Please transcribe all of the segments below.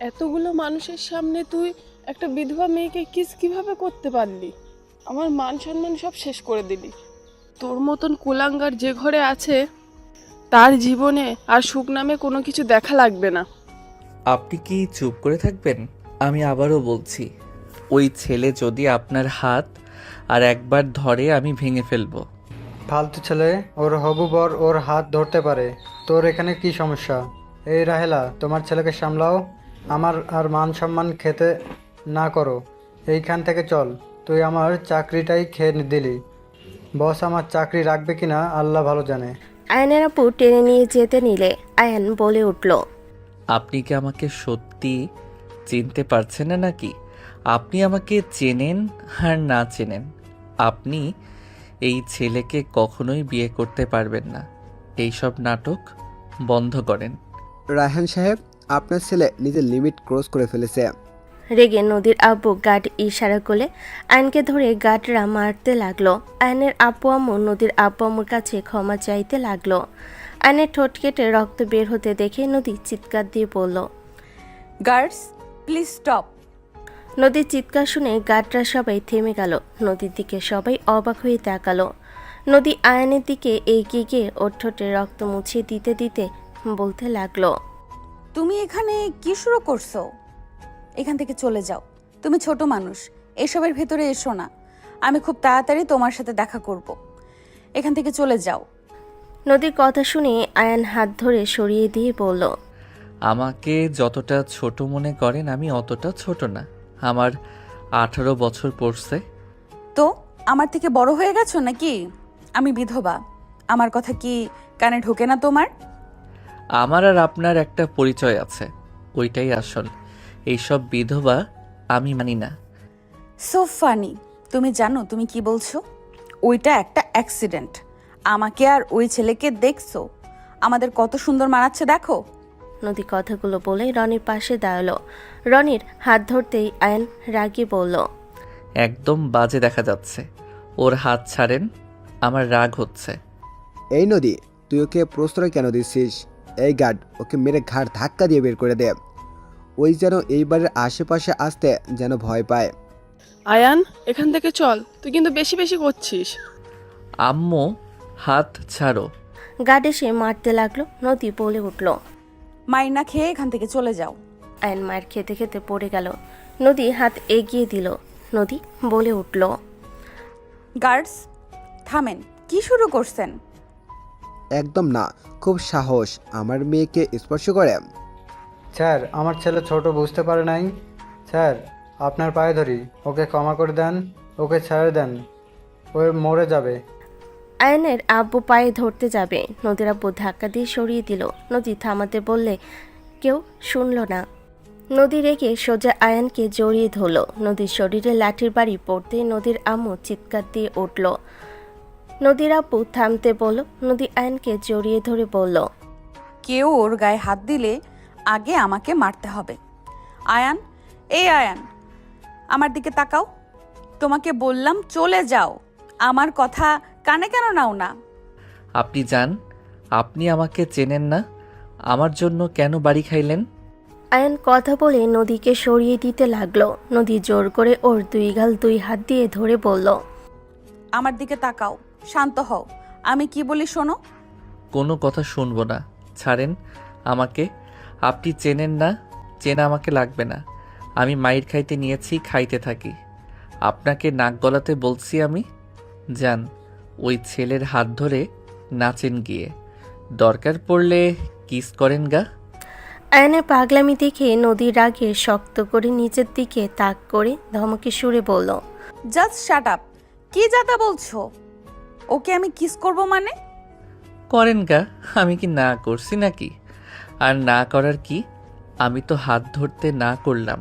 এতগুলো মানুষের সামনে তুই একটা বিধবা মেয়েকে কিভাবে করতে পারলি? আমার মান সম্মান সব শেষ করে দিলি। তোর মতন কুলাঙ্গার যে ঘরে আছে তার জীবনে আর সুখ নামে কোনো কিছু দেখা লাগবে না। আপনি কি চুপ করে থাকবেন? আমি আবারও বলছি, ওই ছেলে যদি আপনার হাত আর একবার ধরে আমি ভেঙে ফেলবো। ফালতু ছেলে, ওর হবু বর ওর হাত ধরতে পারে, তোর এখানে কি সমস্যা? এই রাহেলা, তোমার ছেলেকে সামলাও। আমার আর মান সম্মান খেতে না করো, এইখান থেকে চল। তুই আমার চাকরিটাই খেয়ে দিলি। বস আমার চাকরি রাখবে কিনা আল্লাহ ভালো জানে। আয়ানের আপু টেনে নিয়ে যেতে নিলে আয়ান বলে উঠল, আপনি কি আমাকে সত্যি চিনতে পারছেন না নাকি? আপনি আমাকে চেনেন আর না চেনেন, আপনি এই ছেলেকে কখনোই বিয়ে করতে পারবেন না। এইসব নাটক বন্ধ করেন। রায়হান সাহেব, আপনার ছেলে নিজের লিমিট ক্রস করে ফেলেছে। রেগে নদীর আব্বু গার্ড ইশারা করলে আয়নকে ধরে গার্ডরা মারতে লাগলো। আয়নের আব্বু আম্মু নদীর আব্বু আম্মুর কাছে ক্ষমা চাইতে লাগলো। আয়নের ঠোঁট কেটে রক্ত বের হতে দেখে নদী চিৎকার দিয়ে বলল, গার্ডস, প্লিজ স্টপ। নদীর চিৎকার শুনে গার্ডরা সবাই থেমে গেল। নদীর দিকে সবাই অবাক হয়ে তাকালো। নদী আয়নের দিকে এগিয়ে গিয়ে ওর ঠোঁটে রক্ত মুছিয়ে দিতে দিতে বলতে লাগলো, তুমি এখানে কি শুরু করছো? এখান থেকে চলে যাও। তুমি ছোট মানুষ, এসবের ভেতরে এসো না। আমি খুব তাড়াতাড়ি তোমার সাথে দেখা করব। এখান থেকে চলে যাও। নদীর কথা শুনে আয়ান হাত ধরে সরিয়ে দিয়ে বলল, আমাকে যতটা ছোট মনে করেন আমি অতটা ছোট না। আমার 18 বছর পড়ছে। তো আমার থেকে বড় হয়ে গেছো নাকি? আমি বিধবা, আমার কথা কি কানে ঢোকে না তোমার? আমার আর আপনার একটা পরিচয় আছে, ওইটাই আসল। এইসব বিধবা আমি মানি না। So funny. তুমি জানো তুমি কি বলছো? ওইটা একটা অ্যাক্সিডেন্ট। আমাকে আর ওই ছেলেকে দেখছো, আমাদের কত সুন্দর মানাচ্ছে দেখো। নদী কথাগুলো বলে রনির পাশে দাঁড়ালো। রনির হাত ধরতেই আয়ান রাগি বলল, একদম বাজে দেখা যাচ্ছে। ওর হাত ছাড়েন, আমার রাগ হচ্ছে। এই নদী, তুই ওকে প্রশ্রয় কেন দিচ্ছিস? এই গার্ড, ওকে মেরে ঘাড় ধাক্কা দিয়ে বের করে দে। ওই যেন এইবারের আশেপাশে আসতে যেন ভয় পায়। আয়ান, এখান থেকে চল, তুই কিন্তু বেশি বেশি করছিস। আম্মু, হাত ছাড়ো। গার্ড এসে মারতে লাগলো। নদী বলে উঠল, মাইর না খেয়ে এখান থেকে চলে যাও। আয়ান মার খেতে খেতে পড়ে গেল। নদী হাত এগিয়ে দিল। নদী বলে উঠল, গার্ডস, থামেন। কি শুরু করছেন? একদম না, খুব সাহস আমার মেয়েকে স্পর্শ করে। স্যার, আমার ছেলে ছোট, বুঝতে পারে নাই। স্যার, আপনার পায়ে ধরি, ওকে ক্ষমা করে দেন, ওকে ছেড়ে দেন, ও মরে যাবে। আয়নের আব্বু পায়ে ধরতে যাবে, নদীর আব্বু ধাক্কা দিয়ে সরিয়ে দিল। নদী থামাতে বললে কেউ শুনল না। নদী রেগে সোজা আয়ানকে জড়িয়ে ধরল। নদীর শরীরে লাঠির বাড়ি পড়তে নদীর আম্মু চিৎকার দিয়ে উঠল। নদীর আব্বু থামতে বলল। নদী আয়ানকে জড়িয়ে ধরে বলল, কেউ ওর গায়ে হাত দিলে আগে আমাকে মারতে হবে। আয়ান, এই আয়ান, আমার দিকে তাকাও। তোমাকে বললাম চলে যাও। আমার কথা কানে কেন নাও না? আপনি যান। আপনি আমাকে চেনেন না, আমার জন্য কেন বাড়ি খাইলেন? আয়ান কথা বলে নদীকে সরিয়ে দিতে লাগলো। নদী জোর করে ওর দুই গাল দুই হাত দিয়ে ধরে বলল, আমার দিকে তাকাও, শান্ত হও। আমি কি বলি শোনো। কোনো কথা শুনবো না, ছাড়েন আমাকে। আপনি চেনেন না, চেনা আমাকে লাগবে না। আমি মাইর খাইতে নিয়েছি, খাইতে থাকি। আপনাকে নাক গলাতে বলছি আমি। যান, ওই ছেলের হাত ধরে নাচেন গিয়ে, দরকার পড়লে কিস করেন গা। আয়নের পাগলামি দেখে নদীর রাগে শক্ত করে নিচের দিকে তাক করে ধমকে সুরে বলল, জাস্ট শাট আপ। কি যাতা বলছো? ওকে আমি কিস করব মানে? করেন গা, আমি কি না করছি নাকি? আর না করার কি? আমি তো হাত ধরতে না করলাম,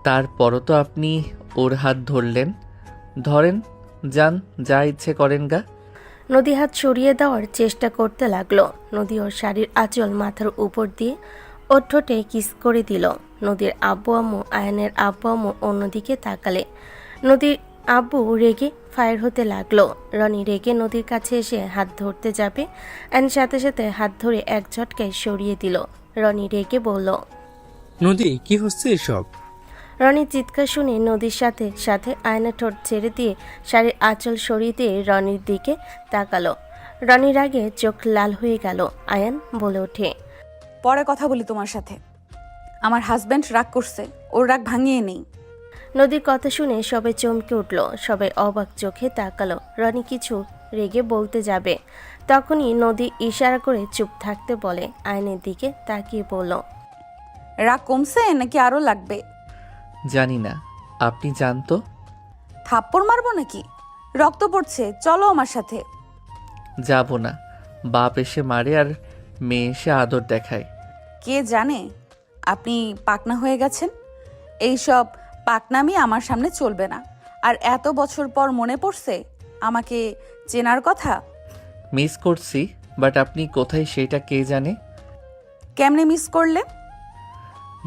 তারপরও তো আপনি ওর হাত ধরলেন। ধরেন, যান, যা ইচ্ছে করেন গা। নদী হাত সরিয়ে দেওয়ার চেষ্টা করতে লাগলো। নদী ওর শাড়ির আঁচল মাথার উপর দিয়ে ওর ঠোঁটে কিস করে দিল। নদীর আব্বু আম্মু আয়নের আব্বু আম্মু অন্যদিকে তাকালে। নদীর আব্বু রেগে ফায়ার হতে লাগলো। রনি রেগে নদীর কাছে এসে হাত ধরতে যাবে, আয়ন সাথে সাথে হাত ধরে এক ঝটকায় সরিয়ে দিল। রনি রেগে বলল, নদী, কি হচ্ছে এসব? রনির চিৎকার শুনে নদীর সাথে সাথে আয়না ঠোঁট ছেড়ে দিয়ে শাড়ির আঁচল সরিয়ে দিয়ে রনির দিকে তাকালো। রনির আগে চোখ লাল হয়ে গেল। আয়ান বলে ওঠে, পরে কথা বলি তোমার সাথে। আমার হাজব্যান্ড রাগ করছে, ওর রাগ ভাঙিয়ে নেই। নদীর কথা শুনে সবাই চমকে উঠল। সবাই অবাক চোখে তাকালো। রনি কিছু রেগে বলতে যাবে, তখনই নদী ইশারা করে চুপ থাকতে বলে। আয়নের দিকে তাকিয়ে বলল, রাগ কমছে নাকি আরো লাগবে? জানি না, আপনি জানতো। থাপ্পড় মারবো নাকি? রক্ত পড়ছে, চলো আমার সাথে। যাব না, বাপ এসে মারে আর মেয়ে এসে আদর দেখায়। কে জানে আপনি পাকনা হয়ে গেছেন। এইসব পাকনামি আমার সামনে চলবে না। আর এত বছর পর মনে পড়ছে আমাকে চেনার কথা। মিস করছি, বাট আপনি কোথায় সেটা কে জানে। কেমনে মিস করলে?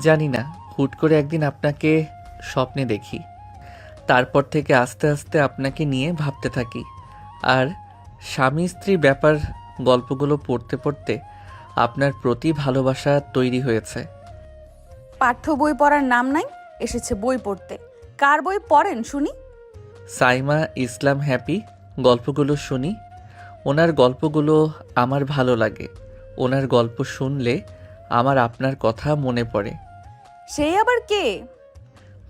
জানি না, হুট করে একদিন আপনাকে স্বপ্নে দেখি, তারপর থেকে আস্তে আস্তে আপনাকে নিয়ে ভাবতে থাকি। আর স্বামী স্ত্রী ব্যাপার গল্পগুলো পড়তে পড়তে আপনার প্রতি ভালোবাসা তৈরি হয়েছে। পাঠ্য বই পড়ার নাম নাই, এসেছে বই পড়তে। কার বই পড়েন শুনি? সাইমা ইসলাম হ্যাপি গল্পগুলো শুনি। ওনার গল্পগুলো আমার ভালো লাগে। ওনার গল্প শুনলে আমার আপনার কথা মনে পড়ে। সেই আবার কে?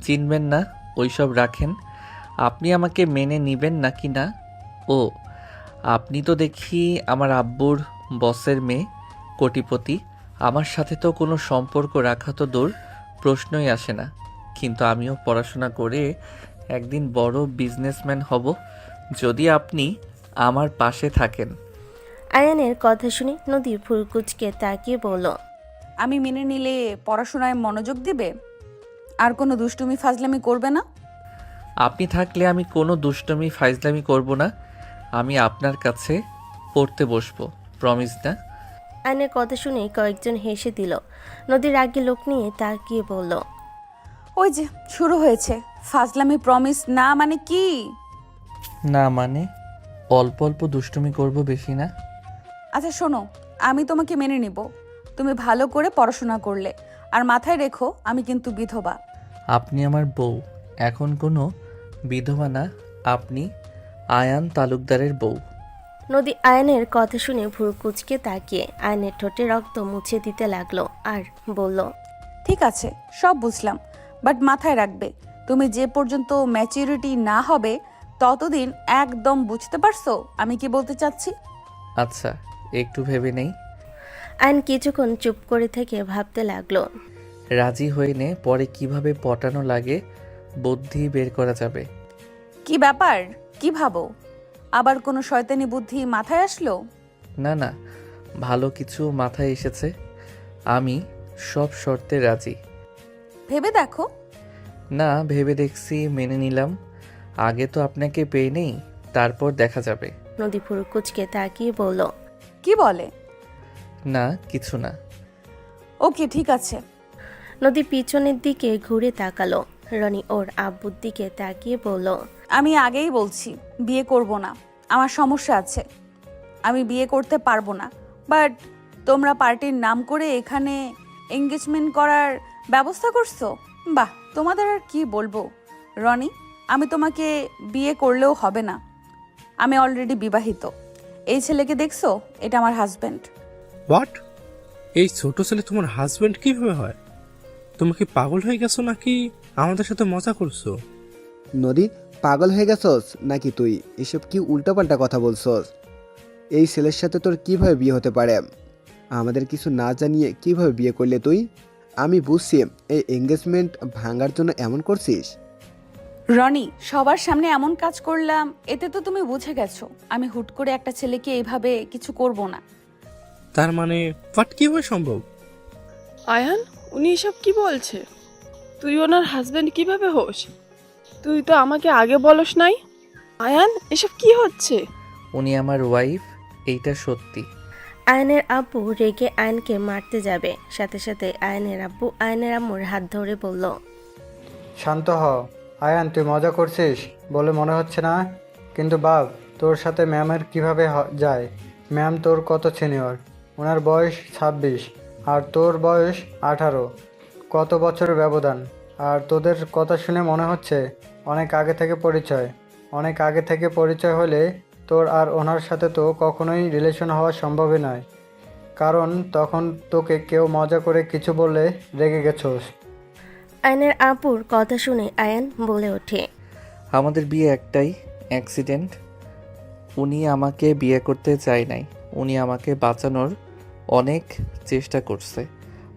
চিনবেন না, ওইসব রাখেন। আপনি আমাকে মেনে নিবেন নাকি না? ও, আপনি তো দেখি আমার আব্বুর বসের মেয়ে, কোটিপতি। আমার সাথে তো কোনো সম্পর্ক রাখা তো দূর, প্রশ্নই আসে না। কিন্তু আমিও পড়াশোনা করে একদিন বড় বিজনেসম্যান হব, যদি আপনি আমার পাশে থাকেন। আয়ানের কথা শুনে নদী ফুলকুচকে তাকিয়ে বলল, আমি মেনে নিলে পড়াশোনায় মনোযোগ দিবে? আর কোনো দুষ্টুমি ফাজলামি করবে না? আপনি থাকলে আমি কোনো দুষ্টমি ফাইজলামি করব না। আমি আপনার কাছে পড়তে বসবো, প্রমিস না? আয়নের কথা শুনে কয়েকজন হেসে দিল। নদীর আগে লোক নিয়ে তাকিয়ে বলল, ওই যে শুরু হয়েছে ফাজলামি। প্রমিস না মানে কি? না মানে অল্প অল্প দুষ্টুমি করব, বেশি না। আচ্ছা শোনো, আমি তোমাকে মেনে নিব তুমি ভালো করে পড়াশোনা করলে। আর মাথায় রেখো আমি কিন্তু বিধবা। আপনি আমার বউ, এখন কোনো বিধবা না। আপনি আয়ান তালুকদারের বউ। নদী আয়নের কথা শুনে ভুরকুচকে তাকিয়ে আয়নের ঠোঁটে রক্ত মুছে দিতে লাগলো আর বলল, ঠিক আছে, সব বুঝলাম, বাট মাথায় রাখবে তুমি যে পর্যন্ত ম্যাচুরিটি না হবে ততদিন একদম বুঝতে পারছো আমি কি বলতে চাচ্ছি? আচ্ছা, একটু ভেবে নেই। আয়ন কিছুক্ষণ চুপ করে থেকে ভাবতে লাগলো। রাজি হয়ে নে, পরে কিভাবে পটানো লাগে বুদ্ধি বের করা যাবে। কি ব্যাপার, কি ভাবো? আবার কোনো শয়তানি বুদ্ধি মাথায় আসলো? না না, ভালো কিছু মাথায় এসেছে। আমি সব শর্তে রাজি। ভেবে দেখো। না, ভেবে দেখছি, মেনে নিলাম। আগে তো আপনাকে পেয়ে নেই, তারপর দেখা যাবে। নদী ভুরকুচকে তাকিয়ে বলল, কি বলে? না, কিছু না। ওকে ঠিক আছে। নদী পিছনের দিকে ঘুরে তাকালো। রনি ওর আব্বুর দিকে তাকিয়ে বলল, আমি আগেই বলছি বিয়ে করব না, আমার সমস্যা আছে। আমি বিয়ে করতে পারবো না। বাট তোমরা পার্টির নাম করে এখানে এঙ্গেজমেন্ট করার ব্যবস্থা করছো। বাহ, তোমাদের আর কি বলবো। রনি, আমি তোমাকে বিয়ে করলেও হবে না। আমি অলরেডি বিবাহিত। এই ছেলেকে দেখছো, এটা আমার হাজব্যান্ড। হোয়াট? এই ছোট ছেলে তোমার হাজবেন্ড কিভাবে হয়? তুমি কি পাগল হয়ে গেছো নাকি আমাদের সাথে মজা করছো? নদী, পাগল হয়ে গেছস নাকি তুই? এসব কি উল্টাপাল্টা কথা বলছস? এই ছেলের সাথে তোর কিভাবে বিয়ে হতে পারে? আমাদের কিছু না জানিয়ে কিভাবে বিয়ে করলে তুই? আমি বুঝছি এই এঙ্গেজমেন্ট ভাঙার জন্য এমন করছিস। রনি, সবার সামনে এমন কাজ করলাম, এতে তো তুমি বুঝে গেছো আমি হুট করে একটা ছেলেকে এইভাবে কিছু করব না। তার মানে হোয়াট, কিভাবে সম্ভব? আয়ান, উনি এসব কি বলছে? তুই ওনার হাজবেন্ড কিভাবে হোস? তুই তো আমাকে আগে বলস নাই। আয়ান, এসব কি হচ্ছে? উনি আমার ওয়াইফ, এইটা সত্যি। আয়নের আব্বু রেগে আয়নকে মারতে যাবে, সাথে সাথে আয়নের আব্বু আয়নের আম্মুর হাত ধরে বলল, শান্ত হ। আয়ান, তুই মজা করছিস বলে মনে হচ্ছে না, কিন্তু বাপ, তোর সাথে ম্যামের কিভাবে যায়? ম্যাম তোর কত সিনিয়র? ওনার বয়স 26 আর তোর বয়স 18। কত বছরের ব্যবধান, আর তোদের কথা শুনে মনে হচ্ছে অনেক আগে থেকে পরিচয়। অনেক আগে থেকে পরিচয় হলে তোর আর ওনার সাথে তো কখনোই রিলেশন হওয়া সম্ভবই নয়, কারণ তখন তোকে কেউ মজা করে কিছু বললে রেগে গেছোস। আয়নের আপুর কথা শুনে আয়ান বলে ওঠে, আমাদের বিয়ে একটাই অ্যাক্সিডেন্ট। উনি আমাকে বিয়ে করতে চায় নাই, উনি আমাকে বাঁচানোর অনেক চেষ্টা করছে,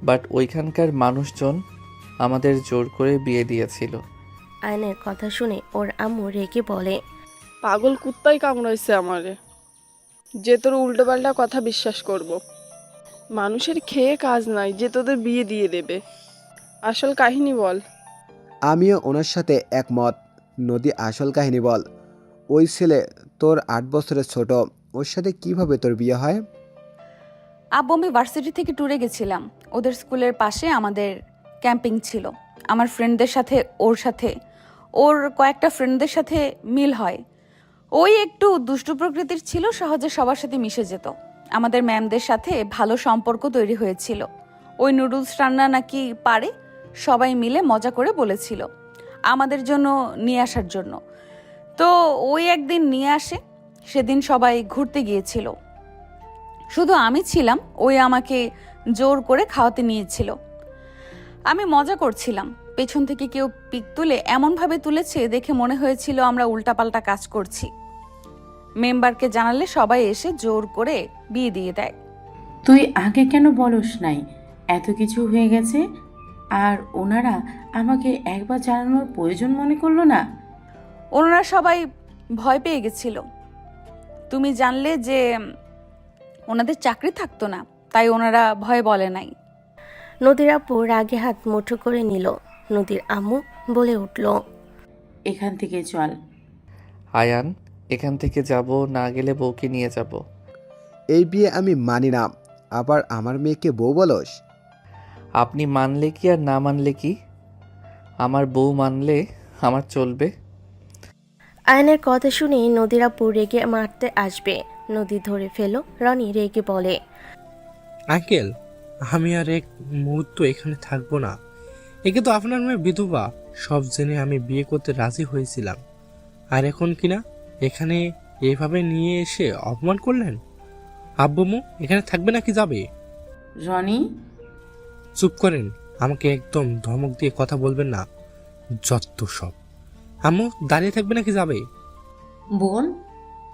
বাট ওইখানকার মানুষজন আমাদের জোর করে বিয়ে দিয়েছিল। আয়নের কথা শুনে ওর আম্মু রেগে বলে, পাগল কুত্তাই কামড়াইছে আমারে, যে তোর উল্টোপাল্টা কথা বিশ্বাস করব। মানুষের খেয়ে কাজ নাই যে তোদের বিয়ে দিয়ে দেবে। আসল কাহিনী বল। আমিও ওনার সাথে একমত। নদী, আসল কাহিনী বল। ওই ছেলে তোর 8 বছরের ছোট, ওর সাথে কিভাবে তোর বিয়ে হয়? আব্বু, আমি ভার্সিটি থেকে ট্যুরে গেছিলাম। ওদের স্কুলের পাশে আমাদের ক্যাম্পিং ছিল। আমার ফ্রেন্ডদের সাথে ওর কয়েকটা ফ্রেন্ডদের সাথে মিল হয়। ওই একটু দুষ্টু প্রকৃতির ছিল, সহজে সবার সাথে মিশে যেত। আমাদের ম্যামদের সাথে ভালো সম্পর্ক তৈরি হয়েছিল। ওই নুডলস রান্না নাকি পারে, সবাই মিলে মজা করে বলেছিল আমাদের জন্য নিয়ে আসার জন্য। তো ওই একদিন নিয়ে আসে, সেদিন সবাই ঘুরতে গিয়েছিল, শুধু আমি ছিলাম। ওই আমাকে জোর করে খাওয়াতে নিয়েছিল। আমি মজা করছিলাম, পেছন থেকে কেউ পিক তুলে এমনভাবে তুলেছে দেখে মনে হয়েছিল আমরা উল্টাপাল্টা কাজ করছি। মেম্বারকে জানালে সবাই এসে জোর করে বিয়ে দিয়ে দেয়। তুই আগে কেন বলস নাই? এত কিছু হয়ে গেছে আর ওনারা আমাকে একবার জানানোর প্রয়োজন মনে করলো না? ওনারা সবাই ভয় পেয়ে গেছিল। তুমি জানলে যে ওনাদের চাকরি থাকতো না, তাই ওনারা ভয় বলে নাই। নদীর আপু রাগে হাত মুঠো করে নিল। নদীর আম্মু বলে উঠল, এখান থেকে চল। আয়ান, এখান থেকে যাব না গেলে বউকে নিয়ে যাব। এই বিয়ে আমি মানি না, আবার আমার মেয়েকে বউ বলস? আপনি মানলে কি আর না মানলে কি? আমার বউ মানলে আমার চলবে। আয়নের কথা শুনে নদীর আপু রেগে মারতে আসবে। নদী ধরে ফেলো। রনি রেগে বলে, আঙ্কেল, আমি আর এক মুহূর্ত এখানে থাকবো না। একে তো আপনার মেয়ে বিধবা, সব জেনে আমি বিয়ে করতে রাজি হয়েছিলাম, আর এখন কিনা এখানে এভাবে নিয়ে এসে অপমান করলেন। আব্বুমু এখানে থাকবে নাকি যাবে? রনি, চুপ করেন, আমাকে একদম ধমক দিয়ে কথা বলবেন না, যত সব। আম্মু দাঁড়িয়ে থাকবে নাকি যাবে? বোন,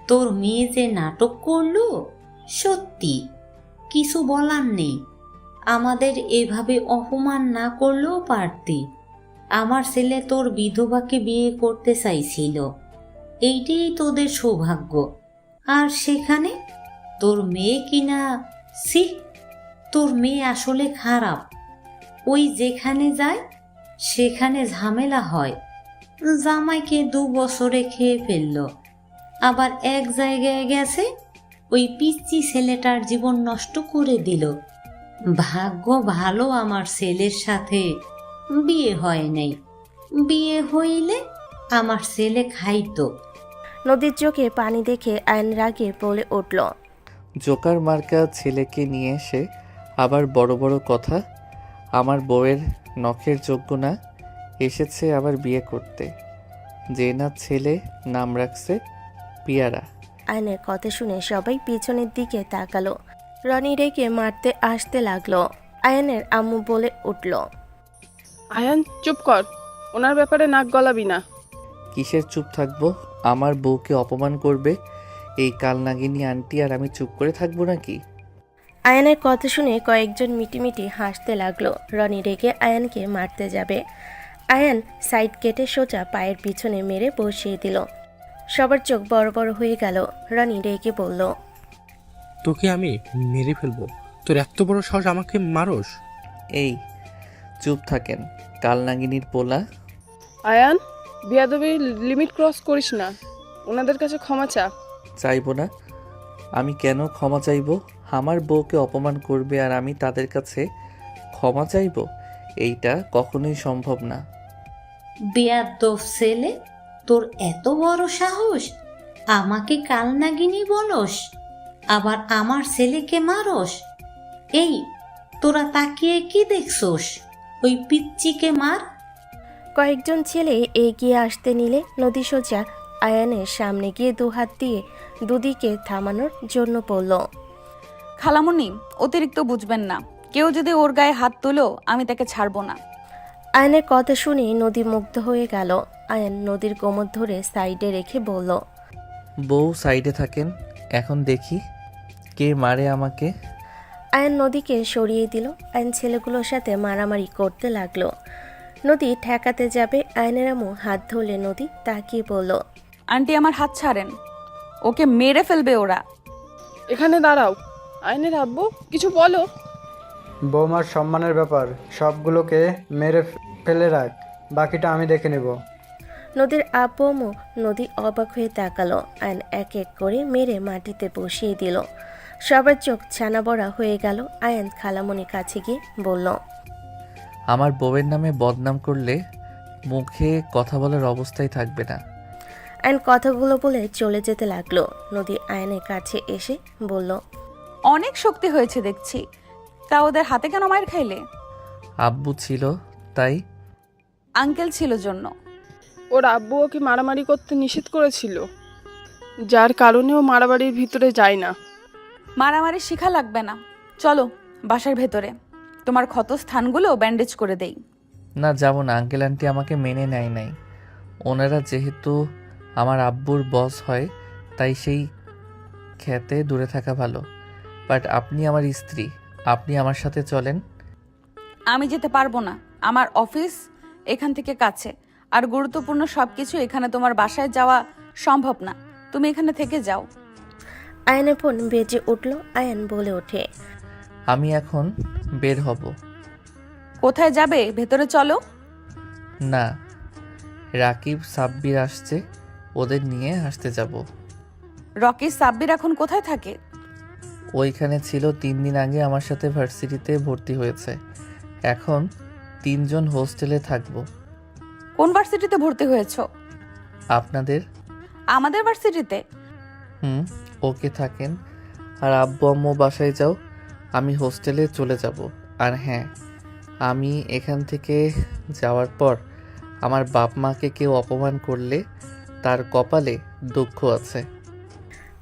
তোর মেয়ে যে নাটক করলো, সত্যি কিছু বলার নেই। আমাদের এভাবে অপমান না করলেও পারতি। আমার ছেলে তোর বিধবাকে বিয়ে করতে চাইছিল, এইটাই তোদের সৌভাগ্য। আর সেখানে তোর মেয়ে কিনা, ছি, তোর মেয়ে আসলে খারাপ। ওই যেখানে যায় সেখানে ঝামেলা হয়। জামাইকে 2 বছরে খেয়ে ফেললো, আবার এক জায়গায় গেছে ওই পিচ্চি ছেলেটার জীবন নষ্ট করে দিল। ভাগ্য ভালো আমার ছেলের সাথে বিয়ে হয় নাই, বিয়ে হইলে আমার ছেলে খাইতো। নদীর চোখে পানি দেখে আয়ন রাগে বলে উঠল, জোকার মার্কা ছেলেকে নিয়ে এসে আবার বড় বড় কথা। আমার বউয়ের নখের যোগ্য না, এসেছে আবার বিয়ে করতে। যে না ছেলে নাম রাখছে পিয়ারা। আয়নের কথা শুনে সবাই পিছনের দিকে তাকালো। রনি রেগে মারতে আসতে লাগলো। আয়নের আম্মু বলে উঠল, আয়ান চুপ কর, ওনার ব্যাপারে নাক গলাবি না। কিসের চুপ থাকবো? আমার বউকে অপমান করবে এই কালনাগিনী আন্টি, আর আমি চুপ করে থাকবো নাকি? আয়নের কথা শুনে কয়েকজন মিটিমিটি হাসতে লাগলো। রনি রেগে আয়ানকে মারতে যাবে। আয়ান সাইড কেটে সোজা পায়ের পিছনে মেরে বসিয়ে দিল। সবার চোখ বড় বড় হয়ে গেল। রনি রেগে বলল, তোকে আমি মেরে ফেলবো। তোর এত বড় সাহস, আমাকে মারোস? এই চুপ থাকেন কালনাগিনীর পোলা। আয়ান, বিয়াদবির লিমিট ক্রস করিস না। ওনাদের কাছে ক্ষমা চা। চাইবো না। আমি কেন ক্ষমা চাইবো? আমার বউকে অপমান করবে আর আমি তাদের কাছে ক্ষমা চাইবো? এইটা কখনোই সম্ভব না। বেয়াদব ছেলে, তোর এত বড় সাহস, আমাকে কালনাগিনী বলস, আবার আমার ছেলেকে মারস? এই তোরা তাকিয়ে কি দেখছস? ওই পিচ্চিকে মার। কয়েকজন ছেলে এগিয়ে আসতে নিলে নদী সোজা আয়ানের সামনে গিয়ে দুহাত দিয়ে দুদিকে থামানোর জন্য বলল, খালামুনি অতিরিক্ত বুঝবেন না, কেউ যদি ওর গায়ে হাত তোলো আমি তাকে ছাড়বো না। আয়নের কথা শুনে নদী মুগ্ধ হয়ে গেল। আয়ান নদীর কোমর ধরে সাইডে রেখে বলল, বউ সাইডে থাকেন, এখন দেখি কে মারে আমাকে। আয়ান নদীকে সরিয়ে দিল। আয়ন ছেলেগুলোর সাথে মারামারি করতে লাগলো। নদী ঠেকাতে যাবে, আয়নের আম্মু হাত ধরলে নদী তাকিয়ে বলল, আন্টি আমার হাত ছাড়েন, ওকে মেরে ফেলবে ওরা। এখানে দাঁড়াও। আয়নের আব্বু কিছু বলো। বৌমার সম্মানের ব্যাপার, সবগুলোকে মেরে ফেলে রাখ, বাকিটা আমি দেখে নেব। নদীর আব্বু আম্মু নদী অবাক হয়ে তাকালো। আয়ন এক এক করে মেরে মাটিতে বসিয়ে দিল। সবার চোখ ছানা বড়া হয়ে গেল। আয়ন খালামণির কাছে গিয়ে বলল, আমার বউয়ের নামে বদনাম করলে মুখে কথা বলার অবস্থায় থাকবে না। আয়ন কথাগুলো বলে চলে যেতে লাগলো। নদী আয়নের কাছে এসে বলল, অনেক শক্তি হয়েছে দেখছি, তা ওদের হাতে কেন মার খাইলে? আব্বু ছিল তাই। আঙ্কেল ছিল জন্য। ওর আব্বু ওকে মারামারি করতে নিষেধ করেছিল, যার কারণে ও মারামারির ভিতরে যায় না। মারামারি শিখা লাগবে না, চলো বাসার ভেতরে, তোমার ক্ষত স্থানগুলো ব্যান্ডেজ করে দেই। না, যাব না, আঙ্কেল আন্টি আমাকে মেনে নেয় নাই। ওনারা যেহেতু আমার আব্বুর বস হয় তাই সেই খেতে দূরে থাকা ভালো। বাট আপনি আমার স্ত্রী, আপনি আমার সাথে চলেন। আমি যেতে পারবো না, আমার অফিস এখান থেকে কাছে, আর গুরুত্বপূর্ণ সবকিছু এখানে তোমার বাসায় যাওয়া সম্ভব না, তুমি এখানে থেকে যাও। আয়নের ফোন বেজে উঠল। আয়ন বলে ওঠে, আমি এখন বের হব। কোথায় যাবে? ভেতরে চলো। না, রাকিব সাব্বির আসছে, ওদের নিয়ে আসতে যাব। রকি সাব্বির এখন কোথায় থাকে? ওইখানে ছিল 3 দিন আগে আমার সাথে ভার্সিটিতে ভর্তি হয়েছে। এখন 3 জন হোস্টেলে থাকবো। কোন ভার্সিটিতে ভর্তি হয়েছো? আপনাদের। আমাদের ভার্সিটিতে? ওকে থাকেন, আর আব্বু আম্মু বাসায় যাও, আমি হোস্টেলে চলে যাব। আর হ্যাঁ, আমি এখান থেকে যাওয়ার পর আমার বাপ মাকে কেউ অপমান করলে তার কপালে দুঃখ আছে।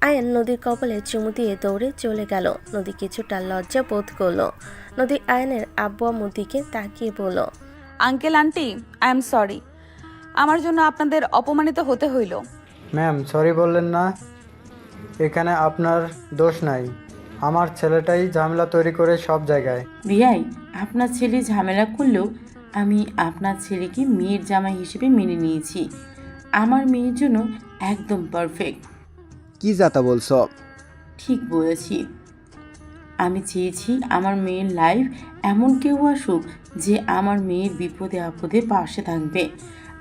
আয়ন নদীর কপালে চুমু দিয়ে দৌড়ে চলে গেল। নদী কিছুটা লজ্জা বোধ করলো। নদী আয়নের আব্বু আম্মুর দিকে তাকিয়ে বলল, uncle aunty, I am sorry, আমার জন্য আপনাদের অপমানিত হতে হইল। ম্যাম, সরি বললেন না, এখানে আপনার দোষ নাই, আমার ছেলেটাই ঝামেলা তৈরি করে সব জায়গায়। বিয়াই, আপনার ছেলে ঝামেলা করলেও আমি আপনার ছেলেকে মেয়ের জামাই হিসেবে মেনে নিয়েছি। আমার মেয়ের জন্য একদম পারফেক্ট। কি যাতা বলছো? ঠিক বলেছি। আমি চেয়েছি আমার মেয়ের লাইফ এমন কেউ আসুক যে আমার মেয়ের বিপদে আপদে পাশে থাকবে।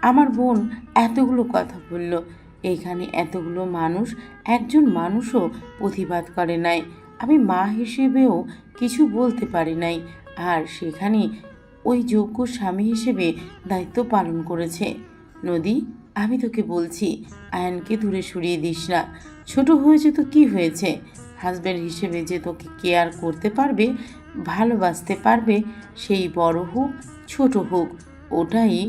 আমার বোন এতগুলো কথা বলল, এখানে এতগুলো মানুষ, একজন মানুষও প্রতিবাদ করে নাই। আমি মা হিসেবেও কিছু বলতে পারি নাই, আর সেখানে ওই যোগ্য স্বামী হিসেবে দায়িত্ব পালন করেছে। নদী, আমি তোকে বলছি, আয়নকে দূরে সরিয়ে দিস না। ছোট হয়েছে তো কি হয়েছে, হাজব্যান্ড হিসেবে যে তোকে কেয়ার করতে পারবে, ভালোবাসতে পারবে, সেই বড় হোক ছোট হোক ওটাই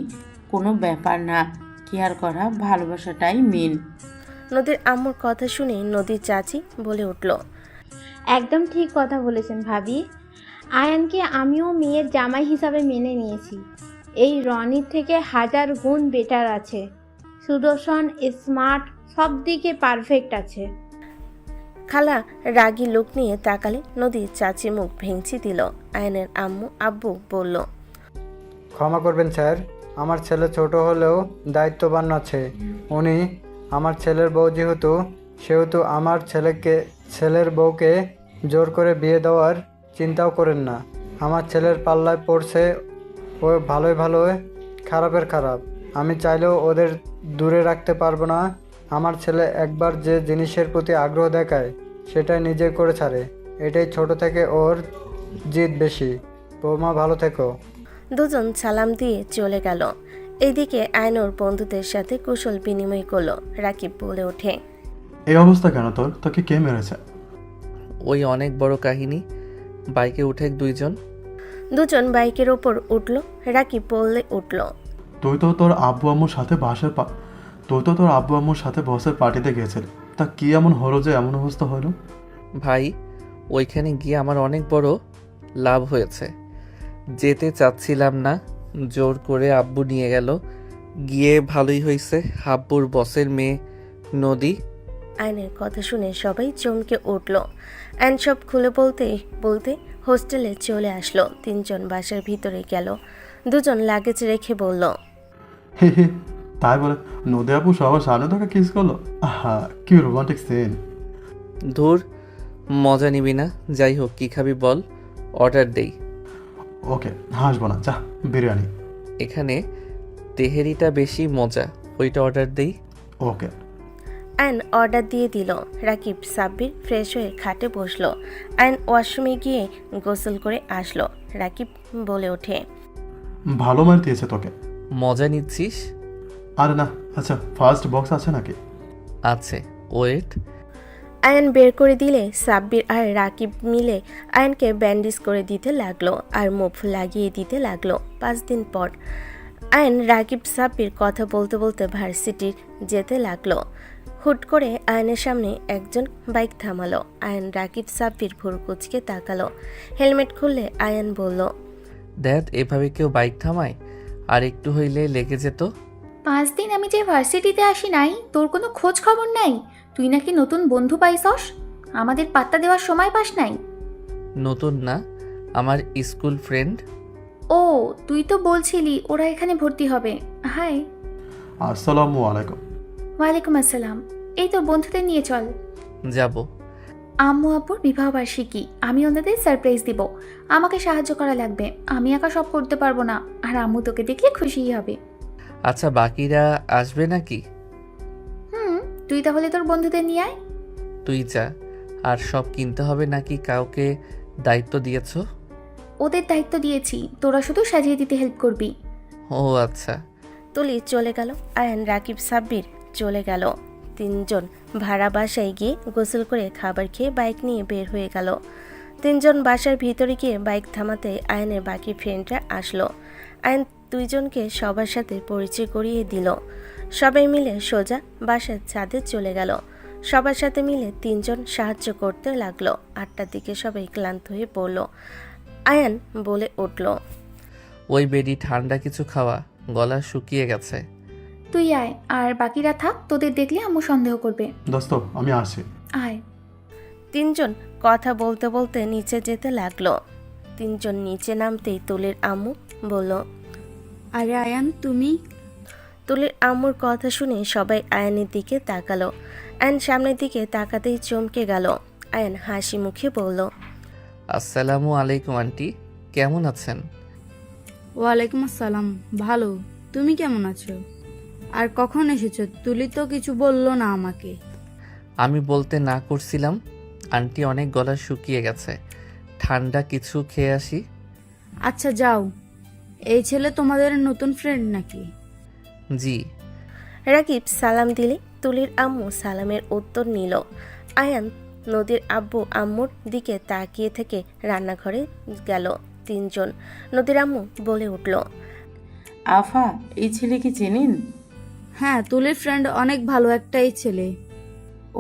কোনো ব্যাপার না। কেয়ার করা, ভালোবাসাটাই মেন। নদীর আম্মুর কথা শুনে নদীর চাচি বলে উঠল, একদম ঠিক কথা বলেছেন ভাবি। আয়ানকে আমিও মেয়ের জামাই হিসাবে মেনে নিয়েছি। এই রনির থেকে 1000 গুণ বেটার আছে। সুদর্শন, স্মার্ট, সব দিকে পারফেক্ট আছে। খালা রাগী লোক নিয়ে তাকালে নদীর চাচি মুখ ভেঙচি দিল। আয়নের আব্বু বলল, ক্ষমা করবেন স্যার, আমার ছেলে ছোট হলেও দায়িত্ববান আছে। উনি আমার ছেলের বউ সেহেতু আমার ছেলের বউকে জোর করে বিয়ে দেওয়ার চিন্তাও করেন না। আমার ছেলের পাল্লায় পড়ছে ও ভালোই খারাপের খারাপ। আমি চাইলেও ওদের দূরে রাখতে পারবো না। আমার ছেলে একবার যে জিনিসের প্রতি আগ্রহ দেখায় সেটাই নিজে করে ছাড়ে। এটাই ছোট থেকে ওর জিদ বেশি। বৌমা ভালো থেকো। দুজন সালাম দিয়ে চলে গেল। এদিকে আয়নুর বন্ধুদের সাথে কুশল বিনিময় করলো। রাকিব বলে ওঠে, এই অবস্থা কেন তোর? তোকে কে মেরেছে? ওই অনেক বড় কাহিনী, বাইকে উঠে 2 জন। দুজন বাইকের ওপর উঠল। রাকিব বললে উঠল, তুই তো তোর আব্বু আম্মুর সাথে বসের পার্টিতে গেছিলি, তা কি এমন হলো যে এমন অবস্থা হলো? ভাই, ওইখানে গিয়ে আমার অনেক বড় লাভ হয়েছে। যেতে চাচ্ছিলাম না, জোর করে আব্বু নিয়ে গেল। গিয়ে ভালোই হয়েছে। আব্বুর বসের মেয়ে নদী। আয়নের কথা শুনে সবাই চমকে উঠল। আয়ন সব খুলে বলতে বলতে হোস্টেলে চলে আসলো। তিনজন বাসার ভিতরে গেল। দুজন লাগেজ রেখে বলল, হে হে, তাই বলে নদী আপু সবার সামনে তোকে কিস করলো? আহা, কি রোমান্টিক সিন। ধুর, মজা নিবি না? যাই হোক, কী খাবি বল, অর্ডার দেই। ওকে, হাসবো না, যা বিরিয়ানি। এখানে তেহেরিটা বেশি মজা, ওইটা অর্ডার দেই। ওকে। আয়ন অর্ডার দিয়ে দিল। রাকিব সাব্বির ফ্রেশ হয়ে খাটে বসলো। আয়ন ওয়াশরুমে গিয়ে গোসল করে আসলো। রাকিব বলে ওঠে, ভালো মার দিয়েছে তোকে। মজা নিচ্ছিস? আরে না, আচ্ছা ফার্স্ট বক্স আছে নাকি? আছে, ওয়েট। আয়ন বের করে দিলে সাব্বির আর রাকিব মিলে আয়নকে ব্যান্ডেজ করে দিতে লাগলো আর মুভ লাগিয়ে দিতে লাগলো। 5 দিন পর আয়ন রাকিব সাব্বির কথা বলতে বলতে ভার্সিটির যেতে লাগলো। হুট করে আয়নের সামনে একজন বাইক থামালো। আয়ন রাকিব সাব্বির ভুরকুচকে তাকালো। হেলমেট খুললে আয়ন বলল, দ্যাট, এভাবে কেউ বাইক থামায়? আর একটু হইলে লেগে যেত। 5 দিন আমি যে ভার্সিটিতে আসি নাই, তোর কোনো খোঁজ খবর নাই? তুই নাকি নতুন বন্ধু পাইছস, আমাদের পাত্তা দেওয়ার সময় পাস নাই? নতুন না, আমার স্কুল ফ্রেন্ড। ও, তুই তো বলছিলি ওরা এখানে ভর্তি হবে। হাই। আসসালামু আলাইকুম। ওয়ালাইকুম আসসালাম। এই তোর বন্ধুদের নিয়ে চল। যাব। আম্মু আব্বুর বিবাহবার্ষিকী, আমি ওনাদের সারপ্রাইজ দিব। আমাকে সাহায্য করা লাগবে, আমি একা সব করতে পারবো না। আর আম্মু তোকে দেখলে খুশিই হবে। আচ্ছা, বাকিরা আসবে নাকি? তুই তাহলে তোর বন্ধুদের নিয়ে আয়। তুই যা। আর সব কিনতে হবে নাকি কাউকে দায়িত্ব দিয়েছ? ওদের দায়িত্ব দিয়েছি, তোরা শুধু সাজিয়ে দিতে হেল্প করবি। ও আচ্ছা। তুলি চলে গেল। আয়ন রাকিব সাব্বির চলে গেল। তিনজন ভাড়া বাসায় গিয়ে গোসল করে খাবার খেয়ে বাইক নিয়ে বের হয়ে গেল। তিনজন বাসার ভিতরে গিয়ে বাইক থামাতে আয়নের বাকি ফ্রেন্ডরা আসলো। আয়ন দুইজনকে সবার সাথে পরিচয় করিয়ে দিল। সবাই মিলে সোজা বাসার ছাদে চলে গেল। সবার সাথে মিলে তিনজন সাহায্য করতে লাগলো। 8টার দিকে সবাই ক্লান্ত হয়ে পড়ল। আয়ান বলে উঠল, ওই বেডি ঠান্ডা কিছু খাওয়া, গলা শুকিয়ে গেছে। তুই আয়, আর বাকিরা থাক, তোদের দেখলে আম্মু সন্দেহ করবে। দোস্ত, আমি আসি। আয়। তিনজন কথা বলতে বলতে নিচে যেতে লাগলো। তিনজন নিচে নামতেই তুলির আম্মু বলল, আরে আয়ান, তুমি? তুলির আম্মুর কথা শুনে সবাই আয়ানের দিকে তাকালো। আয়ান সামনের দিকে তাকাতেই চমকে গেল। আয়ান হাসি মুখে বলল, আসসালামু আলাইকুম আন্টি, কেমন আছেন? ওয়ালাইকুম আসসালাম, ভালো। তুমি কেমন আছো? আর কখন এসেছো? তুলি তো কিছু বললো না আমাকে। আমি বলতে না করছিলাম, আন্টি অনেক গলা শুকিয়ে গেছে, ঠান্ডা কিছু খেয়ে আসি। আচ্ছা যাও। এই ছেলে তোমাদের নতুন ফ্রেন্ড নাকি? জি। রাকিব সালাম দিলে তুলির আম্মু সালামের উত্তর নিল। আয়ান নদীর আব্বু আম্মুর দিকে তাকিয়ে থেকে রান্নাঘরে গেল। তিনজন। নদীর আম্মু বলে উঠল, আফা, এই ছেলেকে চেনেন? হ্যাঁ, তুলির ফ্রেন্ড, অনেক ভালো একটাই ছেলে।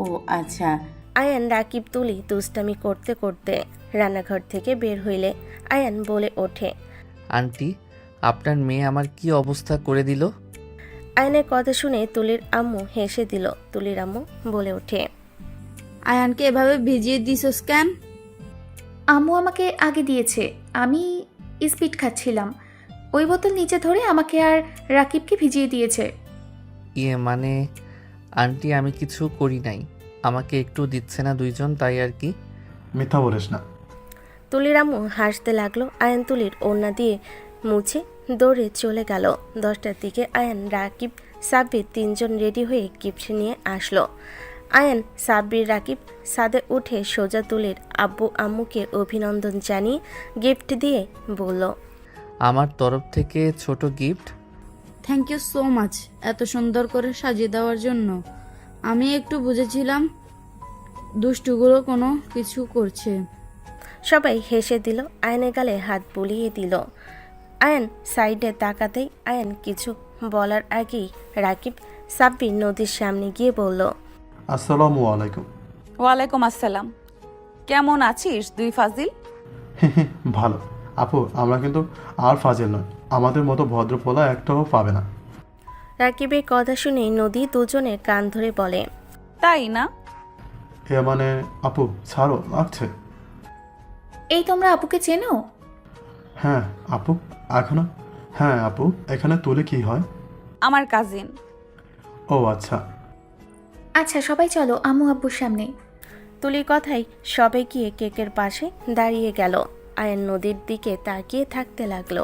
ও আচ্ছা। আয়ান রাকিব তুলি দুষ্টামি করতে করতে রান্নাঘর থেকে বের হইলে আয়ান বলে ওঠে, আন্টি, আপনার মেয়ে আমার কি অবস্থা করে দিল। আয়ানের কথা শুনে তুলির আম্মু হেসে দিল। তুলির আম্মু বলে ওঠে, আয়ানকে এভাবে ভিজিয়ে দিছস কেন? আম্মু আমাকে আগে দিয়েছে, আমি স্পিড খাচ্ছিলাম, ওই বোতল নিচে ধরে আমাকে আর রাকিবকে ভিজিয়ে দিয়েছে। ইয়ে মানে আন্টি, আমি কিছু করি নাই, আমাকে একটু দিচ্ছে না দুইজন, তাই আর কি। মিথ্যা বলিস না। তুলির আম্মু হাসতে লাগলো। আয়ান তুলির ওড়না দিয়ে মুছে দৌড়ে চলে গেল। 10টার দিকে আয়ান রাকিব সাব্বির তিনজন রেডি হয়ে গিফট নিয়ে আসলো। আয়ান সাব্বির রাকিব ছাদে উঠে সোজা তুলির আব্বু আম্মুকে অভিনন্দন জানিয়ে গিফট দিয়ে বলল, আমার তরফ থেকে ছোট gift. Thank you so much এত সুন্দর করে সাজিয়ে দেওয়ার জন্য। আমি একটু বুঝেছিলাম দুষ্টুগুলো কোনো কিছু করছে। সবাই হেসে দিল। আয়নের গালে হাত বুলিয়ে দিল। আয়ান সাইডে তাকাতেই আয়ান কিছু বলার আগেই রাকিব সাব্বির নদীর সামনে গিয়ে বলল, আসসালামু আলাইকুম। ওয়ালাইকুম আসসালাম। কেমন আছিস দুই ফাজিল? ভালো আপু, আমরা কিন্তু আর ফাজিল নয়, আমাদের মতো ভদ্রপোলা একটাও পাবে না। রাকিবের কথা শুনে নদী দুজনের কান ধরে বলে, তাই না? এ মানে আপু ছাড়ো, লাগছে। এই তোমরা আপুকে চেনো? হ্যাঁ আপু, এখনো? হ্যাঁ আপু, এখানে তুলে কি হয়? আমার কাজিন। ও আচ্ছা। আচ্ছা সবাই চলো আম্মু আব্বুর সামনে। তুলির কথাই সবাই গিয়ে কেকের পাশে দাঁড়িয়ে গেল। আয়ন নদীর দিকে তাকিয়ে থাকতে লাগলো।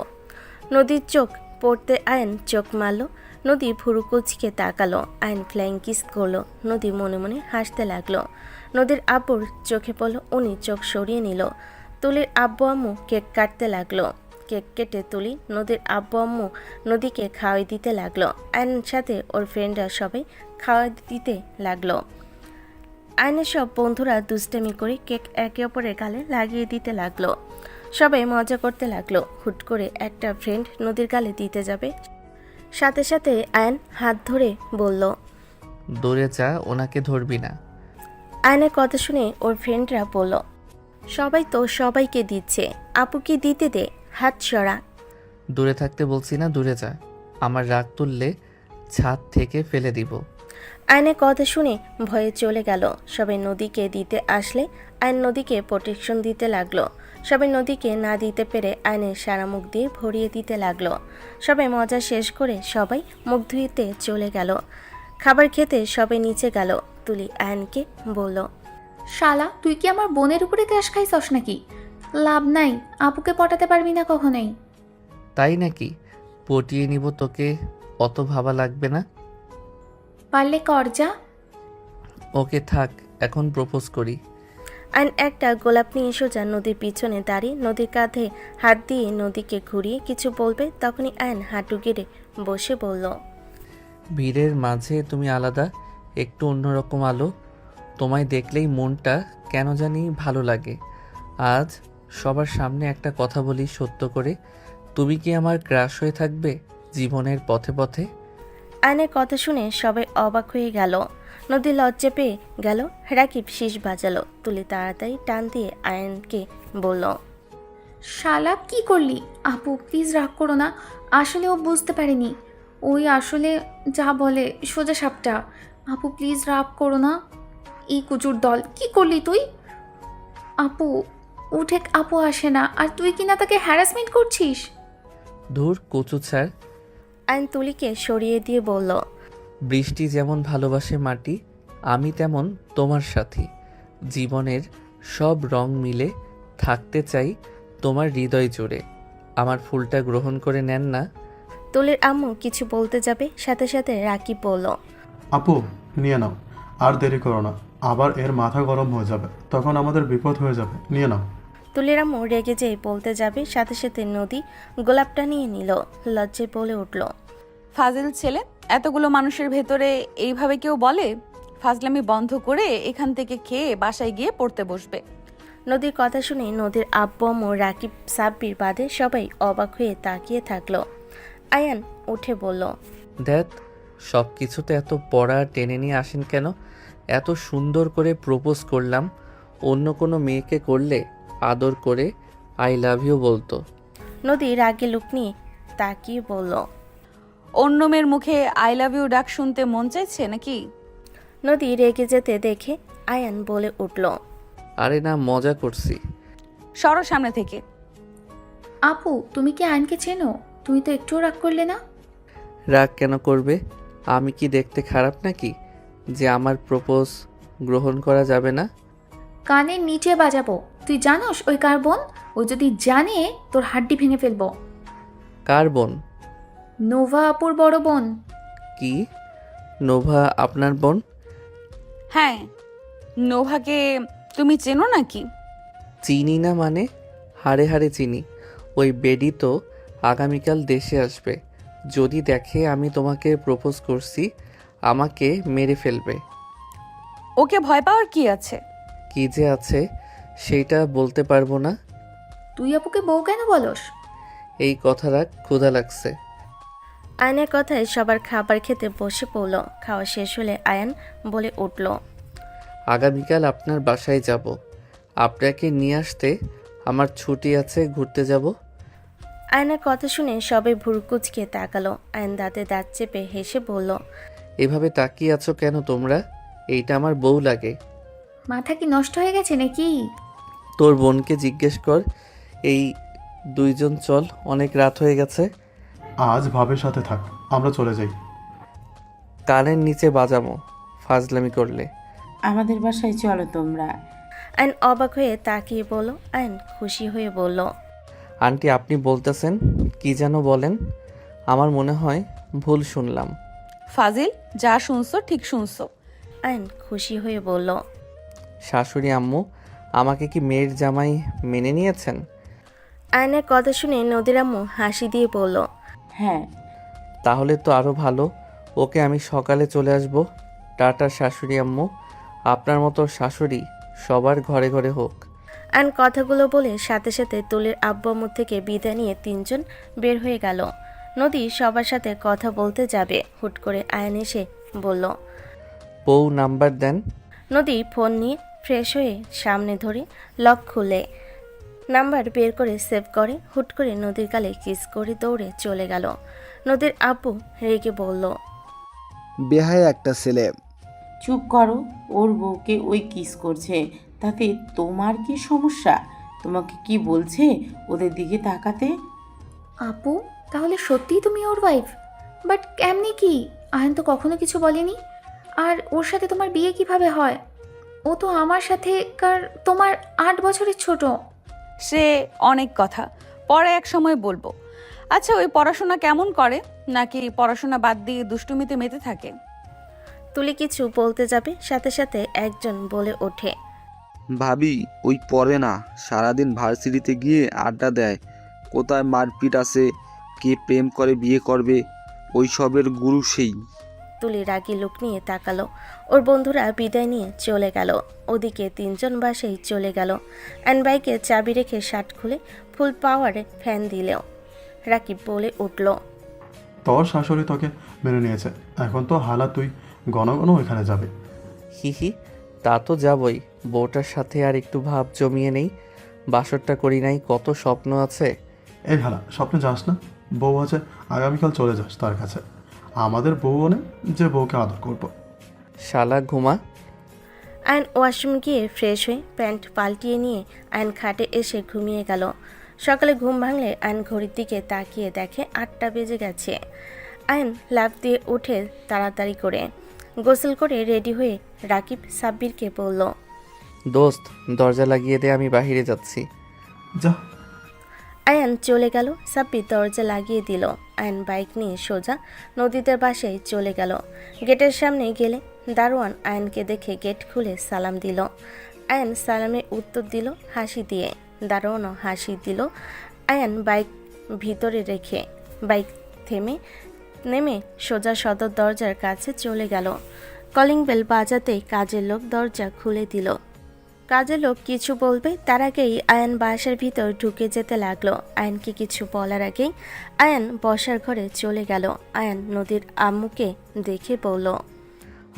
নদীর চোখ পড়তে আয়ন চোখ মারল। নদী ভুরু কুচকে তাকালো। আয়ন ফ্লাইং কিস করলো। নদী মনে মনে হাসতে লাগলো। নদীর আব্বুর চোখে পড়ল, উনি চোখ সরিয়ে নিল। তুলির আব্বু আম্মু কেক কাটতে লাগলো। কেক কেটে তুলি নদীর আব্বু আম্মু নদীকে খাওয়াই দিতে লাগলো। আয়নের সাথে ওর ফ্রেন্ডরা সবাই খাওয়া দিতে লাগলো। আয়নের সব বন্ধুরা দুষ্টামি করে কেক একে অপরের গালে লাগিয়ে দিতে লাগলো। সবাই মজা করতে লাগলো। হুট করে একটা ফ্রেন্ড নদীর গালে দিতে যাবে, সাথে সাথে আয়ন হাত ধরে বলল, দূরে যা, ওনাকে ধরবি না। আয়নের কথা শুনে ওর ফ্রেন্ডরা বলল, সবাই তো সবাইকে দিচ্ছে, আপুকে দিতে দে, হাত সরা। দূরে থাকতে বলছি না, দূরে যা। আমার রাগ তুললে ছাদ থেকে ফেলে দিব। আয়নের কথা শুনে ভয়ে চলে গেল। সবাই নদীকে দিতে আসলে আয়ন নদীকে প্রোটেকশন দিতে লাগলো। সবাই নদীকে না দিতে পেরে আয়নের সারা মুখ দিয়ে ভরিয়ে দিতে লাগলো। সবাই মজা শেষ করে সবাই মুখ ধুইতে চলে গেল। খাবার খেতে সবাই নিচে গেল। তুলি আয়নকে বলল, শালা তুই কি আমার বোনের উপরে ক্রাশ খাইছস নাকি? লাভ নাই, আপুকে পটাতে পারবি না কখনোই। তাই নাকি? পটিয়ে নিব তোকে, অত ভাবা লাগবে না। পারলে কর যা। ওকে থাক, এখন প্রপোজ করি। আয়ন একটা গোলাপ নিয়ে সোজা নদীর পিছনে দাঁড়িয়ে নদীর কাঁধে হাত দিয়ে নদীকে ঘুরিয়ে কিছু বলবে, তখনই আয়ন হাঁটু গেড়ে বসে বলল, ভিড়ের মাঝে তুমি আলাদা, একটু অন্যরকম আলো। তোমায় দেখলেই মনটা কেন জানি ভালো লাগে। আজ সবার সামনে একটা কথা বলি সত্য করে, তুমি কি আমার ক্রাশ হয়ে থাকবে জীবনের পথে পথে? আয়নের কথা শুনে সবাই অবাক হয়ে গেল। নদী লজ্জা পেয়ে গেল। রাকিব শীষ বাজালো। তুলি তাড়াতাড়ি টান দিয়ে আয়নকে বলল, শালা কি করলি? আপু প্লিজ রাগ করো না, আসলে ও বুঝতে পারেনি। ওই আসলে যা বলে সোজা সাপটা। আপু প্লিজ রাগ করো না। এই কুচুর দল, কি করলি তুই? আপু উঠে, আপু আসে না আর তুই কিনা তাকে হ্যারাসমেন্ট করছিস। ধুর কচু ছাড়। আয়ন তুলিকে সরিয়ে দিয়ে বলল, বৃষ্টি যেমন ভালোবাসে মাটি, আমি তেমন তোমার সাথী। জীবনের সব রং মিলে থাকতে চাই তোমার হৃদয় জুড়ে। আমার ফুলটা গ্রহণ করে নেন না। তুলির আম্মু কিছু বলতে যাবে, সাথে সাথে রাকিব বলল, আপু নিয়ে নাও, আর দেরি করো না, আবার এর মাথা গরম হয়ে যাবে, তখন আমাদের বিপদ হয়ে যাবে, নিয়ে নাও। তুলির আম্মু রেগে যেয়ে বলতে যাবে, সাথে সাথে নদী গোলাপটা নিয়ে নিল। লজ্জায় বলে উঠল, ফাজিল ছেলে, এতগুলো মানুষের ভেতরে এইভাবে কেউ বলে? ফাজলামি বন্ধ করে এখান থেকে খেয়ে বাসায় গিয়ে পড়তে বসবে। নদীর কথা শুনে নদীর আব্বু আম্মু রাকিব সাব্বির বাদে সবাই অবাক হয়ে তাকিয়ে থাকলো। আয়ান উঠে বলল, দেখ, সব কিছুতে এত পড়া টেনে নিয়ে আসেন কেন? এত সুন্দর করে প্রপোজ করলাম, অন্য কোনো মেয়েকে করলে আদর করে আই লাভ ইউ বলতো। নদী রাগে লুক নিয়ে তাকিয়ে বলল, অন্য মেয়ের মুখে আই লাভ ইউ ডাক শুনতে মন চাইছে নাকি? নদী রেগে যেতে দেখে আয়ান বলে উঠল, আরে না, মজা করছি। সরো সামনে থেকে। আপু তুমি কি আয়নকে চেনো? তুমি তো একটুও রাগ করলে না। রাগ কেন করবে? আমি কি দেখতে খারাপ নাকি যে আমার প্রপোজ গ্রহণ করা যাবে না? কানের নিচে বাজাবো। তুই জানোস ওই কার বোন? ও যদি জানে তোর হাড্ডি ভেঙে ফেলবো। কার বোন? নোভা আপুর বড় বোন। কি? নোভা আপনার বোন? হ্যাঁ, নোভাকে তুমি চেনো নাকি? চিনি না মানে? হাড়ে হাড়ে চিনি। ওই বেডি তো আগামীকাল দেশে আসবে। যদি দেখে আমি তোমাকে প্রপোজ করছি, আমাকে মেরে ফেলবে। ওকে ভয় পাওয়ার কি আছে? কি যে আছে সেইটা বলতে পারবো না। তুই আপুকে বউ কেন বলস? এই কথা রাখ, ক্ষুধা লাগছে। আয়নের কথায় সবার খাবার খেতে বসে পড়ল। খাওয়া শেষ হলে আয়ান বলে উঠল, আগামীকাল আপনার বাসায় যাব। আপনাকে নিয়ে আসতে আমার ছুটি আছে, ঘুরতে যাব। আয়নের কথা শুনে সবাই ভুরুকুচকে তাকালো। আয়ন দাঁতে দাঁত চেপে হেসে বলল, এভাবে তাকিয়ে আছো কেন তোমরা? এইটা আমার বউ লাগে। মাথা কি নষ্ট হয়ে গেছে নাকি? তোর বোনকে জিজ্ঞেস কর। এই দুইজন চল, অনেক রাত হয়ে গেছে। আজ ভাবের সাথে থাক, আমরা চলে যাই। কানের নিচে বাজামো ফাজলামি করলে। আমাদের বাসায় চলো তোমরা। আয়ন অবাক হয়ে তাকিয়ে বলল। আয়ন খুশি হয়ে বলল, আন্টি আপনি বলতেছেন কি যেন বলেন? আমার মনে হয় ভুল শুনলাম। ফাজিল, যা শুনছো ঠিক শুনছো। আয়ন খুশি হয়ে বলল, শাশুড়ি আম্মু আমাকে কি মেয়ের জামাই মেনে নিয়েছেন? আয়নের কথা শুনে নদীর আম্মু হাসি দিয়ে বলল, হ্যাঁ। তাহলে তো আরও ভালো। ওকে আমি সকালে চলে আসব। টাটা শাশুড়ি আম্মু। আপনার মতো শাশুড়ি সবার ঘরে ঘরে হোক। আয়ন কথাগুলো বলে সাথে সাথে তুলির আব্বু আম্মু থেকে বিদায় নিয়ে তিনজন বের হয়ে গেল। নদী সবার সাথে কথা বলতে যাবে, হুট করে আয়ন এসে বলল, বউ নাম্বার দেন। নদী ফোন নিয়ে ফ্রেশ হয়ে সামনে ধরে লক খুলে নাম্বার বের করে সেভ করে। হুট করে নদীর গালে কিস করে দৌড়ে চলে গেল। নদীর আব্বু রেগে বলল, বেহায়া একটা ছেলে। চুপ করো, ওর বউকে ওই কিস করছে, তাতে তোমার কি সমস্যা? তোমাকে কি বলছে ওদের দিকে তাকাতে? আপু, তাহলে সত্যিই তুমি ওর ওয়াইফ? বাট এমনি কি? আয়ন তো কখনো কিছু বলেনি। আর ওর সাথে তোমার বিয়ে কিভাবে হয়? ও তো আমার সাথে তোমার 8 বছরের ছোট। সে অনেক কথা, পরে এক সময় বলবো। আচ্ছা, ওই পড়াশোনা কেমন করে? নাকি পড়াশোনা বাদ দিয়ে দুষ্টুমিতে মেতে থাকে? তুলি কিছু বলতে যাবে, সাথে সাথে একজন বলে ওঠে, ভাবি ওই পড়ে না, সারাদিন ভার্সিটিতে গিয়ে আড্ডা দেয়। কোথায় মারপিট আছে, কে প্রেম করে বিয়ে করবে, ওই সবের গুরু সেই। তুলি রাগী লুক নিয়ে তাকালো। ওর বন্ধুরা বিদায় নিয়ে চলে গেল। ওদিকে তিনজন বাসেই চলে গেল। অ্যান্ড বাইকে চাবি রেখে শার্ট খুলে ফুল পাওয়ারে ফ্যান দিলেও রাকিব বলে উঠল, তোর শাশুড়ি তোকে মেনে নিয়েছে, এখন তো হালা তুই ঘন ঘন ওইখানে যাবে। হি হি, তা তো যাবই। বউটার সাথে আর একটু ভাব জমিয়ে নেই। বাসরটা করি নাই, কত স্বপ্ন আছে। এই হালা, স্বপ্নে যাস না। বউ আছে, আগামীকাল চলে যাস তার কাছে। আমাদের বউ অনেক, যে বউকে আদর করবো। শালা ঘুমা। আয়ন ওয়াশরুম গিয়ে ফ্রেশ হয়ে প্যান্ট পাল্টিয়ে নিয়ে আয়ন খাটে এসে ঘুমিয়ে গেল। সকালে ঘুম ভাঙলে আয়ন ঘড়ির দিকে তাকিয়ে দেখে 8টা বেজে গেছে। আয়ন লাফ দিয়ে উঠে তাড়াতাড়ি করে গোসল করে রেডি হয়ে রাকিব সাব্বিরকে বলল, দোস্ত দরজা লাগিয়ে দে, আমি বাহিরে যাচ্ছি। যা। আয়ান চলে গেল। সাব্বির দরজা লাগিয়ে দিল। আয়ন বাইক নিয়ে সোজা নদীদের বাসায় চলে গেল। গেটের সামনে গেলে দারোয়ান আয়নকে দেখে গেট খুলে সালাম দিল। আয়ন সালামের উত্তর দিল হাসি দিয়ে। দারোয়ানও হাসি দিল। আয়ন বাইক ভিতরে রেখে বাইক নেমে সোজা সদর দরজার কাছে চলে গেল। কলিং বেল বাজাতেই কাজের লোক দরজা খুলে দিল। কাজের লোক কিছু বলবে তার আগেই আয়ান বাসার ভিতর ঢুকে যেতে লাগলো। আয়ানকে কিছু বলার আগেই আয়ান বসার ঘরে চলে গেল। আয়ান নদীর আম্মুকে দেখে বলল,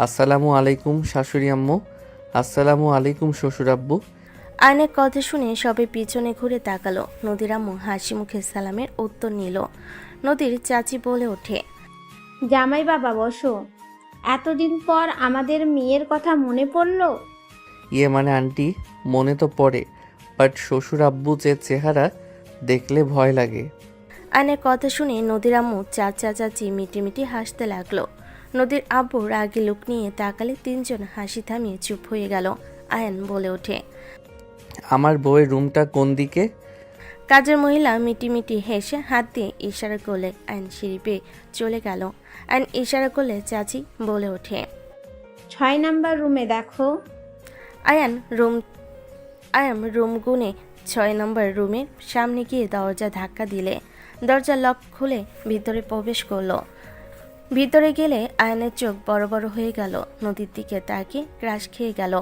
আসসালামু আলাইকুম শাশুড়ি আম্মু। আসসালামু আলাইকুম শ্বশুর আব্বু। আয়নের কথা শুনে সবে পিছনে ঘুরে তাকালো। নদীর আম্মু হাসি মুখে সালামের উত্তর নিল। নদীর চাচি বলে ওঠে, জামাই বাবা বসো, এতদিন পর আমাদের মেয়ের কথা মনে পড়লো? ইয়ে মানে আন্টি, মনে তো পড়ে, বাট শ্বশুর আব্বু যে চেহারা দেখলে ভয় লাগে। আয়নের কথা শুনে নদীর আম্মু চাচা চাচি মিটিমিটি হাসতে লাগলো। নদীর আব্বু রাগী লোক নিয়ে তাকালে তিনজন হাসি থামিয়ে চুপ হয়ে গেল। আয়ন বলে ওঠে, আমার বউয়ের রুমটা কোন দিকে? কাজের মহিলা মিটিমিটি হেসে হাত দিয়ে ইশারা করলে আয়ন সিঁড়ি পেয়ে চলে গেল। আয়ন ইশারা করলে চাচি বলে ওঠে, 6 নাম্বার রুমে দেখো। আয়ান রুম গুনে 6 নম্বর রুমের সামনে গিয়ে দরজা ধাক্কা দিলে দরজা লক খুলে ভিতরে প্রবেশ করলো। ভিতরে গেলে আয়নের চোখ বড় বড় হয়ে গেল। নদীর দিকে তাকিয়ে ক্রাশ খেয়ে গেল।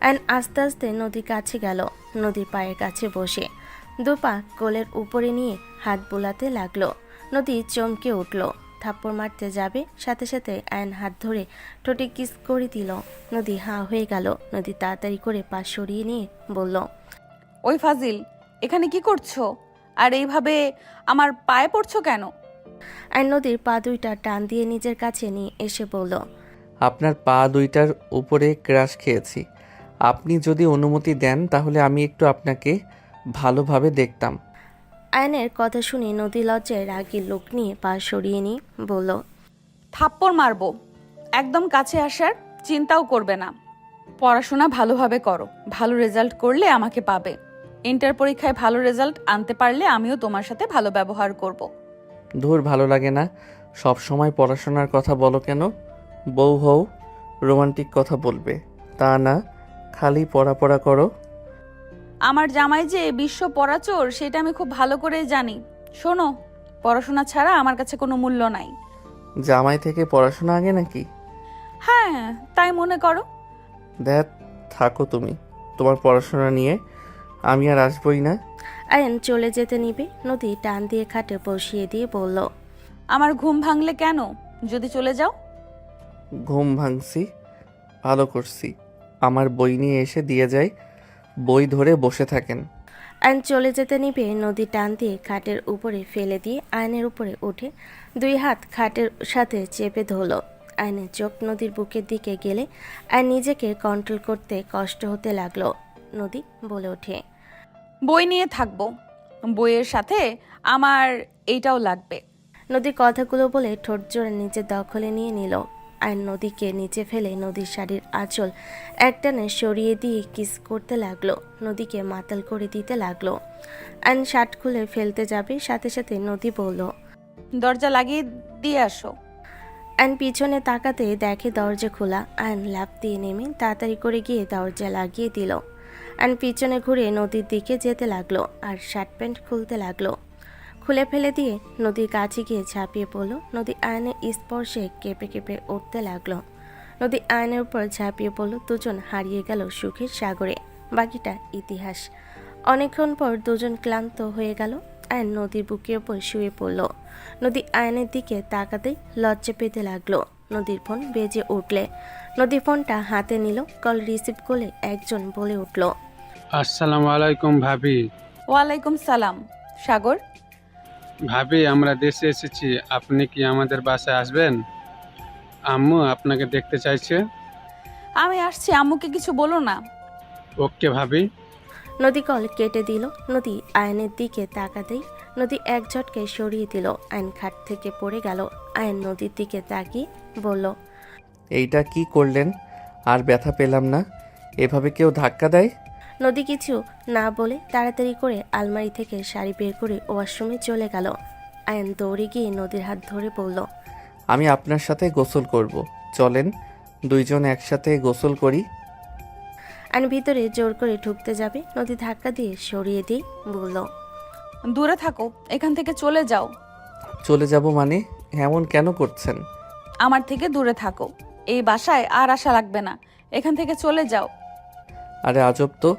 আয়ন আস্তে আস্তে নদীর কাছে গেল। নদীর পায়ের কাছে বসে দুপা কোলের উপরে নিয়ে হাত বোলাতে লাগলো। নদী চমকে উঠল, থাপ্পড় মারতে যাবে, সাথে সাথে আয়ন হাত ধরে ঠোঁটে কিস করে দিল। নদী হাঁ হয়ে গেল। নদী তাড়াতাড়ি করে পা সরিয়ে নিয়ে বলল, ওই ফাজিল, এখানে কি করছো? আর এইভাবে আমার পায়ে পড়ছো কেন? আয়ন নদীর পা দুইটা টান দিয়ে নিজের কাছে নিয়ে এসে বলল, আপনার পা দুইটার উপরে ক্রাশ খেয়েছি। আপনি যদি অনুমতি দেন তাহলে আমি একটু আপনাকে ভালোভাবে দেখতাম। আয়নের কথা শুনে নদী লজ্জায় রাগী লোক নিয়ে পা সরিয়ে নিয়ে বলল, থাপ্পড় মারবো। একদম কাছে আসার চিন্তাও করবে না। পড়াশোনা ভালোভাবে করো, ভালো রেজাল্ট করলে আমাকে পাবে। ইন্টার পরীক্ষায় ভালো রেজাল্ট আনতে পারলে আমিও তোমার সাথে ভালো ব্যবহার করব। ধুর, ভালো লাগে না। সব সময় পড়াশোনার কথা বলো কেন? বউ হও, রোমান্টিক কথা বলবে, তা না খালি পড়া করো। আমার জামাই যে বিশ্ব পড়াচোর সেটা আমি খুব ভালো করেই জানি। শোনো, পড়াশোনা ছাড়া আমার কাছে কোনো মূল্য নাই। জামাই থেকে পড়াশোনা আগে নাকি? হ্যাঁ, তাই মনে করো। দেখ, থাকো তুমি তোমার পড়াশোনা নিয়ে, আমি আর আসবই না। আয়ন চলে যেতে নিবে। নদী টান দিয়ে খাটে বসিয়ে দিয়ে বলল, আমার ঘুম ভাঙলে কেন যদি চলে যাও? ঘুম ভাঙছি, ভালো করছি। আমার বই নিয়ে এসে দিয়ে যায়, বই ধরে বসে থাকেন। আয়ন চলে যেতে নিবে। নদী টান দিয়ে খাটের উপরে ফেলে দিয়ে আয়নের উপরে উঠে দুই হাত খাটের সাথে চেপে ধরল। আয়নের চোখ নদীর বুকের দিকে গেলে আয়ন নিজেকে কন্ট্রোল করতে কষ্ট হতে লাগলো। নদী বলে ওঠে, বই নিয়ে থাকবো, বইয়ের সাথে আমার এইটাও লাগবে। নদী কথাগুলো বলে ঠোঁট জোড়া নিজের দখলে নিয়ে নিল। আয়ন নদীকে নিচে ফেলে নদীর শাড়ির আঁচল একটানে সরিয়ে দিয়ে কিস করতে লাগলো। নদীকে মাতাল করে দিতে লাগলো। আয়ন শার্ট খুলে ফেলতে যাবে, সাথে সাথে নদী বলল, দরজা লাগিয়ে দিয়ে আসো। আয়ন পিছনে তাকাতে দেখে দরজা খোলা। আয়ন লাফ দিয়ে নেমে তাড়াতাড়ি করে গিয়ে দরজা লাগিয়ে দিল। আয়ন পিছনে ঘুরে নদীর দিকে যেতে লাগলো আর শার্ট প্যান্ট খুলতে লাগলো। খুলে ফেলে দিয়ে নদীর কাছে গিয়ে ঝাঁপিয়ে পড়ল। নদী আয়নের স্পর্শে কেঁপে কেঁপে উঠতে লাগলো। নদী আয়নের উপর ঝাঁপিয়ে পড়ল। দুজন হারিয়ে গেল সুখের সাগরে। বাকিটা ইতিহাস। অনেকক্ষণ পর দুজন ক্লান্ত হয়ে গেল। আয়ন নদীর বুকের উপর শুয়ে পড়ল। নদী আয়নের দিকে তাকাতেই লজ্জা পেতে লাগলো। নদীর ফোন বেজে উঠলে নদী ফোনটা হাতে নিল। কল রিসিভ করে একজন বলে উঠল, আসসালামু আলাইকুম ভাবি। ওয়ালাইকুম সালাম। সাগর? ভাবি, আমরা দেশে এসেছি, আপনি কি আমাদের বাসায় আসবেন? আম্মু আপনাকে দেখতে চাইছে। আমি আসছি, আম্মুকে কিছু বলো না। ওকে ভাবি। নদী কল কেটে দিল। নদী আয়নের দিকে তাকাতেই নদী এক ঝটকায় সরিয়ে দিল। আয়ন খাট থেকে পড়ে গেল। আয়ন নদীর দিকে তাকিয়ে বলল, এইটা কি করলেন? আর ব্যথা পেলাম না। এভাবে কেউ ধাক্কা দেয়? নদী কিছু না বলে তাড়াতাড়ি করে আলমারি থেকে শাড়ি বের করে ওয়াশরুমে চলে গেল। আয়ন দৌড়ে গিয়ে নদীর হাত ধরে বলল, আমি আপনার সাথে গোসল করব, চলেন দুইজন একসাথে গোসল করি। আয়ন ভিতরে জোর করে ঢুকতে যাবে। নদী ধাক্কা দিয়ে সরিয়ে দিয়ে বলল, দূরে থাকো, এখান থেকে চলে যাও। চলে যাব মানে? এমন কেন করছেন? আমার থেকে দূরে থাকো। এই বাসায় আর আশা লাগবে না, এখান থেকে চলে যাও। আরে আজব তো,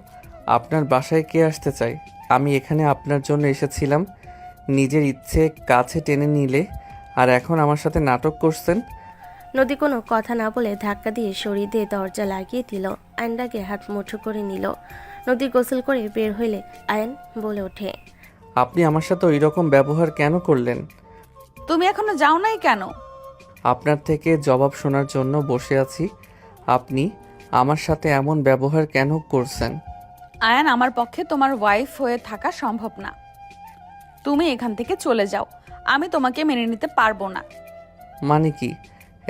আপনার বাসায় কে আসতে চায়? আমি এখানে আপনার জন্য এসেছিলাম। নিজের ইচ্ছে কাছে টেনে নিলে আর এখন আমার সাথে নাটক করছেন। নদী কোনো কথা না বলে ধাক্কা দিয়ে সরিয়ে দিয়ে দরজা লাগিয়ে দিল। আয়নটাকে হাত মুঠো করে নিল। নদী গোসল করে বের হইলে আয়ন বলে ওঠে, আপনি আমার সাথে ওই রকম ব্যবহার কেন করলেন? তুমি এখনো যাও নাই কেন? আপনার থেকে জবাব শোনার জন্য বসে আছি। আপনি আমার সাথে এমন ব্যবহার কেন করছেন? আয়ান, আমার পক্ষে তোমার ওয়াইফ হয়ে থাকা সম্ভব না। তুমি এখান থেকে চলে যাও, আমি তোমাকে মেনে নিতে পারবো না। মানে কি?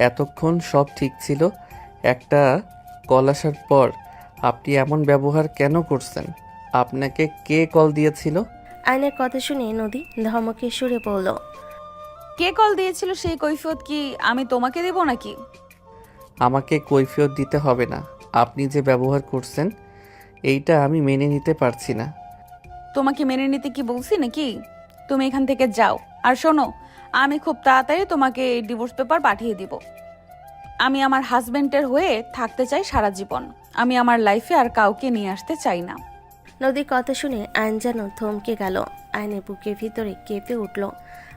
এতক্ষণ সব ঠিক ছিল, একটা কল আসার পর আপনি এমন ব্যবহার কেন করছেন? আপনাকে কে কল দিয়েছিল? আয়নের কথা শুনে নদী ধমকে সুরে পড়ল, কে কল দিয়েছিল সেই কৈফিয়ত কি আমি তোমাকে দেব নাকি? আমাকে কৈফিয়ত দিতে হবে না। আপনি যে ব্যবহার করছেন এইটা আমি মেনে নিতে পারছি না। তোমাকে মেনে নিতে কি বলছি নাকি? তুমি এখান থেকে যাও। আর শোনো, আমি খুব তাড়াতাড়ি তোমাকে ডিভোর্স পেপার পাঠিয়ে দিব। আমি আমার হাজবেন্ডের হয়ে থাকতে চাই সারা জীবন। আমি আমার লাইফে আর কাউকে নিয়ে আসতে চাই না। নদীর কথা শুনে আয়ন যেন থমকে গেল। আয়নের বুকের ভিতরে কেঁপে উঠল।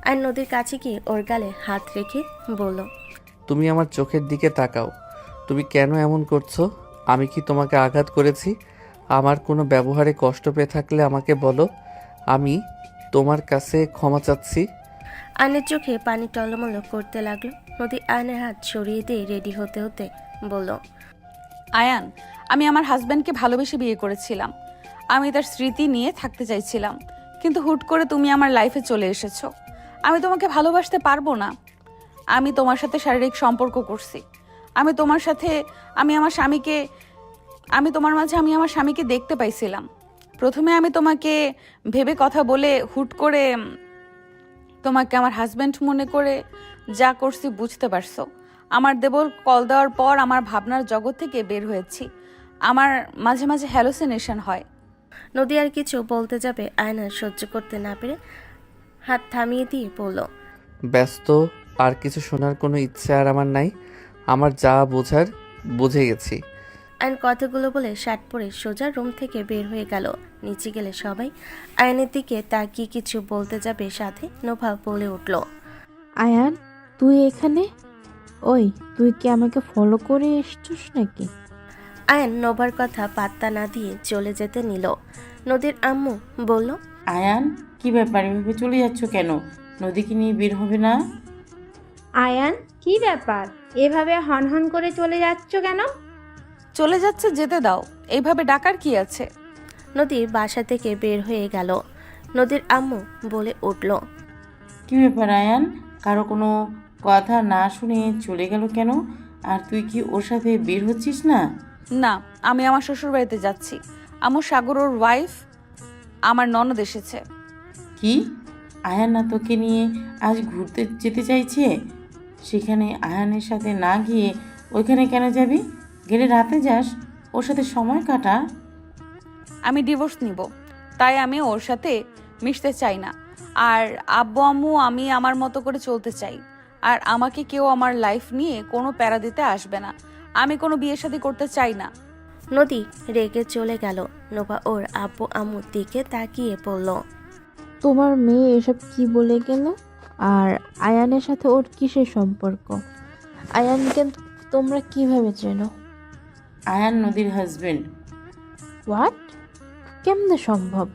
আয়ন নদীর কাছে গিয়ে ওর গালে হাত রেখে বলল, তুমি আমার চোখের দিকে তাকাও। তুমি কেন এমন করছো? আমি কি তোমাকে আঘাত করেছি? আমার কোনো ব্যবহারে কষ্ট পেয়ে থাকলে আমাকে বলো, আমি তোমার কাছে ক্ষমা চাচ্ছি। আয়নের চোখে পানি টলমল করতে লাগলো। নদী আয়নের হাত সরিয়ে দিয়ে রেডি হতে হতে বলল, আয়ান, আমি আমার হাজব্যান্ডকে ভালোবেসে বিয়ে করেছিলাম। আমি তার স্মৃতি নিয়ে থাকতে চাইছিলাম, কিন্তু হুট করে তুমি আমার লাইফে চলে এসেছো। আমি তোমাকে ভালোবাসতে পারবো না। আমি তোমার সাথে শারীরিক সম্পর্ক করছি। আমি তোমার সাথে আমার স্বামীকে দেখতে পাইছিলাম। প্রথমে আমি তোমাকে ভেবে কথা বলে হুট করে তোমাকে আমার হাজব্যান্ড মনে করে যা করছি বুঝতে পারছো। আমার দেবর কল দেওয়ার পর আমার ভাবনার জগৎ থেকে বের হয়েছি। আমার মাঝে মাঝে হ্যালুসিনেশন হয়। নদী আর কিছু বলতে যাবে, আয়না সহ্য করতে না পেরে হাত থামিয়ে দিয়ে বলল, ব্যস্ত, আর কিছু শোনার কোনো ইচ্ছে আর আমার নাই। আমার যা বোঝার বুঝে গেছি। আয়ন কথাগুলো বলে শার্ট পরে সোজা রুম থেকে বের হয়ে গেল। নিচে গেলে সবাই আয়নের দিকে তাকিয়ে কিছু বলতে যাবে, সাথে নোভা বলে উঠল, আয়ান, তুই এখানে? ওই, তুই কি আমাকে ফলো করে এসছিস নাকি? আয়ন নোভার কথা পাত্তা না দিয়ে চলে যেতে নিল। নদীর আম্মু বলল, আয়ান, কি ব্যাপার, এভাবে চলে যাচ্ছ কেন? নদীকে নিয়ে বের হবে না? আয়ান, কি ব্যাপার, এভাবে হনহন করে চলে যাচ্ছ কেন? চলে যাচ্ছে, যেতে দাও। এইভাবে ডাকার কি আছে? নদীর বাসা থেকে বের হয়ে গেল। নদীর আম্মু বলে উঠল, কি ব্যাপার আয়ান, কারো কোনো কথা না শুনে চলে গেল কেন? আর তুই কি ওর সাথে বের হচ্ছিস না? না, আমি আমার শ্বশুর বাড়িতে যাচ্ছি। আমার সাগর ওর ওয়াইফ আমার ননদ এসেছে। কি, আয়ান না তোকে নিয়ে আজ ঘুরতে যেতে চাইছে? সেখানে আয়ানের সাথে না গিয়ে ওইখানে কেন যাবি? গেলে রাতে যাস, ওর সাথে সময় কাটা। আমি ডিভোর্স নিব, তাই আমি ওর সাথে মিশতে চাই না। আর আব্বু আম্মু, আমি আমার মতো করে চলতে চাই। আর আমাকে কেউ আমার লাইফ নিয়ে কোনো প্যারা দিতে আসবে না। আমি কোনো বিয়ে শাদী করতে চাই না। নদী রেগে চলে গেল। নোভা ওর আব্বু আম্মুর দিকে তাকিয়ে বলল, তোমার মেয়ে এসব কি বলে গেল? আর আয়ানের সাথে ওর কিসের সম্পর্ক? আয়ানকে তোমরা কিভাবে চেনো? আয়ান নদীর হাজবেন্ড। হোয়াট? কেমনে সম্ভব?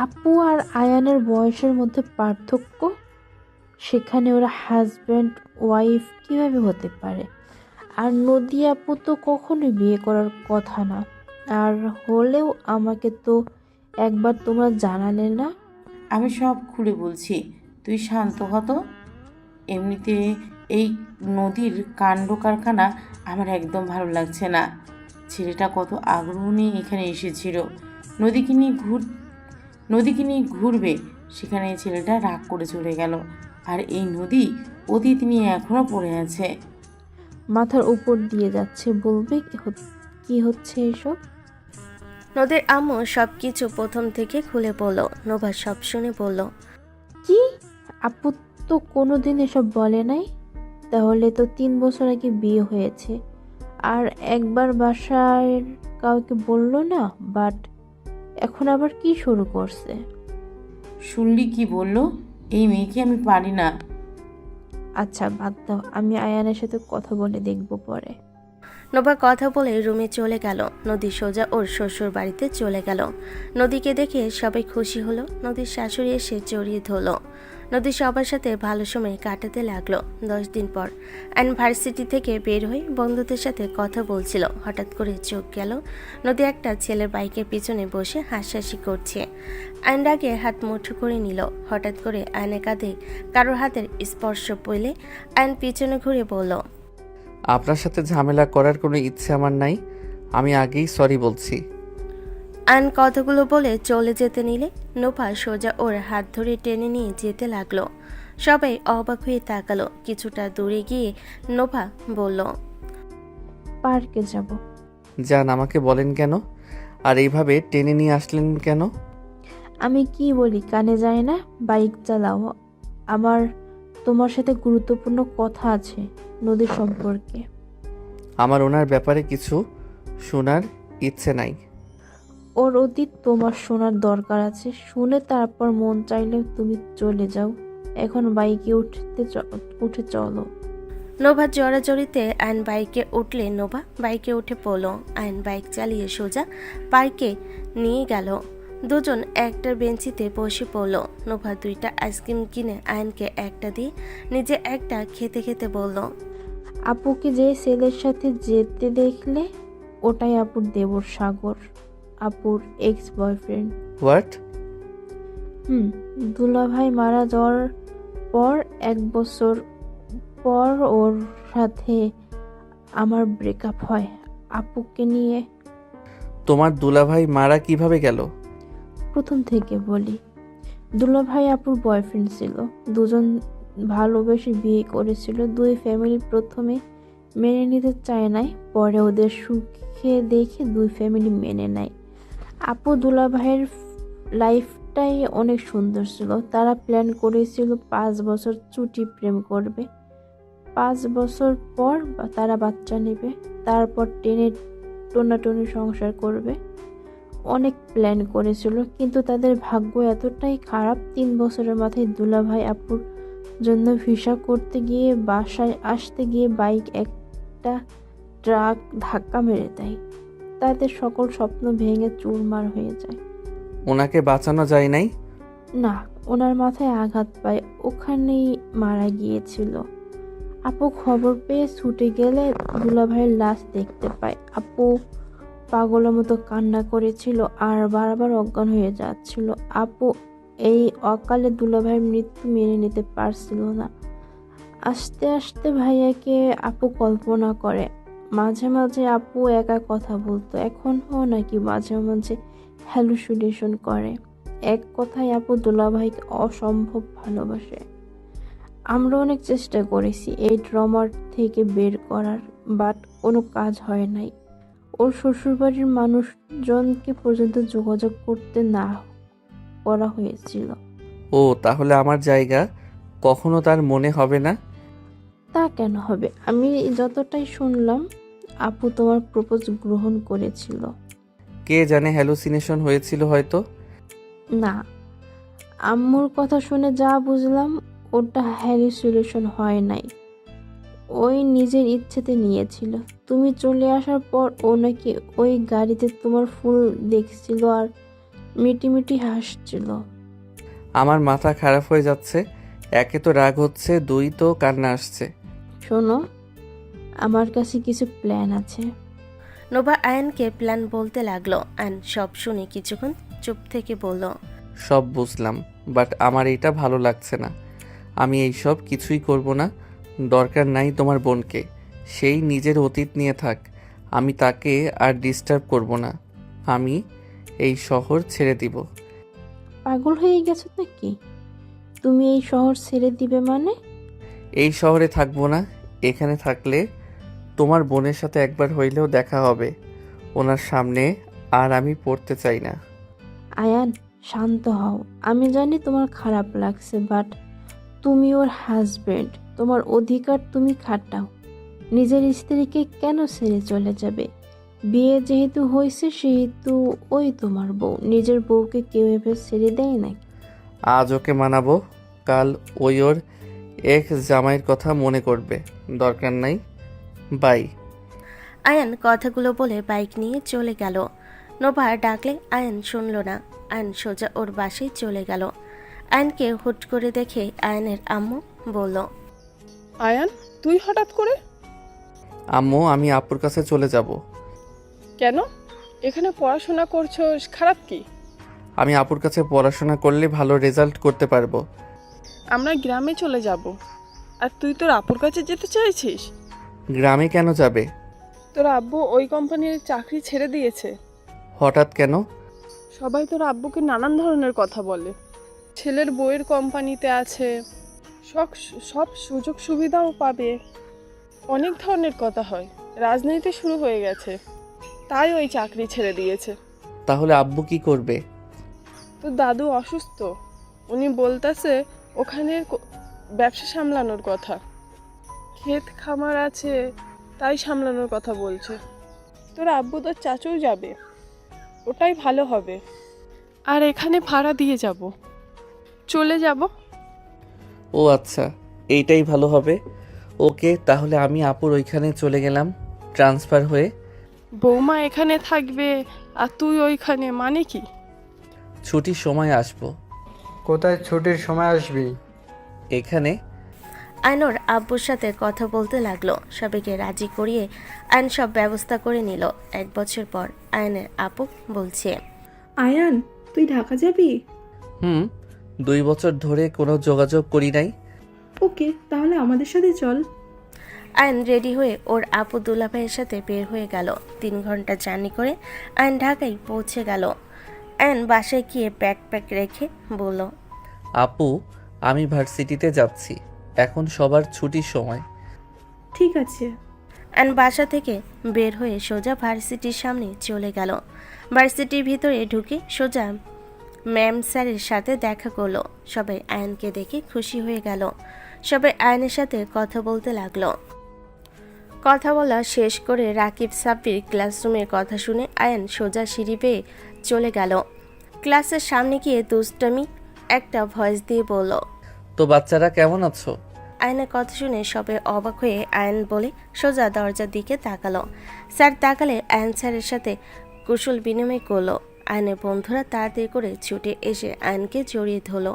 আপু আর আয়ানের বয়সের মধ্যে পার্থক্য, সেখানে ওরা হাজব্যান্ড ওয়াইফ কিভাবে হতে পারে? আর নদী আপু তো কখনোই বিয়ে করার কথা না। আর হলেও আমাকে তো একবার তোমরা জানালে না। আমি সব খুলে বলছি, তুই শান্ত হতো। এমনিতে এই নদীর কাণ্ড কারখানা আমার একদম ভালো লাগছে না। ছেলেটা কত আগ্রহ নিয়ে এখানে এসেছিল নদীকে নিয়ে ঘুরবে, সেখানে ছেলেটা রাগ করে চলে গেল। আর এই নদী অতীত নিয়ে এখনো পড়ে আছে। মাথার উপর দিয়ে যাচ্ছে, বলবে কি হচ্ছে এসব? নদীর আম্মু সবকিছু প্রথম থেকে খুলে বলল। নোভা সব শুনে বলল, কি? আপু তো কোনোদিন এসব বলে নাই। তাহলে তো 3 বছর আগে বিয়ে হয়েছে, আর একবার বাসায় কাউকে বললো না, বাট এখন আবার কি শুরু করছে? শুনলি কি বললো? এই মেয়েকে আমি পারি না। আচ্ছা বাদ দাও, আমি আয়ানের সাথে কথা বলে দেখবো পরে। নোভা কথা বলে রুমে চলে গেল। নদী সোজা ওর শ্বশুর বাড়িতে চলে গেল। নদীকে দেখে সবাই খুশি হলো। নদীর শাশুড়ি এসে জড়িয়ে ধরলো। নদী সবার সাথে ভালো সময় কাটাতে লাগলো। 10 দিন পর ইউনিভার্সিটি থেকে বের হয়ে বন্ধুদের সাথে কথা বলছিল। হঠাৎ করে চোখ গেল নদী একটা ছেলের বাইকের পিছনে বসে হাসাহাসি করছে। আয়ন আগে হাত মুঠো করে নিল। হঠাৎ করে আয়নের কাঁধে কারোর হাতের স্পর্শ পেলে আয়ন পিছনে ঘুরে বলল, আপনার সাথে ঝামেলা করার কোনো ইচ্ছে আমার নাই। আমি আগেই সরি বলছি। আয়ন কথাগুলো বলে চলে যেতে নিলে নোভা সোজা ওর হাত ধরে টেনে নিয়ে যেতে লাগলো। সবাই অবাক হয়ে তাকালো। কিছুটা দূরে গিয়ে নোভা বলল, পার্কে যাব। যান, আমাকে বলেন কেন? আর এইভাবে টেনে নিয়ে আসলেন কেন? আমি কি বলি কানে যায় না? বাইক চালাও। আমার তোমার সাথে গুরুত্বপূর্ণ কথা আছে নদীর সম্পর্কে। আমার ওনার ব্যাপারে কিছু শোনার ইচ্ছে নাই। ওর অতীত তোমার শোনার দরকার আছে, শুনে তারপর মন চাইলে তুমি চলে যাও। এখন বাইকে উঠে চলো। নোভা জড়াজড়িতে আয়ন বাইকে উঠলে নোভা বাইকে উঠে পড়ল। আয়ন বাইক চালিয়ে সোজা পার্কে নিয়ে গেল। দুজন একটা বেঞ্চিতে বসে পড়ল। নোভা 2টা আইসক্রিম কিনে আয়নকে একটা দিয়ে নিজে একটা খেতে খেতে বলল, আপুকে যে ছেলের সাথে যেতে দেখলে ওটাই আপুর দেবর সাগর, আপুর এক্স বয়ফ্রেন্ড। হোয়াট? দুলাভাই মারা যাওয়ার পর 1 বছর পর ওর সাথে আমার ব্রেকআপ হয় আপুকে নিয়ে। তোমার দুলাভাই মারা কিভাবে গেল? প্রথম থেকে বলি, দুলাভাই আপুর বয়ফ্রেন্ড ছিল। দুজন ভালোবেসে বিয়ে করেছিল। 2 ফ্যামিলি প্রথমে মেনে নিতে চায় নাই, পরে ওদের সুখে দেখে 2 ফ্যামিলি মেনে নেয়। আপু দুলাভাইয়ের লাইফটাই অনেক সুন্দর ছিল। তারা প্ল্যান করেছিল 5 বছর চুটি প্রেম করবে, 5 বছর পর তারা বাচ্চা নেবে, তারপর টেনে টোনাটুনি সংসার করবে। অনেক প্ল্যান করেছিল, কিন্তু তাদের ভাগ্য এতটাই খারাপ, 3 বছরের মাথায় দুলাভাই আপুর জন্য ভিসা করতে গিয়ে বাসায় আসতে গিয়ে বাইক একটা ট্রাক ধাক্কা মেরে দেয়। তাদের সকল স্বপ্ন ভেঙে চুরমার হয়ে যায়। ওনাকে বাঁচানো যায় নাই? না, ওনার মাথায় আঘাত পায়, ওখানেই মারা গিয়েছিল। আপু খবর পেয়ে ছুটে গেলে দুলাভাইয়ের লাশ দেখতে পায়। আপু পাগলের মতো কান্না করেছিল আর বারবার অজ্ঞান হয়ে যাচ্ছিল। আপু এই অকালে দুলাভাইয়ের মৃত্যু মেনে নিতে পারছিল না। আস্তে আস্তে ভাইয়াকে আপু কল্পনা করে। মাঝে মাঝে আপু একা কথা বলতো, এখনও নাকি মাঝে মাঝে হ্যালুসিনেশন করে। এক কথায় আপু দুলাভাইকে অসম্ভব ভালোবাসে। আমরা অনেক চেষ্টা করেছি এই ট্রমার থেকে বের করার, বাট কোনো কাজ হয় নাই। ওর শ্বশুরবাড়ির মানুষজনকে পর্যন্ত যোগাযোগ করতে না করা হয়েছিল। ও তাহলে আমার জায়গা কখনো তার মনে হবে না? তা কেন হবে? আমি যতটাই শুনলাম আপু তোমার প্রপোজ গ্রহণ করেছিল। কে জানে, হ্যালুসিনেশন হয়েছিল হয়তো। না, আম্মুর কথা শুনে যা বুঝলাম ওটা হ্যালুসিনেশন হয় নাই, ওই নিজের ইচ্ছেতে নিয়েছিল। তুমি চলে আসার পর ও নাকি ওই গাড়িতে তোমার ফুল দেখছিল আর মিটিমিটি হাসছিল। আমার মাথা খারাপ হয়ে যাচ্ছে। একে তো রাগ হচ্ছে, 2 তো কান্না আসছে। শোনো, আমার কাছে কিছু প্ল্যান আছে। নোভা আয়নকে প্ল্যান বলতে লাগলো। আয়ন সব শুনে কিছুক্ষণ চুপ থেকে বলল, সব বুঝলাম, বাট আমার এটা ভালো লাগছে না। আমি এইসব কিছুই করব না। দরকার নাই তোমার বোনকে, সেই নিজের অতীত নিয়ে থাক। আমি তাকে আর ডিস্টার্ব করব না। আমি এই শহর ছেড়ে দিব। পাগল হয়ে গেছো নাকি? তুমি এই শহর ছেড়ে দিবে মানে? এই শহরে থাকবো না। এখানে থাকলে তোমার বোনের সাথে একবার হইলেও দেখা হবে ওনার সামনে, আর আমি পড়তে চাই না। আয়ান, শান্ত হও। আমি জানি তোমার খারাপ লাগছে, বাট তুমি ওর হাজবেন্ড, তোমার অধিকার তুমি খাটাও। নিজের স্ত্রীকে কেন ছেড়ে চলে যাবে? বিয়ে যেহেতু হয়েছে সেহেতু ওই তোমার বউ, নিজের বউকে কেউ এভাবে ছেড়ে দেয় নাকি? আজ ওকে মানাবো, কাল ওই ওর এক্স জামাইয়ের কথা মনে করবে। দরকার নাই। বাই। আয়ান কথাগুলো বলে বাইক নিয়ে চলে গেল। নোভা ডাকলে আয়ান শুনল না। আয়ান সোজা ওর বাসায় চলে গেল। আয়ানকে হুট করে দেখে আয়ানের আম্মু বলল, আয়ান, তুই হঠাৎ করে? আম্মু, আমি আপুর কাছে চলে যাব। কেন? এখানে পড়াশোনা করছো, খারাপ কি? আমি আপুর কাছে পড়াশোনা করলে ভালো রেজাল্ট করতে পারবো। আমরা গ্রামে চলে যাব। আর তুই তোর আপুর কাছে যেতে চাইছিস? গ্রামে কেন যাবে? তোর আব্বু ওই কোম্পানির চাকরি ছেড়ে দিয়েছে। হঠাৎ কেন? সবাই তোর আব্বুকে নানান ধরনের কথা বলে। ছেলের বউয়ের কোম্পানিতে আছে, সব সুযোগ সুবিধাও পাবে, অনেক ধরনের কথা হয়। রাজনীতি শুরু হয়ে গেছে, তাই ওই চাকরি ছেড়ে দিয়েছে। তাহলে আব্বু কি করবে? তোর দাদু অসুস্থ, উনি বলতেছে ওখানের ব্যবসা সামলানোর কথা। ক্ষেত খামার আছে, তাই সামলানোর কথা বলছে। তোর আব্বু তোর চাচুও যাবে। ওটাই ভালো হবে। আর এখানে ভাড়া দিয়ে যাব, চলে যাব। ও আচ্ছা, এইটাই ভালো হবে। ওকে, তাহলে আমি আপুর ওইখানে চলে গেলাম ট্রান্সফার হয়ে। বৌমা এখানে থাকবে আর তুই ওইখানে, মানে কি? ছুটির সময় আসবো। কোথায় ছুটির সময় আসবি? এখানে। আয়নোর আব্বুর সাথে কথা বলতে লাগলো। সবাইকে রাজি করিয়ে আয়ন সব ব্যবস্থা করে নিল। 1 বছর পর আয়নের আপু বলছে, আয়ান, তুই ঢাকা যাবি? 2 বছর ধরে কোনো যোগাযোগ করি নাই। ওকে, তাহলে আমাদের সাথে চল। আয়ন রেডি হয়ে ওর আপু দুলাভাইয়ের সাথে বের হয়ে গেল। 3 ঘন্টা জার্নি করে আয়ন ঢাকায় পৌঁছে গেল। আয়ন বাসায় গিয়ে ব্যাকপ্যাক রেখে বলল, আপু, আমি ভার্সিটিতে যাচ্ছি, এখন সবার ছুটির সময়। ঠিক আছে। আয়ন বাসা থেকে বের হয়ে সোজা ভার্সিটির সামনে চলে গেল। ভার্সিটির ভিতরে ঢুকে সোজা ম্যাম স্যারের সাথে দেখা করলো। সবাই আয়নকে দেখে খুশি হয়ে গেল। সবাই আয়নের সাথে কথা বলতে লাগলো। কথা বলা শেষ করে রাকিব সাব্বির ক্লাসরুমের কথা শুনে আয়ন সোজা সিঁড়ি বেয়ে চলে গেল। ক্লাসের সামনে গিয়ে দুষ্টমি একটা ভয়েস দিয়ে বলল, তো বাচ্চারা কেমন আছো? আয়নের কথা শুনে সবাই অবাক হয়ে আয়ন বলে সোজা দরজার দিকে তাকালো। স্যার তাকালে আয়ন স্যারের সাথে কুশল বিনিময় করলো। আয়নের বন্ধুরা তাড়াতাড়ি করে ছুটে এসে আয়নকে জড়িয়ে ধরলো।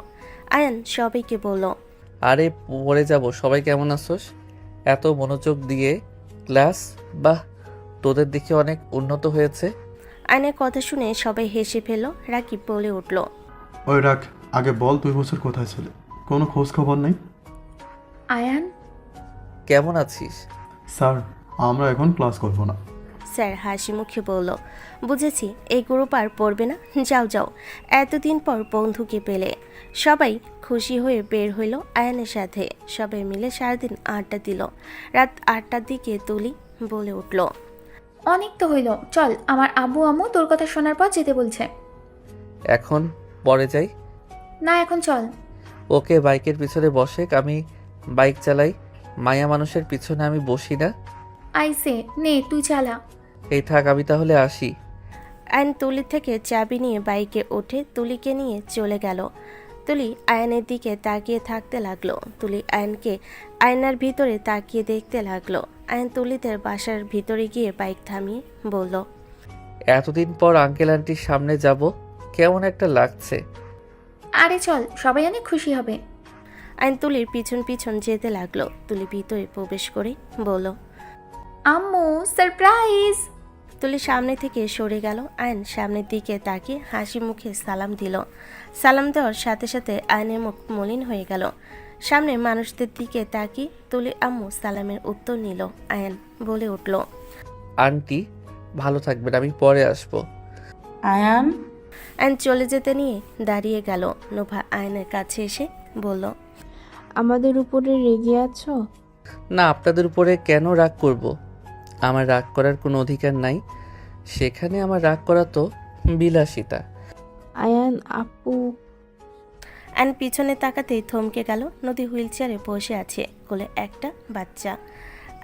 আয়ন সবাইকে বলল, আরে পড়ে যাব, সবাই কেমন আছোস? এত মনোযোগ দিয়ে ক্লাস, বাহ, তোদের দেখে অনেক উন্নত হয়েছে। আয়নের কথা শুনে সবাই হেসে ফেলল। রাকিব বলে উঠল, ওই রাখ, আগে বল 2 বছর কোথায় ছিলে? কোনো খোঁজ খবর নেই? আয়ান, কেমন আছিস? স্যার, আমরা এখন ক্লাস করব না। স্যার হাসি মুখে বলল, বুঝেছি, এই গ্রুপ আর পড়বে না, যাও যাও। এতদিন পর বন্ধুকে পেলে। সবাই খুশি হয়ে বের হইল আয়নের সাথে। সবাই মিলে সারাদিন আড্ডা দিল। রাত 8টার দিকে তুলি বলে উঠল, অনেক তো হইল, চল, আমার আব্বু আম্মু তোর কথা শোনার পর যেতে বলছে। এখন পরে যাই? না, এখন চল। ওকে, বাইকের পিছনে বসে, আমি বাইক চালাই। মায়া মানুষের পিছনে আমি বসি না। আইসে নে, তুই চালা। এই থাক, আমি তাহলে আসি। আয়ন তুলি থেকে চাবি নিয়ে বাইকে উঠে তুলিকে নিয়ে চলে গেল। তুলি আয়নের দিকে তাকিয়ে থাকতে লাগলো। তুলি আয়নকে আয়নার ভিতরে তাকিয়ে দেখতে লাগলো। আয়ন তুলিদের বাসার ভিতরে গিয়ে বাইক থামিয়ে বলল, এতদিন পর আঙ্কেল আন্টির সামনে যাব, কেমন একটা লাগছে। আরে চল, সবাই অনেক খুশি হবে। আয়ন তুলির পিছন পিছন যেতে লাগলো। তুলি ভিতরে প্রবেশ করে বলল, আম্মু সারপ্রাইজ। তুলি সামনে থেকে সরে গেল। আয়ন সামনের দিকে তাকিয়ে হাসি মুখে সালাম দিল। সালাম দেওয়ার সাথে সাথে আয়নের মুখ মলিন হয়ে গেল। সামনে মানুষদের দিকে তাকিয়ে তুলি আম্মু সালামের উত্তর নিল। আয়ন বলে উঠল, আন্টি ভালো থাকবেন, আমি পরে আসবো। আয়ান, আয়ন চলে যেতে নিয়ে দাঁড়িয়ে গেল। নোভা আয়নের কাছে এসে বলল, আমাদের উপরে রেগে আছো? না, আপনাদের উপরে কেন রাগ করব? আমার রাগ করার কোনো অধিকার নাই। সেখানে আমার রাগ করা তো বিলাসিতা। আয়ান আপু। আয়ন পিছনে তাকাতেই থমকে গেল। নদী হুইল চেয়ারে বসে আছে, কোলে একটা বাচ্চা।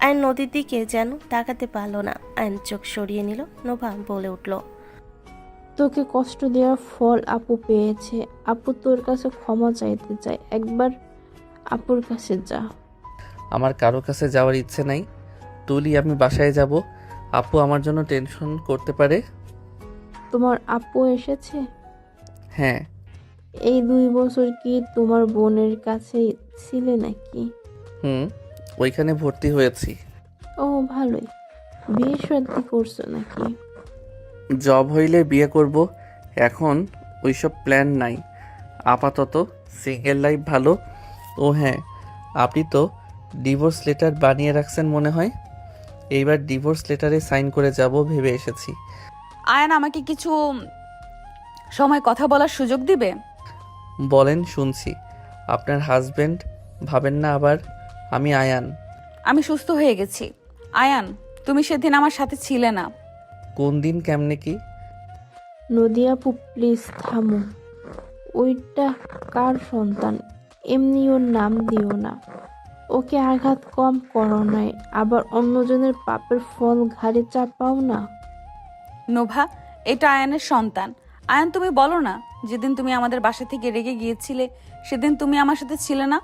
আয়ন নদীর দিকে যেন তাকাতে পারল না। আয়ন চোখ সরিয়ে নিল। নোভা বলে উঠল, তোকে কষ্ট দেওয়ার ফল আপু পেয়েছে। আপু তোর কাছে ক্ষমা চাইতে চাই, একবার আপুর কাছে যা। আমার কারো কাছে যাওয়ার ইচ্ছে নাই। তুলি, আমি বাসায় যাব। আপু আমার জন্য টেনশন করতে পারে। তোমার আপু এসেছে? হ্যাঁ। এই 2 বছর কি তোমার বোনের কাছেই ছিলে নাকি? ওইখানে ভর্তি হয়েছি। ও ভালোই। বিয়ে শাদী করছো নাকি? জব হইলে বিয়ে করব, এখন ওইসব প্ল্যান নাই। আপাতত সিঙ্গেল লাইফ ভালো। ও হ্যাঁ, আপনি তো ডিভোর্স লেটার বানিয়ে রাখছেন মনে হয়। এইবার ডিভোর্স লেটারে সাইন করে যাব ভেবে এসেছি। আয়ান, আমাকে কিছু সময় কথা বলার সুযোগ দিবে? বলেন, শুনছি। আপনার হাজবেন্ড ভাবেন না আবার? আমি আয়ান। আমি সুস্থ হয়ে গেছি। আয়ান, তুমি সেদিন আমার সাথে ছিলে না। কোন দিন, কেমনে কি? নদী আপু প্লিজ থামো। ওইটা কার সন্তান? এমনি ওর নাম দিও না। ওকে আঘাত কম করো নাই, আবার অন্যজনের পাপের ফল ঘাড়ে চাপাও না। নোভা, এটা আয়ানের সন্তান। আয়ান, তুমি বলো না, যেদিন তুমি আমাদের বাসা থেকে রেগে গিয়েছিলে সেদিন তুমি আমার সাথে ছিলে না।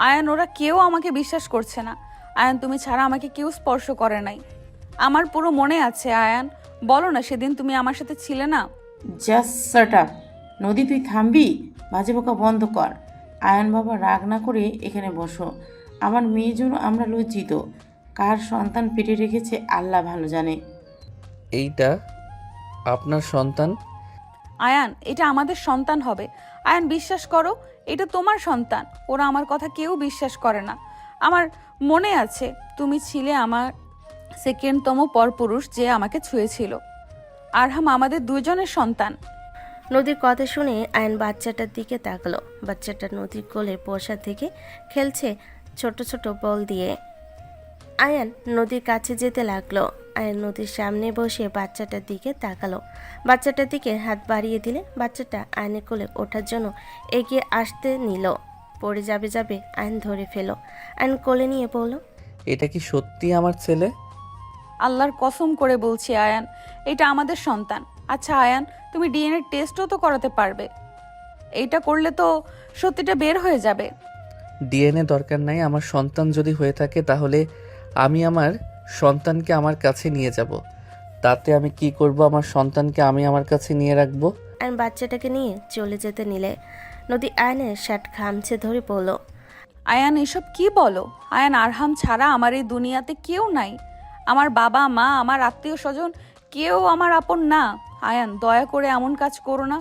আয়ান, ওরা কেউ আমাকে বিশ্বাস করছে না। আয়ান, তুমি ছাড়া আমাকে কেউ স্পর্শ করে নাই। আমার পুরো মনে আছে। আয়ান, বলো না, সেদিন তুমি আমার সাথে ছিলে না। Just shut up. নদী, তুই থামবি? বাজে বকা বন্ধ কর। আয়ান বাবা, রাগ না করে এখানে বসো। আমার মেয়ের জন্য আমরা লজ্জিত। কার সন্তান পেটে রেখেছে আল্লাহ ভালো জানে। এইটা আপনার সন্তান? আয়ান, এটা আমাদের সন্তান হবে। আয়ান, বিশ্বাস করো, এটা তোমার সন্তান। ওরা আমার কথা কেউ বিশ্বাস করে না। আমার মনে আছে, তুমি ছিলে আমার সেকেন্ডতম পরপুরুষ যে আমাকে ছুঁয়েছিল। আরহাম আমাদের দুজনের সন্তান। নদীর কথা শুনে আয়ন বাচ্চাটার দিকে তাকালো। বাচ্চাটা নদীর কোলে বসা থেকে খেলছে ছোট ছোট বল দিয়ে। আয়ান নদীর কাছে যেতে লাগলো। আয়ান নদীর সামনে বসে বাচ্চাটার দিকে তাকালো। বাচ্চাটার দিকে হাত বাড়িয়ে দিলে বাচ্চাটা আয়নের কোলে ওঠার জন্য এগিয়ে আসতে নিল। পড়ে যাবে যাবে আয়ন ধরে ফেলো। আয়ন কোলে নিয়ে বলল, এটা কি সত্যি আমার ছেলে? আল্লাহর কসম করে বলছি আয়ান, এটা আমাদের সন্তান। আচ্ছা আয়ান, তুমি ডিএনএ টেস্টও তো করাতে পারবে। এইটা করলে তো সত্যিটা বের হয়ে যাবে। ডিএনএ দরকার নাই। আমার সন্তান যদি হয়ে থাকে তাহলে আমি আমার সন্তানকে আমার কাছে নিয়ে যাব। তাতে আমি কি করব? আমার সন্তানকে আমি আমার কাছে নিয়ে রাখবো। আয়ন বাচ্চাটাকে নিয়ে চলে যেতে নিলে নদী আয়নের শার্ট খামছে ধরে বলল, আয়ান, এসব কি বলো? আয়ান, আরহাম ছাড়া আমার এই দুনিয়াতে কেউ নাই। আমার বাবা মা, আমার আত্মীয় স্বজন, কেউ আমার আপন না। আয়ান, দয়া করে এমন কাজ করো না।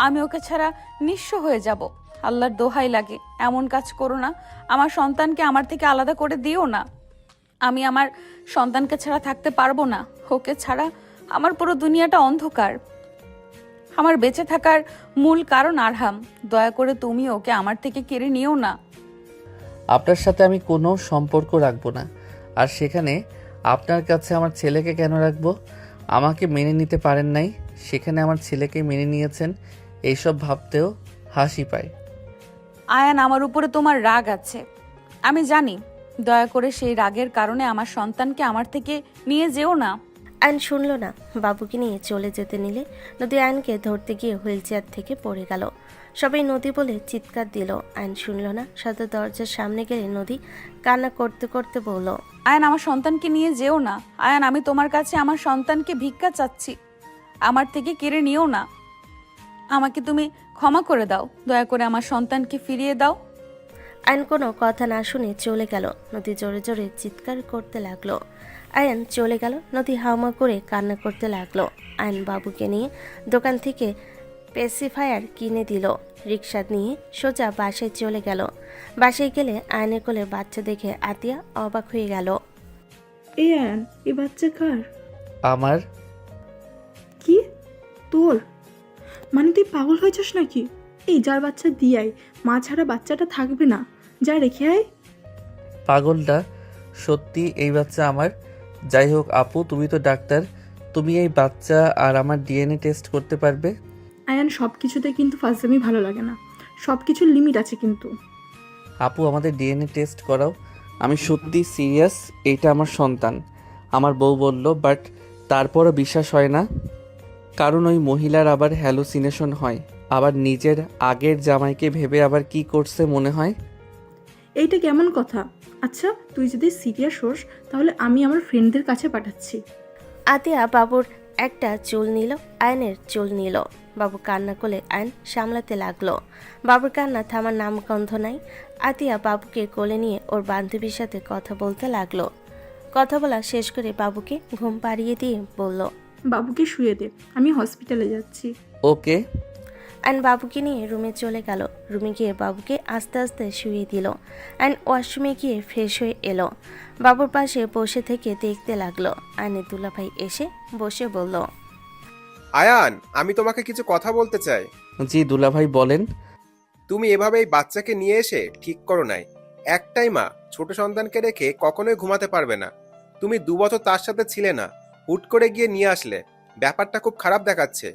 আমি ওকে ছাড়া নিঃস্ব হয়ে যাব। আল্লাহর দোহাই লাগে, এমন কাজ করো না। আমার সন্তানকে আমার থেকে আলাদা করে দিও না। আমি আমার সন্তানকে ছাড়া থাকতে পারবো না। ওকে ছাড়া আমার পুরো দুনিয়াটা অন্ধকার। আমার বেঁচে থাকার মূল কারণ আরহাম। দয়া করে তুমি ওকে আমার থেকে কেড়ে নিও না। আপনার সাথে আমি কোনো সম্পর্ক রাখবো না। আর সেখানে আপনার কাছে আমার ছেলেকে কেন রাখবো? আমাকে মেনে নিতে পারেন নাই, সেখানে আমার ছেলেকে মেনে নিয়েছেন। এইসব ভাবতেও হাসি পায়। আয়ান, আমার উপরে তোমার রাগ আছে, আমি জানি। দয়া করে সেই রাগের কারণে আমার সন্তানকে আমার থেকে নিয়ে যেও না। আয়ন শুনল না। বাবুকে নিয়ে চলে যেতে নিলে নদী আয়নকে ধরতে গিয়ে হুইল চেয়ার থেকে পড়ে গেল। সবাই নদী বলে চিৎকার দিল। আয়ন শুনল না। সাথে দরজার সামনে গেলে নদী কান্না করতে করতে বলল, আয়ান, আমার সন্তানকে নিয়ে যেও না। আয়ান, আমি তোমার কাছে আমার সন্তানকে ভিক্ষা চাচ্ছি। আমার থেকে কেড়ে নিও না। আমাকে তুমি ক্ষমা করে দাও। দয়া করে আমার সন্তানকে ফিরিয়ে দাও। আয়ন কোনো কথা না শুনে চলে গেল। নদী জোরে জোরে চিৎকার করতে লাগলো। আয়ন চলে গেল। নদী হাওমা করে কান্না করতে লাগলো। আয়ন বাবুকে নিয়ে দোকান থেকে পেসিফায়ার কিনে দিল। রিক্সা নিয়ে সোজা বাসায় চলে গেল। বাসায় গেলে আয়নের কোলে বাচ্চা দেখে আতিয়া অবাক হয়ে গেল। এই আয়ান, এই বাচ্চা কার? আমার। কি তোর? মানে তুই পাগল হয়েছিস নাকি? এই যার বাচ্চা দিয়াই, মা ছাড়া বাচ্চাটা থাকবে না। যা রেখে আয়। পাগলটা সত্যি, এই বাচ্চা আমার। যাই হোক আপু, তুমি তো ডাক্তার, তুমি এই বাচ্চা আর আমার ডিএনএ টেস্ট করতে পারবে? আয়ান, সব কিছুতে কিন্তু ফাজলামি ভালো লাগে না। সব কিছুর লিমিট আছে কিন্তু। আপু, আমাদের ডিএনএ টেস্ট করাও। আমি সত্যি সিরিয়াস, এইটা আমার সন্তান। আমার বউ বলল, বাট তারপরও বিশ্বাস হয় না। কারণ ওই মহিলার আবার হ্যালুসিনেশন হয়, আবার নিজের আগের জামাইকে ভেবে আবার কি করছে মনে হয়। এইটা কেমন কথা? আচ্ছা, তুই যদি সিরিয়াস হোস তাহলে আমি আমার ফ্রেন্ডদের কাছে পাঠাচ্ছি। আতিয়া বাবুর একটা চুল নিল, আয়নের চুল নিল। বাবু কান্না করলে আয়ন সামলাতে লাগলো। বাবুর কান্না থামার নামগন্ধ নাই। আতিয়া বাবুকে কোলে নিয়ে ওর বান্ধবীর সাথে কথা বলতে লাগলো। কথা বলা শেষ করে বাবুকে ঘুম পাড়িয়ে দিয়ে বলল, বাবুকে শুয়ে দে, আমি হসপিটালে যাচ্ছি। ওকে। আয়ন বাবুকে নিয়ে রুমে চলে গেল। রুমে গিয়ে বাবুকে আস্তে আস্তে শুয়ে দিল। আয়ন ওয়াশরুমে গিয়ে ফ্রেশ হয়ে এলো। বাবুর পাশে বসে থেকে দেখতে লাগলো। আয়নের দুলাভাই এসে বসে বলল, আয়ান, আমি তোমাকে কিছু কথা বলতে চাই। জি দুলাভাই, বলেন। তুমি এভাবে এই বাচ্চাকে নিয়ে এসে ঠিক করো নাই। একটাই মা, ছোট সন্তানকে রেখে কখনোই ঘুমাতে পারবে না। তুমি 2 বছর তার সাথে ছিলে না, হুট করে গিয়ে নিয়ে আসলে। ব্যাপারটা খুব খারাপ দেখাচ্ছে।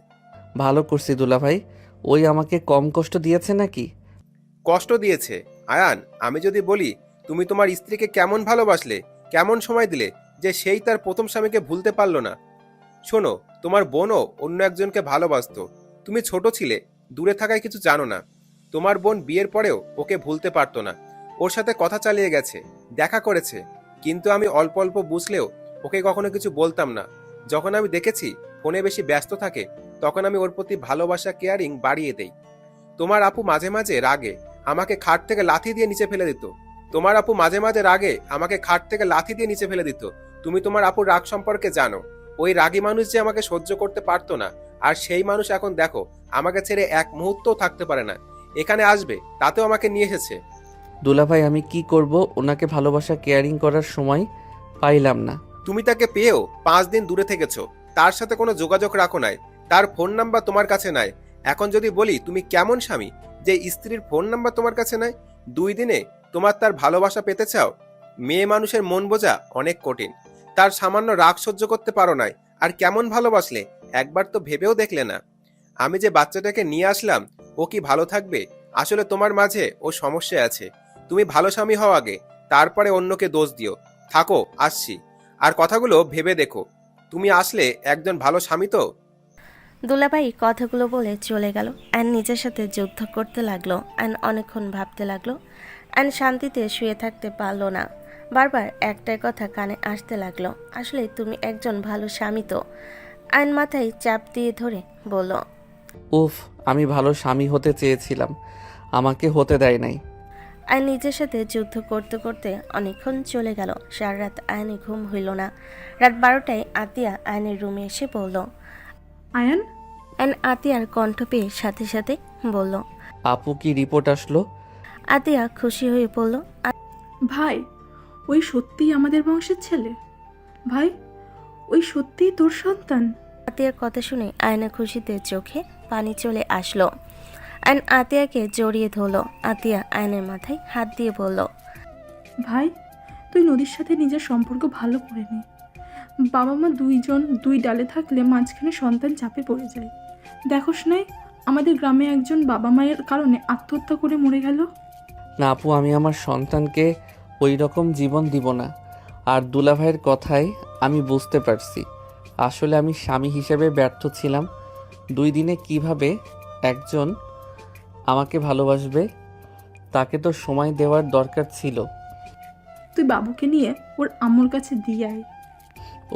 ভালো করছি দুলাভাই। ওই আমাকে কম কষ্ট দিয়েছে নাকি? কষ্ট দিয়েছে। আয়ান, আমি যদি বলি তুমি তোমার স্ত্রীকে কেমন ভালোবাসলে, কেমন সময় দিলে, যে সেই তার প্রথম স্বামীকে ভুলতে পারলো না। শোনো, তোমার বোনও অন্য একজনকে ভালোবাসতো। তুমি ছোট ছিলে, দূরে থাকায় কিছু জানো না। তোমার বোন বিয়ের পরেও ওকে ভুলতে পারতো না। ওর সাথে কথা চালিয়ে গেছে, দেখা করেছে, কিন্তু আমি অল্প অল্প বুঝলেও ওকে কখনো কিছু বলতাম না। যখন আমি দেখেছি ফোনে বেশি ব্যস্ত থাকে, তখন আমি ওর প্রতি ভালোবাসা, কেয়ারিং বাড়িয়ে দেই। তোমার আপু মাঝে মাঝে রাগে আমাকে খাট থেকে লাথি দিয়ে নিচে ফেলে দিত। তুমি তোমার আপুর রাগ সম্পর্কে জানো। ওই রাগী মানুষ যে আমাকে সহ্য করতে পারতো না, আর সেই মানুষ এখন দেখো আমাকে ছেড়ে এক মুহূর্তও থাকতে পারে না। এখানে আসবে তাতেও আমাকে নিয়ে এসেছে। দুলাভাই, আমি কি করব? ওনাকে ভালোবাসা কেয়ারিং করার সময় পাইলাম না। তুমি তাকে পেয়েও 5 দিন দূরে থেকেছো, তার সাথে কোনো যোগাযোগ রাখো নাই, তার ফোন নাম্বার তোমার কাছে নাই। এখন যদি বলি তুমি কেমন স্বামী যে স্ত্রীর ফোন নাম্বার তোমার কাছে নাই? 2 দিনে তোমার তার ভালোবাসা পেতে চাও? মেয়ে মানুষের মন বোঝা অনেক কঠিন। তার সামান্য রাগ সহ্য করতে পারো নাই, আর কেমন ভালোবাসলে একবার তো ভেবেও দেখলে না। আমি যে বাচ্চাটাকে নিয়ে আসলাম, ও কি ভালো থাকবে? আসলে তোমার মাঝে ও সমস্যা আছে। তুমি ভালো স্বামী হও আগে, তারপরে অন্যকে দোষ দিও। থাকো, আসছি। আর কথাগুলো ভেবে দেখো, তুমি আসলে একজন ভালো স্বামী তো। দুলাভাই কথাগুলো বলে চলে গেল। অ্যান নিজের সাথে যুদ্ধ করতে লাগলো। অ্যান অনেকক্ষণ ভাবতে লাগলো। অ্যান শান্তিতে শুয়ে থাকতে পারলো না। বারবার একটাই কথা কানে আসতে লাগলো, আসলে তুমি একজন ভালো স্বামী তো। অ্যান মাথায় চাপ দিয়ে ধরে বলল, উফ, আমি ভালো স্বামী হতে চেয়েছিলাম, আমাকে হতে দেয় নাই। আয়ন নিজের সাথে যুদ্ধ করতে করতে অনেকক্ষণ চলে গেল। সারা রাত আয়নে ঘুম হইল না। রাত 12টায় আতিয়া আয়নের রুমে এসে বলল, আয়ান। আয়ন আতিয়ার কণ্ঠ পেয়ে সাথে সাথে বলল, আপু কি রিপোর্ট আসলো? আতিয়া খুশি হয়ে বলল, ভাই, ওই সত্যিই আমাদের বংশের ছেলে? ভাই, ওই সত্যিই তোর সন্তান? আতিয়ার কথা শুনে আয়না খুশিতে চোখে পানি চলে আসলো। আয়ন আতিয়াকে জড়িয়ে ধরল। আতিয়া আয়নের মাথায় হাত দিয়ে বলল, ভাই, তুই নদীর সাথে নিজের সম্পর্ক ভালো করে নে। বাবা মা দুইজন 2 ডালে থাকলে মাঝখানে সন্তান চাপে পড়ে যায়। দেখোস নাই আমাদের গ্রামে একজন বাবা মায়ের কারণে আত্মহত্যা করে মরে গেল? না আপু, আমি আমার সন্তানকে ওই রকম জীবন দিব না। আর দুলাভাইয়ের কথায় আমি বুঝতে পারছি আসলে আমি স্বামী হিসেবে ব্যর্থ ছিলাম। 2 দিনে কিভাবে একজন আমাকে ভালোবাসবে? তাকে তো সময় দেওয়ার দরকার ছিল। তুই বাবুকে নিয়ে ওর আম্মুর কাছে দিয়ে আয়।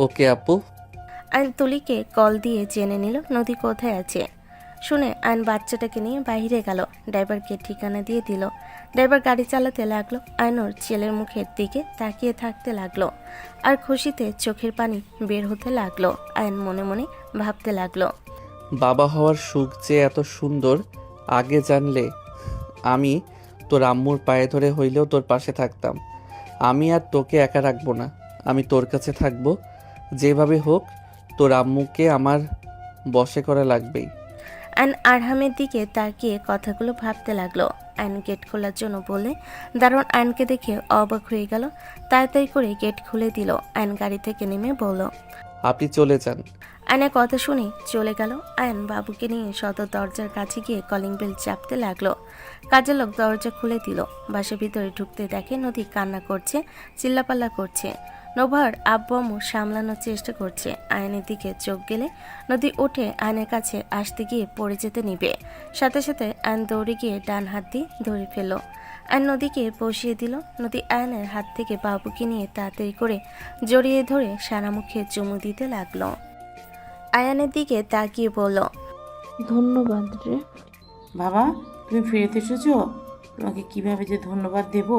ওকে আপু। আয়ন তুলিকে কল দিয়ে জেনে নিল নদী কোথায় আছে। শুনে আয়ন বাচ্চাটাকে নিয়ে বাইরে গেল। ড্রাইভারকে ঠিকানা দিয়ে দিল। ড্রাইভার গাড়ি চালাতে লাগলো। আয়নর ছেলের মুখের দিকে তাকিয়ে থাকতে লাগলো, আর খুশিতে চোখের পানি বের হতে লাগলো। আয়ন মনে মনে ভাবতে লাগলো, বাবা হওয়ার সুখ যে এত সুন্দর, আগে জানলে আমি তোর আম্মুর পায়ে ধরে হইলেও তোর পাশে থাকতাম। আমি আর তোকে একা রাখবো না, আমি তোর কাছে থাকবো। যেভাবে হোক তোর আম্মুকে আমার বশে করা লাগবেই। আয়ন আরহামের দিকে তাকিয়ে কথাগুলো ভাবতে লাগলো। আয়ন গেট খোলার জন্য বলে দারোয়ান আয়নকে দেখে অবাক হয়ে গেল। তাড়াতাড়ি করে গেট খুলে দিল। আয়ন গাড়ি থেকে নেমে বলল, আপনি চলে যান। আয়নের কথা শুনে চলে গেল। আয়ন বাবুকে নিয়ে সদর দরজার কাছে গিয়ে কলিং বেল চাপতে লাগলো। কাজের লোক দরজা খুলে দিল। বাসার ভিতরে ঢুকতে দেখে নদী কান্না করছে, চিল্লাপাল্লা করছে। নোভার আব্বু আম্মু সামলানোর চেষ্টা করছে। আয়নের দিকে চোখ গেলে নদী উঠে আয়নের কাছে আসতে গিয়ে পড়ে যেতে নিবে। সাথে সাথে আয়ন দৌড়ে গিয়ে ডান হাত দিয়ে ধরে ফেলল। আয়ন নদীকে বসিয়ে দিল। নদী আয়নের হাত থেকে বাবুকে নিয়ে তাড়াতাড়ি করে জড়িয়ে ধরে সারা মুখে চুমু দিতে লাগলো। আয়ানের দিকে তাকিয়ে বলল, ধন্যবাদ রে বাবা, তুমি ফিরতে এসেছো? তোমাকে কিভাবে যে ধন্যবাদ দেব।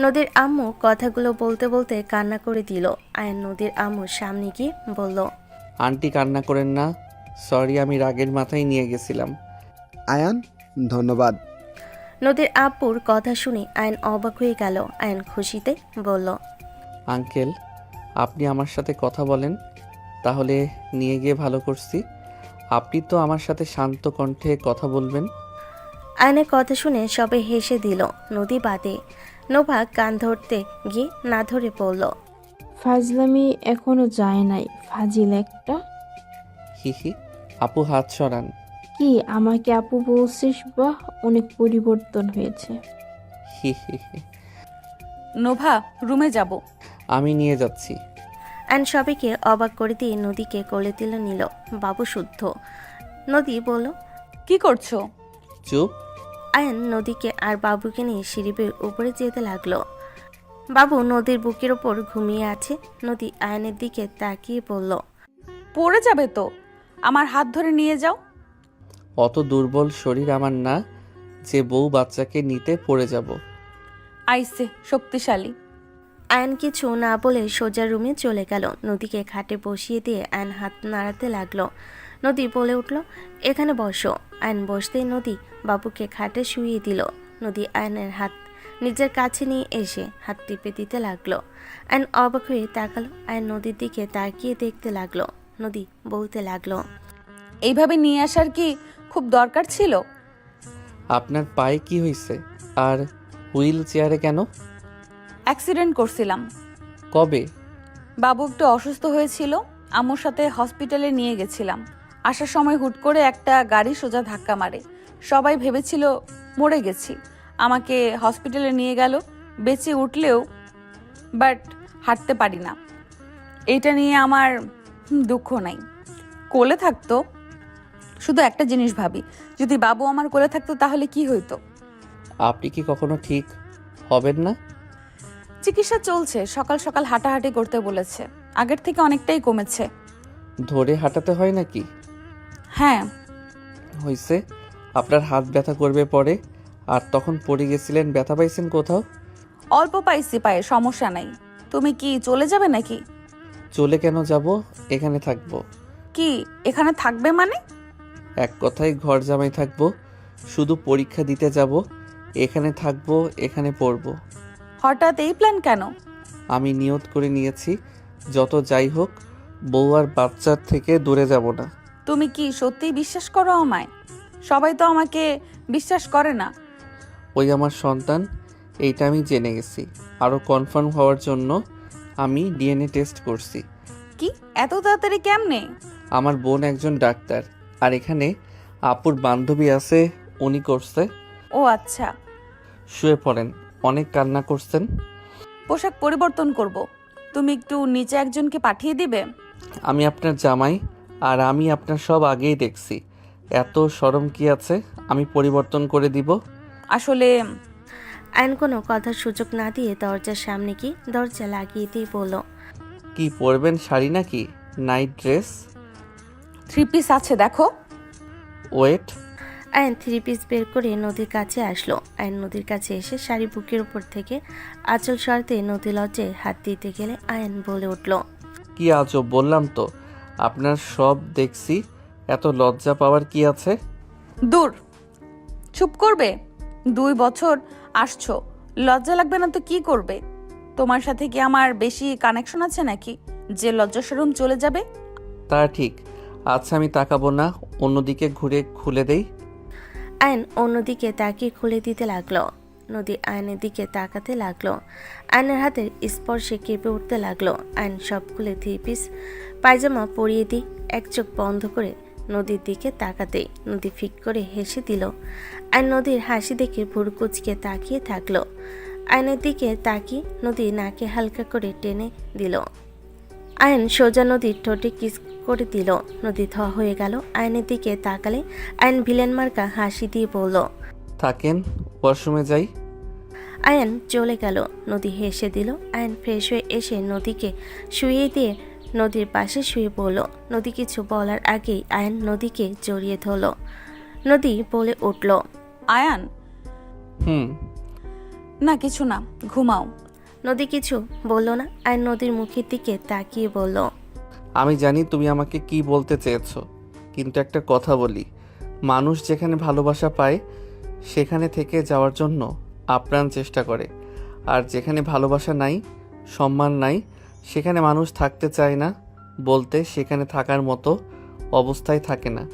নদীর আম্মু কথাগুলো বলতে বলতে কান্না করে দিল। আয়ান নদীর আম্মুর সামনে গিয়ে বলল, আন্টি কান্না করেন না, সরি, আমি রাগের মাথায় নিয়ে গেছিলাম। আয়ান, ধন্যবাদ। নদীর আব্বুর কথা শুনে আয়ন অবাক হয়ে গেল। আয়ন খুশিতে বলল, আঙ্কেল, আপনি আমার সাথে কথা বলেন, তাহলে নিয়ে গিয়ে ভালো করছি। আপনি তো আমার সাথে শান্ত কণ্ঠে কথা বলবেন। আয়নের কথা শুনে সবে হেসে দিল, নদী বাদে। নোভা কান ধরতে গিয়ে না ধরে পড়ল, ফাজলামি এখনো যায় নাই, ফাজিল একটা। হিহি। আপু হাত সরান। কি আমাকে আপু বলছিস? বা অনেক পরিবর্তন হয়েছে। হিহি। নোভা, রুমে যাব। আমি নিয়ে যাচ্ছি। আয়ন সবাইকে অবাক করে দিয়ে নদীকে কোলে তুলে নিল। বাবু শুদ্ধ। নদী বলল, কি করছো? চুপ। আয়ন নদীকে আর বাবুকে নিয়ে সিঁড়ি বেয়ে উপরে যেতে লাগলো। বাবু নদীর বুকের ওপর ঘুমিয়ে আছে। নদী আয়নের দিকে তাকিয়ে বলল, পড়ে যাবে তো, আমার হাত ধরে নিয়ে যাও। অত দুর্বল শরীর আমার না যে বউ বাচ্চাকে নিতে পড়ে যাব। আইসে শক্তিশালী। আয়ন কিছু না বলে সোজা রুমে চলে গেল। নদীকে খাটে বসিয়ে দিয়ে আয়ন হাত নাড়াতে লাগলো। নদী বলে উঠল, এখানে বসো। আয়ন বসতেই নদী বাবুকে খাটে শুইয়ে দিল। নদী আয়নের হাত নিজের কাছে নিয়ে এসে হাত টিপে দিতে লাগলো। আয়ন অবাক হয়ে তাকালো। আয়ন নদীর দিকে তাকিয়ে দেখতে লাগলো। নদী বলতে লাগলো, এইভাবে নিয়ে আসার কি খুব দরকার ছিল? আপনার পায়ে কি হয়েছে? আর হুইল চেয়ারে কেন? অ্যাক্সিডেন্ট করছিলাম। কবে? বাবু একটু অসুস্থ হয়েছিল, আম্মুর সাথে হসপিটালে নিয়ে গেছিলাম। আসার সময় হুট করে একটা গাড়ি সোজা ধাক্কা মারে। সবাই ভেবেছিল মরে গেছি। আমাকে হসপিটালে নিয়ে গেল, বেঁচে উঠলেও বাট হাঁটতে পারি না। এইটা নিয়ে আমার দুঃখ নাই। কোলে থাকতো, শুধু একটা জিনিস ভাবি, যদি বাবু আমার কোলে থাকতো তাহলে কি হইতো। আপনি কি কখনো ঠিক হবেন না? চিকিৎসা চলছে, সকাল সকাল হাঁটাহাঁটি করতে বলেছে, আগের থেকে অনেকটাই কমেছে। ধরে হাঁটাতে হয় নাকি? হ্যাঁ। হয়েছে, আপনার হাত ব্যথা করবে পরে। আর তখন পড়ে গেছিলেন, ব্যথা পাইছেন কোথাও? অল্প পাইছি পায়ে, সমস্যা নাই। তুমি কি চলে যাবে নাকি? চলে কেন যাব? এখানে থাকবো। কি এখানে থাকবে মানে? এক কথায় ঘর জামাই থাকবো। শুধু পরীক্ষা দিতে যাব, এখানে থাকবো, এখানে পড়বো। হঠাৎ এই প্ল্যান কেন? আমি নিয়ত করে নিয়েছি, যত যাই হোক বউ আর বাচ্চার থেকে দূরে যাব না। তুমি কি সত্যিই বিশ্বাস করো আমায়? সবাই তো আমাকে বিশ্বাস করে না। ওই আমার সন্তান, এইটা আমি জেনে গেছি। আরও কনফার্ম হওয়ার জন্য আমি ডিএনএ টেস্ট করছি। কি এত তাড়াতাড়ি কেমনে? আমার বোন একজন ডাক্তার, আর এখানে আপুর বান্ধবী আছে, উনি করছে। ও আচ্ছা। শুয়ে পড়েন, অনেক কান্না করছেন। পোশাক পরিবর্তন করব, তুমি একটু নিচে একজনকে পাঠিয়ে দিবে। আমি আপনার জামাই, আর আমি আপনার সব আগেই দেখছি। এত শরম কি আছে? আমি পরিবর্তন করে দিব। আসলে আয়ন কোনো কথার সুযোগ না দিয়ে দরজার সামনে গিয়ে দরজা লাগিয়ে দিয়ে বলল, কি পরবেন, শাড়ি নাকি নাইট ড্রেস? 3 পিস আছে দেখো। ওয়েট। আয়ন 3 পিস বের করে নদীর কাছে আসলো। আয়ন নদীর কাছে এসে শাড়ি বুকের উপর থেকে আঁচল সরাতে নদী লজ্জায় হাত দিতে গেলে আয়ন বলে উঠল, কি আজব, বললাম তো আপনার সব দেখছি, এত লজ্জা পাওয়ার কি আছে? দূর, চুপ করবে। 2 বছর আসছো, লজ্জা লাগবে না তো কি করবে? তোমার সাথে কি আমার বেশি কানেকশন আছে নাকি যে লজ্জা শরম চলে যাবে? তা ঠিক। আচ্ছা আমি তাকাবো না, অন্যদিকে ঘুরে খুলে দেই। আয়ন অন্যদিকে তাকিয়ে খুলে দিতে লাগলো। নদী আয়নের দিকে তাকাতে লাগলো। আয়নের হাতের স্পর্শে কেঁপে উঠতে লাগলো। আয়ন সব খুলে 3 পিস পায়জামা পরিয়ে দিই এক চোখ বন্ধ করে নদীর দিকে তাকাতে নদী ফিক করে হেসে দিল। আয়ন নদীর হাসি দেখে ভুরু কুচকে তাকিয়ে থাকলো। আয়নের দিকে তাকিয়ে নদী নাকে হালকা করে টেনে দিল। আয়ন সোজা নদীর ঠোঁটে কিস করে দিল। নদী থ হয়ে গেল। আয়নের দিকে তাকালে আয়ন ভিলেন মার্কা হাসি দিয়ে বলল, থাকেন, ওয়াশরুমে যাই। আয়ন চলে গেল। নদী হেসে দিল। আয়ন ফ্রেশ হয়ে এসে নদীকে শুইয়ে দিয়ে নদীর পাশে শুয়ে পড়ল। নদী কিছু বলার আগেই আয়ন নদীকে জড়িয়ে ধরল। নদী বলে উঠল, আয়ান। না কিছু না, ঘুমাও। নদী কিছু বলল না। আয়ন নদীর মুখের দিকে তাকিয়ে বলল, আমি জানি তুমি আমাকে কি বলতে চেয়েছো, কিন্তু একটা কথা বলি, মানুষ যেখানে ভালোবাসা পায় সেখানে থেকে যাওয়ার জন্য আপ্রাণ চেষ্টা করে, আর যেখানে ভালোবাসা নাই, সম্মান নাই, সেখানে মানুষ থাকতে চায় না, বলতে সেখানে থাকার মতো অবস্থায় থাকে না।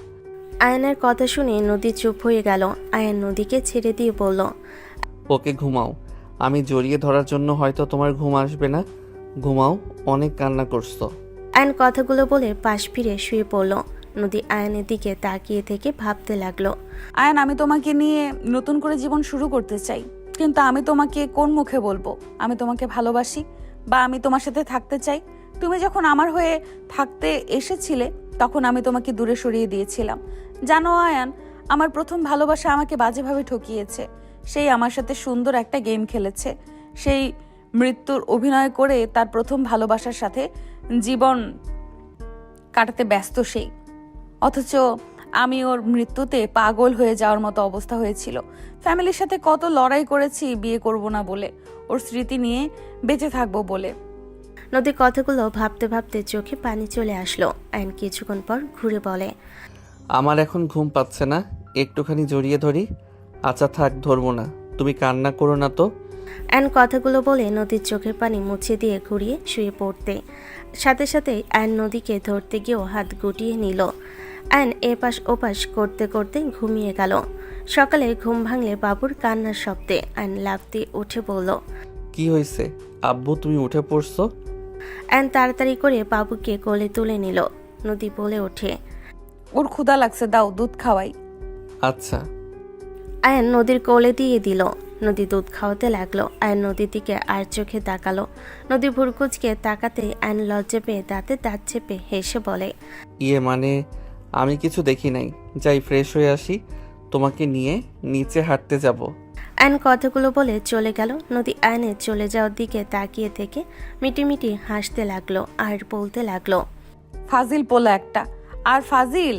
আয়নের কথা শুনে নদী চুপ হয়ে গেল। আয়ন নদীকে ছেড়ে দিয়ে বলল, ওকে ঘুমাও। আমি জড়িয়ে ধরার জন্য হয়তো তোমার ঘুম আসবে না, ঘুমাও, অনেক কান্না করছো। আয়ন কথাগুলো বলে পাশ ফিরে শুয়ে পড়ল। নদী আয়নের দিকে তাকিয়ে থেকে ভাবতে লাগলো, আয়ন আমি তোমাকে নিয়ে নতুন করে জীবন শুরু করতে চাই, কিন্তু আমি তোমাকে কোন মুখে বলবো আমি তোমাকে ভালোবাসি বা আমি তোমার সাথে থাকতে চাই? তুমি যখন আমার হয়ে থাকতে এসেছিলে তখন আমি তোমাকে দূরে সরিয়ে দিয়েছিলাম। জানো আয়ান, আমার প্রথম ভালোবাসা আমাকে বাজেভাবে ঠকিয়েছে। সেই আমার সাথে সুন্দর একটা গেম খেলেছে, সেই মৃত্যুর অভিনয় করে তার প্রথম ভালোবাসার সাথে জীবন কাটাতে ব্যস্ত সেই। অথচ আমি ওর মৃত্যুতে পাগল হয়ে যাওয়ার মতো অবস্থা হয়েছিল। ফ্যামিলির সাথে কত লড়াই করেছি বিয়ে করব না বলে, ওর স্মৃতি নিয়ে বেঁচে থাকবো বলে। নদীর কথাগুলো ভাবতে ভাবতে চোখে পানি চলে আসলো। আইন কিছুক্ষণ পর ঘুরে বলে, আমার এখন ঘুম পাচ্ছে না, একটুখানি জড়িয়ে ধরি। আচ্ছা থাক, ধরবো না, তুমি কান্না করো না তো। আইন কথাগুলো বলে নদীর চোখের পানি মুছে দিয়ে ঘুরিয়ে শুয়ে পড়তে, সাথে সাথে আইন নদীকে ধরতে গিয়েও হাত গুটিয়ে নিল। আইন এপাশ ওপাশ করতে করতে ঘুমিয়ে গেল। সকালে ঘুম ভাঙলে বাবুর কান্নার শব্দে আইন লাফ দিয়ে উঠে বলল, কি হয়েছে আব্বু, তুমি উঠে পড়ছো? আইন তাড়াতাড়ি করে বাবুকে কোলে তুলে নিল। নদী বলে ওঠে, ওর ক্ষুধা লাগছে, দাও দুধ খাওয়াই। আচ্ছা। আয়ন নদীর কোলে দিয়ে দিল। নদী দুধ খাওয়াতে লাগলো। আয়ন নদীর দিকে আর চোখে তাকালো। নদী ভুরকুচকে তাকাতে আয়ন লজ্জা পেয়ে দাঁতে দাঁত চেপে হেসে বলে, মানে আমি কিছু দেখি নাই, যাই ফ্রেশ হয়ে আসি, তোমাকে নিয়ে নিচে হাঁটতে যাব। আয়ন কথাগুলো বলে চলে গেল। নদী আয়নের চলে যাওয়ার দিকে তাকিয়ে থেকে মিটিমিটি হাসতে লাগলো আর বলতে লাগলো, ফাজিল পোলা একটা। আর ফাজিল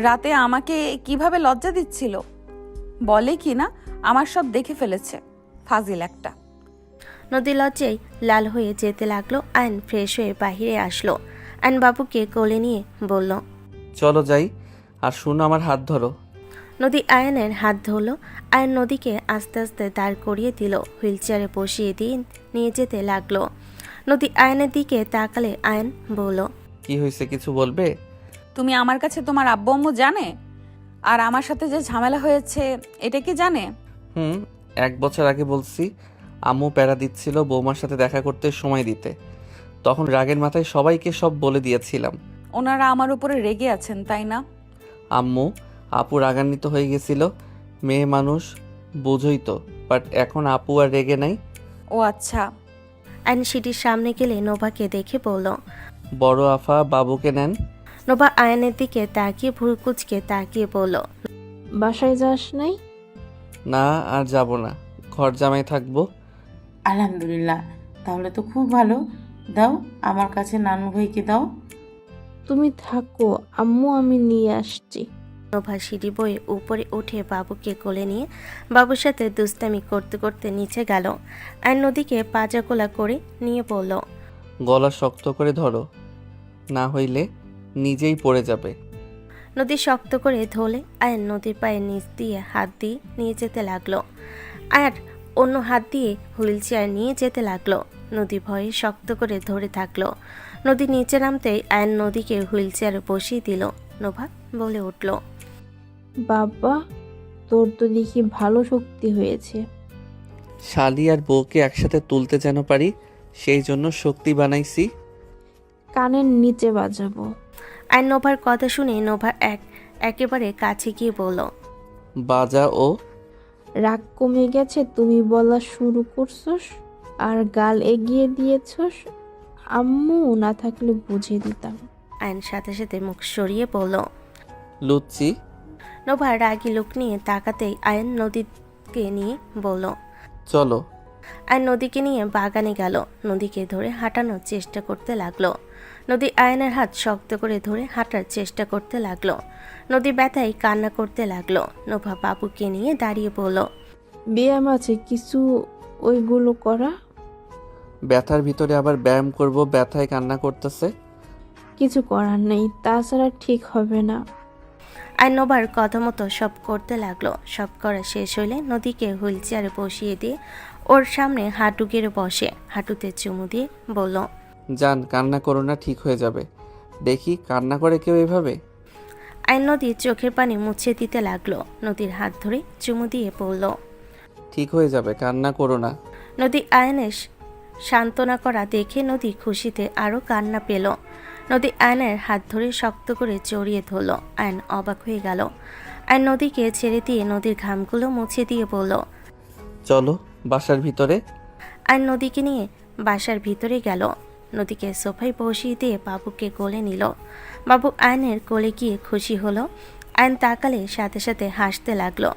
রাতে আমাকে কিভাবে লজ্জা দিচ্ছিল, বলে কি না আমার সব দেখে ফেলেছে, ফাজিল একটা। নদী লজ্জায় লাল হয়ে যেতে লাগলো। আয়ন ফ্রেশ হয়ে বাহিরে আসলো। আয়ন বাবুকে কোলে নিয়ে বলল, চলো যাই, আর শুনো আমার হাত ধরো। নদী আয়নের হাত ধরল। আয়ন নদীকে আস্তে আস্তে দাঁড় করিয়ে দিল। হুইল চেয়ারে বসিয়ে দিয়ে নিয়ে যেতে লাগলো। নদী আয়নের দিকে তাকালে আয়ন বলল, কি হয়েছে, কিছু বলবে? তুমি আমার কাছে তোমার আব্বু আম্মু জানে, আর আমার সাথে যে ঝামেলা হয়েছে এটা কি জানে? 1 বছর আগে বলছি, আম্মু প্যারা দিচ্ছিল বৌমার সাথে দেখা করতে সময় দিতে, তখন রাগের মাথায় সবাইকে সব বলে দিয়েছিলাম। ওনারা আমার উপরে রেগে আছেন তাই না? আম্মু আপু রাগান্বিত হয়ে গেছিল, মেয়ে মানুষ বোঝই তো, বাট এখন আপু আর রেগে নাই। ও আচ্ছা। আয়ন সিটির সামনে গেলে নোভাকে দেখে বলল, বড় আফা বাবুকে নেন। নোভা আয়নের দিকে তাকিয়ে ভুরকুচকে তাকিয়ে বলল, বাসায় যাস নাই? না আর যাব না, ঘর জামাই থাকবো। আলহামদুলিল্লাহ, তাহলে তো খুব ভালো। দাও আমার কাছে নানু ভাইকে দাও। তুমি থাকো আম্মু, আমি নিয়ে আসছি। নোভা সিঁড়ি বয়ে উপরে উঠে বাবুকে কোলে নিয়ে বাবুর সাথে দুস্তামি করতে করতে নিচে গেল। আর নদীকে পাজা কোলা করে নিয়ে বলল, গলা শক্ত করে ধরো, না হইলে নিজেই পড়ে যাবে। নদী শক্ত করে ধরলে আয়ন নদীর পায়ে নিচ দিয়ে হাত দিয়ে নিয়ে যেতে লাগলো। আর অন্য হাত দিয়ে হুইল চেয়ার নিয়ে যেতে লাগলো। নদী ভয়ে শক্ত করে ধরে থাকলো। নদী নিচে নামতেই আয়ন নদীকে হুইল চেয়ারে বসিয়ে দিল। নোভা বলে উঠল, বাবা তোর তো দেখি ভালো শক্তি হয়েছে। শালি আর বউকে একসাথে তুলতে যেন পারি, সেই জন্য শক্তি বানাইছি। কানের নিচে বাজাবো। আয়ন নোভার কথা শুনে নোভা একেবারে কাছে গিয়ে বলল, বাজা। ও রাগ কমে গেছে তুমি বলা শুরু করছস আর গাল এগিয়ে দিয়েছস। আম্মু না থাকলে বুঝিয়ে দিতাম। আয়ন সাথে সাথে মুখ সরিয়ে বলল, লুচ্চি। নোভা রাগি লোক নিয়ে তাকাতেই আয়ন নদীকে নিয়ে বলল, চলো। আয়ন নদীকে নিয়ে বাগানে গেল। নদীকে ধরে হাঁটানোর চেষ্টা করতে লাগলো। নদী আয়নের হাত শক্ত করে ধরে হাঁটার চেষ্টা করতে লাগলো। নদী ব্যথায় কান্না করতে লাগলো। নোভা বাবুকে নিয়ে দাঁড়িয়ে বলল, ব্যায়াম আছে কিছু, ওইগুলো করা। ব্যথার ভিতরে আবার ব্যায়াম করব, ব্যথায় কান্না করতেছে। কিছু করার নেই, তাছাড়া ঠিক হবে না। আর নোবার কথা মতো সব করতে লাগলো। সব করা শেষ হইলে নদীকে হুইল চেয়ারে বসিয়ে দিয়ে ওর সামনে হাঁটু গেড়ে বসে হাঁটুতে চুমু দিয়ে বলল, জান কান্না করো না, ঠিক হয়ে যাবে। দেখি কান্না করে কেউ এভাবে। আয়ন নদীর চোখের পানি মুছে দিতে লাগলো। নদীর হাত ধরে চুমু দিয়ে বলল, ঠিক হয়ে যাবে, কান্না করো না। নদী আয়নের সান্ত্বনা করা দেখে নদী খুশিতে আরো কান্না পেল। নদী আয়নের হাত ধরে শক্ত করে জড়িয়ে ধরল। আয়ন অবাক হয়ে গেল। আয়ন নদীকে ছেড়ে দিয়ে নদীর ঘামগুলো মুছে দিয়ে বলল, চলো বাসার ভিতরে। আয়ন নদীকে নিয়ে বাসার ভিতরে গেল। নদীকে সোফায় বসিয়ে দিয়ে বাবুকে কোলে নিল। বাবু আয়নের কোলে গিয়ে খুশি হলো। আয়ন তাকালে সাথে সাথে হাসতে লাগলো।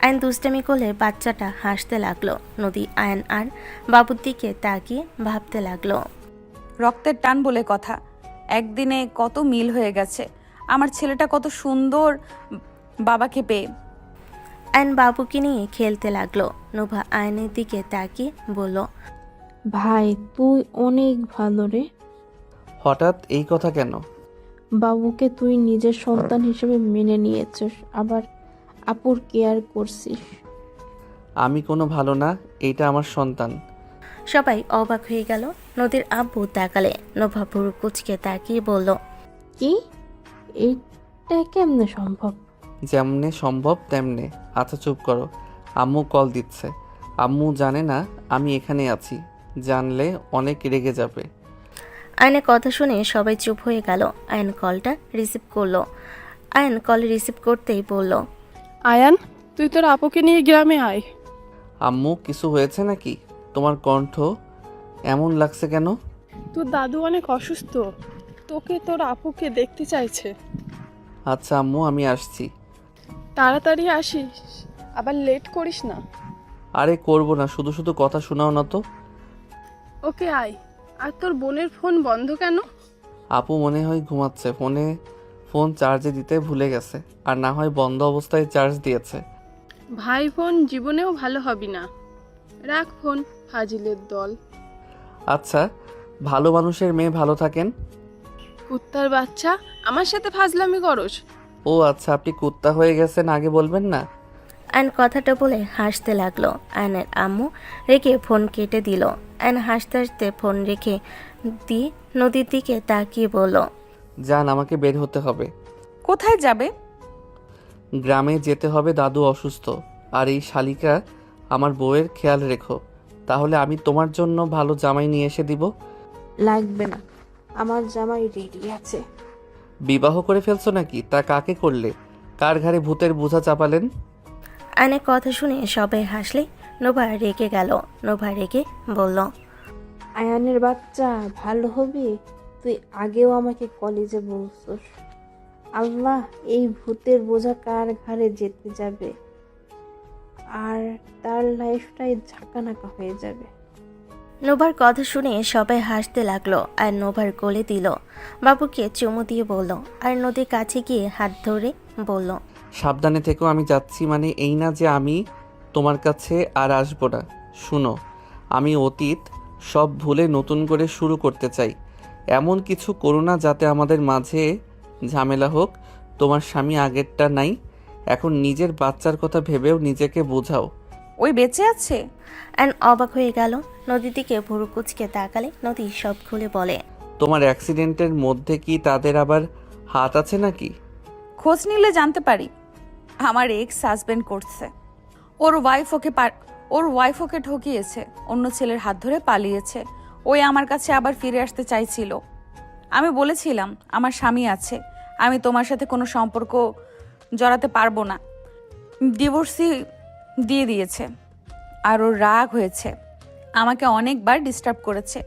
আয়ন দুষ্টামি করলে বাচ্চাটা হাসতে লাগলো। নদী আয়ন আর বাবুর দিকে তাকিয়ে ভাবতে লাগলো। রক্তের টান বলে কথা, একদিনে কত মিল হয়ে গেছে। আমার ছেলেটা কত সুন্দর বাবাকে পেয়ে। আয়ন বাবুকে নিয়ে খেলতে লাগলো। নোভা আয়নের দিকে তাকিয়ে বলল, ভাই তুই অনেক ভালো রে। হঠাৎ এই কথা কেন? বাবুকে তুই নিজের সন্তান হিসেবে মেনে নিয়েছিস, আবার আপুর কেয়ার করছিস। আমি কোনো ভালো না, এইটা আমার সন্তান। সবাই অবাক হয়ে গেল। নদীর আব্বু তাকালে। নোভা ভুরু কুচকে তাকিয়ে বলল, কি? এইটা কেমনে সম্ভব? যেমনে সম্ভব তেমনে। আচ্ছা চুপ করো, আম্মু কল দিচ্ছে। আম্মু জানে না আমি এখানে আছি, জানলে অনেক রেগে যাবে। আয়নের কথা শুনে সবাই চুপ হয়ে গেল। আয়ন কলটা রিসিভ করলো। আয়ন কল রিসিভ করতেই বলল, আয়ান, তুই তোর আপুকে নিয়ে গ্রামে আয়। আম্মু কিছু হয়েছে নাকি? তোমার কণ্ঠ এমন লাগছে কেন? তোর দাদু অনেক অসুস্থ, তোকে তোর আপুকে দেখতে চাইছে। আচ্ছা আম্মু, আমি আসছি। তাড়াতাড়ি আসিস, আবার লেট করিস না। আরে করবো না, শুধু শুধু কথা শোনাও না তো। ওকে আয়। আর তোর বোনের ফোন বন্ধ কেন? আপু মনে হয় ঘুমাচ্ছে, ফোন চার্জে দিতে ভুলে গেছে, আর না হয় বন্ধ অবস্থায় চার্জ দিয়েছে। ভাই ফোন জীবনেও ভালো হবি না, রাখ ফোন, ফাজিলের দল। আচ্ছা, ভালো মানুষের মেয়ে ভালো থাকেন। কুত্তার বাচ্চা, আমার সাথে ফাজলামি করস? ও আচ্ছা, আপনি কুত্তা হয়ে গেছেন, আগে বলবেন না। আয়ন কথাটা বলে হাসতে লাগলো। আয়নের আম্মু রেখে ফোন কেটে দিল। আয়ন হাসতে হাসতে ফোন রেখে দিয়ে নদীর দিকে তাকিয়ে বলল, যান, আমাকে বের হতে হবে। কোথায় যাবে? গ্রামে যেতে হবে, দাদু অসুস্থ। আর এই শালিকা আমার বউয়ের খেয়াল রেখো, তাহলে আমি তোমার জন্য ভালো জামাই নিয়ে এসে দিব। লাগবে না, আমার জামাই রেডি আছে। বিবাহ করে ফেলছো নাকি? তা কাকে করলে? কার ঘাড়ে ভূতের বোঝা চাপালেন? আয়নের কথা শুনে সবাই হাসলে। নোভা রেগে গেল। নোভা রেগে বলল, আয়ানের বাচ্চা ভালো হবে, তুই আগেও আমাকে কলেজে বলছিস। আল্লাহ, এই ভূতের বোঝা কার ঘাড়ে যেতে যাবে, আর তার লাইফটাই ঝাঁকানাকা হয়ে যাবে। নোভার কথা শুনে সবাই হাসতে লাগলো। আর নোভার কোলে দিল। বাবুকে চুমু দিয়ে বলল, আর নদীর কাছে গিয়ে হাত ধরে বলল, সাবধানে থেকো, আমি যাচ্ছি। মানে এই না যে আমি তোমার কাছে আর আসবো না। শুনো, আমি অতীত সব ভুলে নতুন করে শুরু করতে চাই। এমন কিছু করো না যাতে আমাদের মাঝে ঝামেলা হোক। তোমার স্বামী আগেরটা নাই, এখন নিজের বাচ্চার কথা ভেবেও নিজেকে বোঝাও। ওই বেঁচে আছে? অ্যান অবাক হয়ে গেল। নদীর দিকে ভুরু কুচকে তাকালে। নদী সব খুলে বলে, তোমার অ্যাক্সিডেন্টের মধ্যে কি তাদের আবার হাত আছে নাকি? খোঁজ নিলে জানতে পারি। আমার এক্স হাজবেন্ড করছে। ওর ওয়াইফ ওকে ঠকিয়েছে, অন্য ছেলের হাত ধরে পালিয়েছে। ওই আমার কাছে আবার ফিরে আসতে চাইছিল। আমি বলেছিলাম আমার স্বামী আছে, আমি তোমার সাথে কোনো সম্পর্ক জড়াতে পারবো না। ডিভোর্সই দিয়ে দিয়েছে। আর ওর রাগ হয়েছে, আমাকে অনেকবার ডিস্টার্ব করেছে।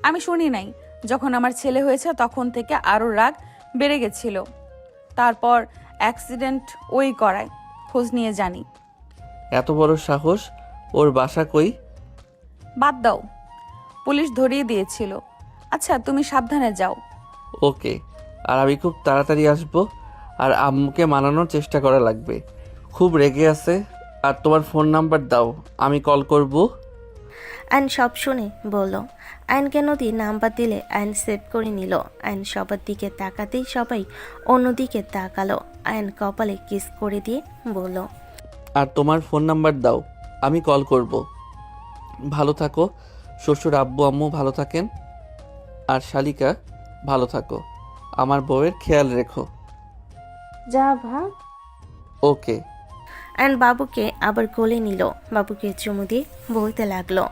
আমি শুনি নাই। যখন আমার ছেলে হয়েছে তখন থেকে আরও রাগ বেড়ে গেছিল। তারপর অ্যাক্সিডেন্ট ওই করায়। খোঁজ নিয়ে জানি। এত বড় সাহস! ওর বাসা কই? বাদ দাও, পুলিশ ধরিয়ে দিয়েছিল। আচ্ছা, তুমি সাবধানে যাও। ওকে, আর আমি খুব তাড়াতাড়ি আসবো। আর আম্মুকে মানানোর চেষ্টা করা লাগবে, খুব রেগে আছে। আর তোমার ফোন নাম্বার দাও, আমি কল করব। আইন সব শুনে বলল। আইনকে নদী নাম্বার দিলে আইন সেভ করে নিল। আইন সবার দিকে তাকাতেই সবাই অন্যদিকে তাকালো। আইন কপালে কিস করে দিয়ে বলল, আর তোমার ফোন নাম্বার দাও, আমি কল করব। ভালো থাকো, শ্বশুর আব্বু আম্মু ভালো থাকেন। আর শালিকা ভালো থাকো, আমার বউয়ের খেয়াল রেখো। যা ভাগ। ওকে। আইন বাবুকে আবার কোলে নিল। বাবুকে চুমু দিয়ে বলতে লাগলো,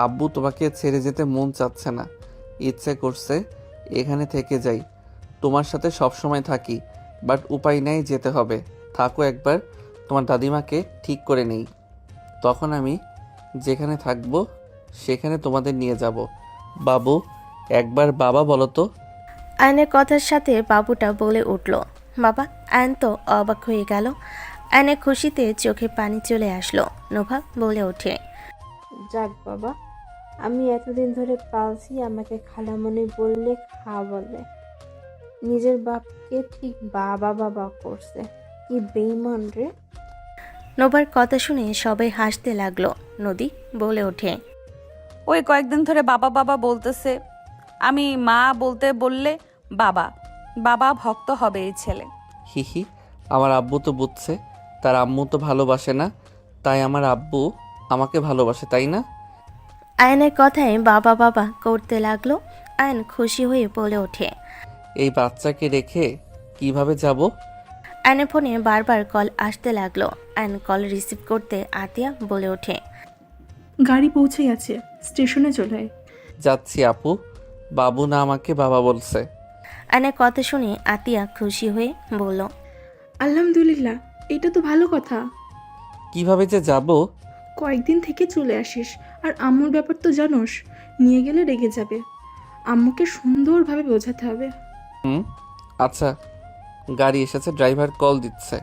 আব্বু তোমাকে ছেড়ে যেতে মন চাচ্ছে না, ইচ্ছে করছে এখানে থেকে যাই, তোমার সাথে সব সময় থাকি, বাট উপায় নেই, যেতে হবে। থাকো, একবার তোমার দাদিমাকে ঠিক করে নেই, তখন আমি যেখানে থাকবো সেখানে তোমাদের নিয়ে যাব। বাবু, একবার বাবা বলো তো। আয়নের কথার সাথে বাবুটা বলে উঠল বাবা। আয়ন তো অবাক হয়ে গেল। আয়নের খুশিতে চোখে পানি চলে আসলো। নোভা বলে ওঠে, যাক বাবা, আমি এতদিন ধরে পালছি আমাকে খালামণি বললে খা বলে। নিজের বাপকে ঠিক বাবা বাবা করছে, কি বেইমান রে। নোভার কথা শুনে সবাই হাসতে লাগলো। নদী বলে ওঠে, ওই কয়েকদিন ধরে বাবা বাবা বলতেছে, আমি মা বলতে বললে বাবা বাবা ভক্ত হবে এই ছেলে। হিহি, আমার আব্বু তো বুঝছে তার আম্মু তো ভালোবাসে না, তাই আমার আব্বু আমাকে ভালোবাসে, তাই না? আয়নের কথায় বাবা বাবা করতে লাগলো। আয়ন খুশি হয়ে বলে ওঠে, এই বাচ্চাকে রেখে কিভাবে যাব? আয়নের ফোনে বারবার কল আসতে লাগলো। আয়ন কল রিসিভ করতে আতিয়া বলে ওঠে, গাড়ি পৌঁছে গেছে, স্টেশনে চলে আয়। যাচ্ছি আপু, বাবু না আমাকে বাবা বলছে। আয়নের কথা শুনে আতিয়া খুশি হয়ে বলল, আলহামদুলিল্লাহ, এটা তো ভালো কথা। কিভাবে যে যাব? কয়েকদিন থেকে চলে আসিস, আর আম্মুর ব্যাপার তো জানোস, নিয়ে গেলে রেগে যাবে। আম্মুকে সুন্দরভাবে বোঝাতে হবে। আচ্ছা, গাড়ি এসেছে, ড্রাইভার কল দিচ্ছে।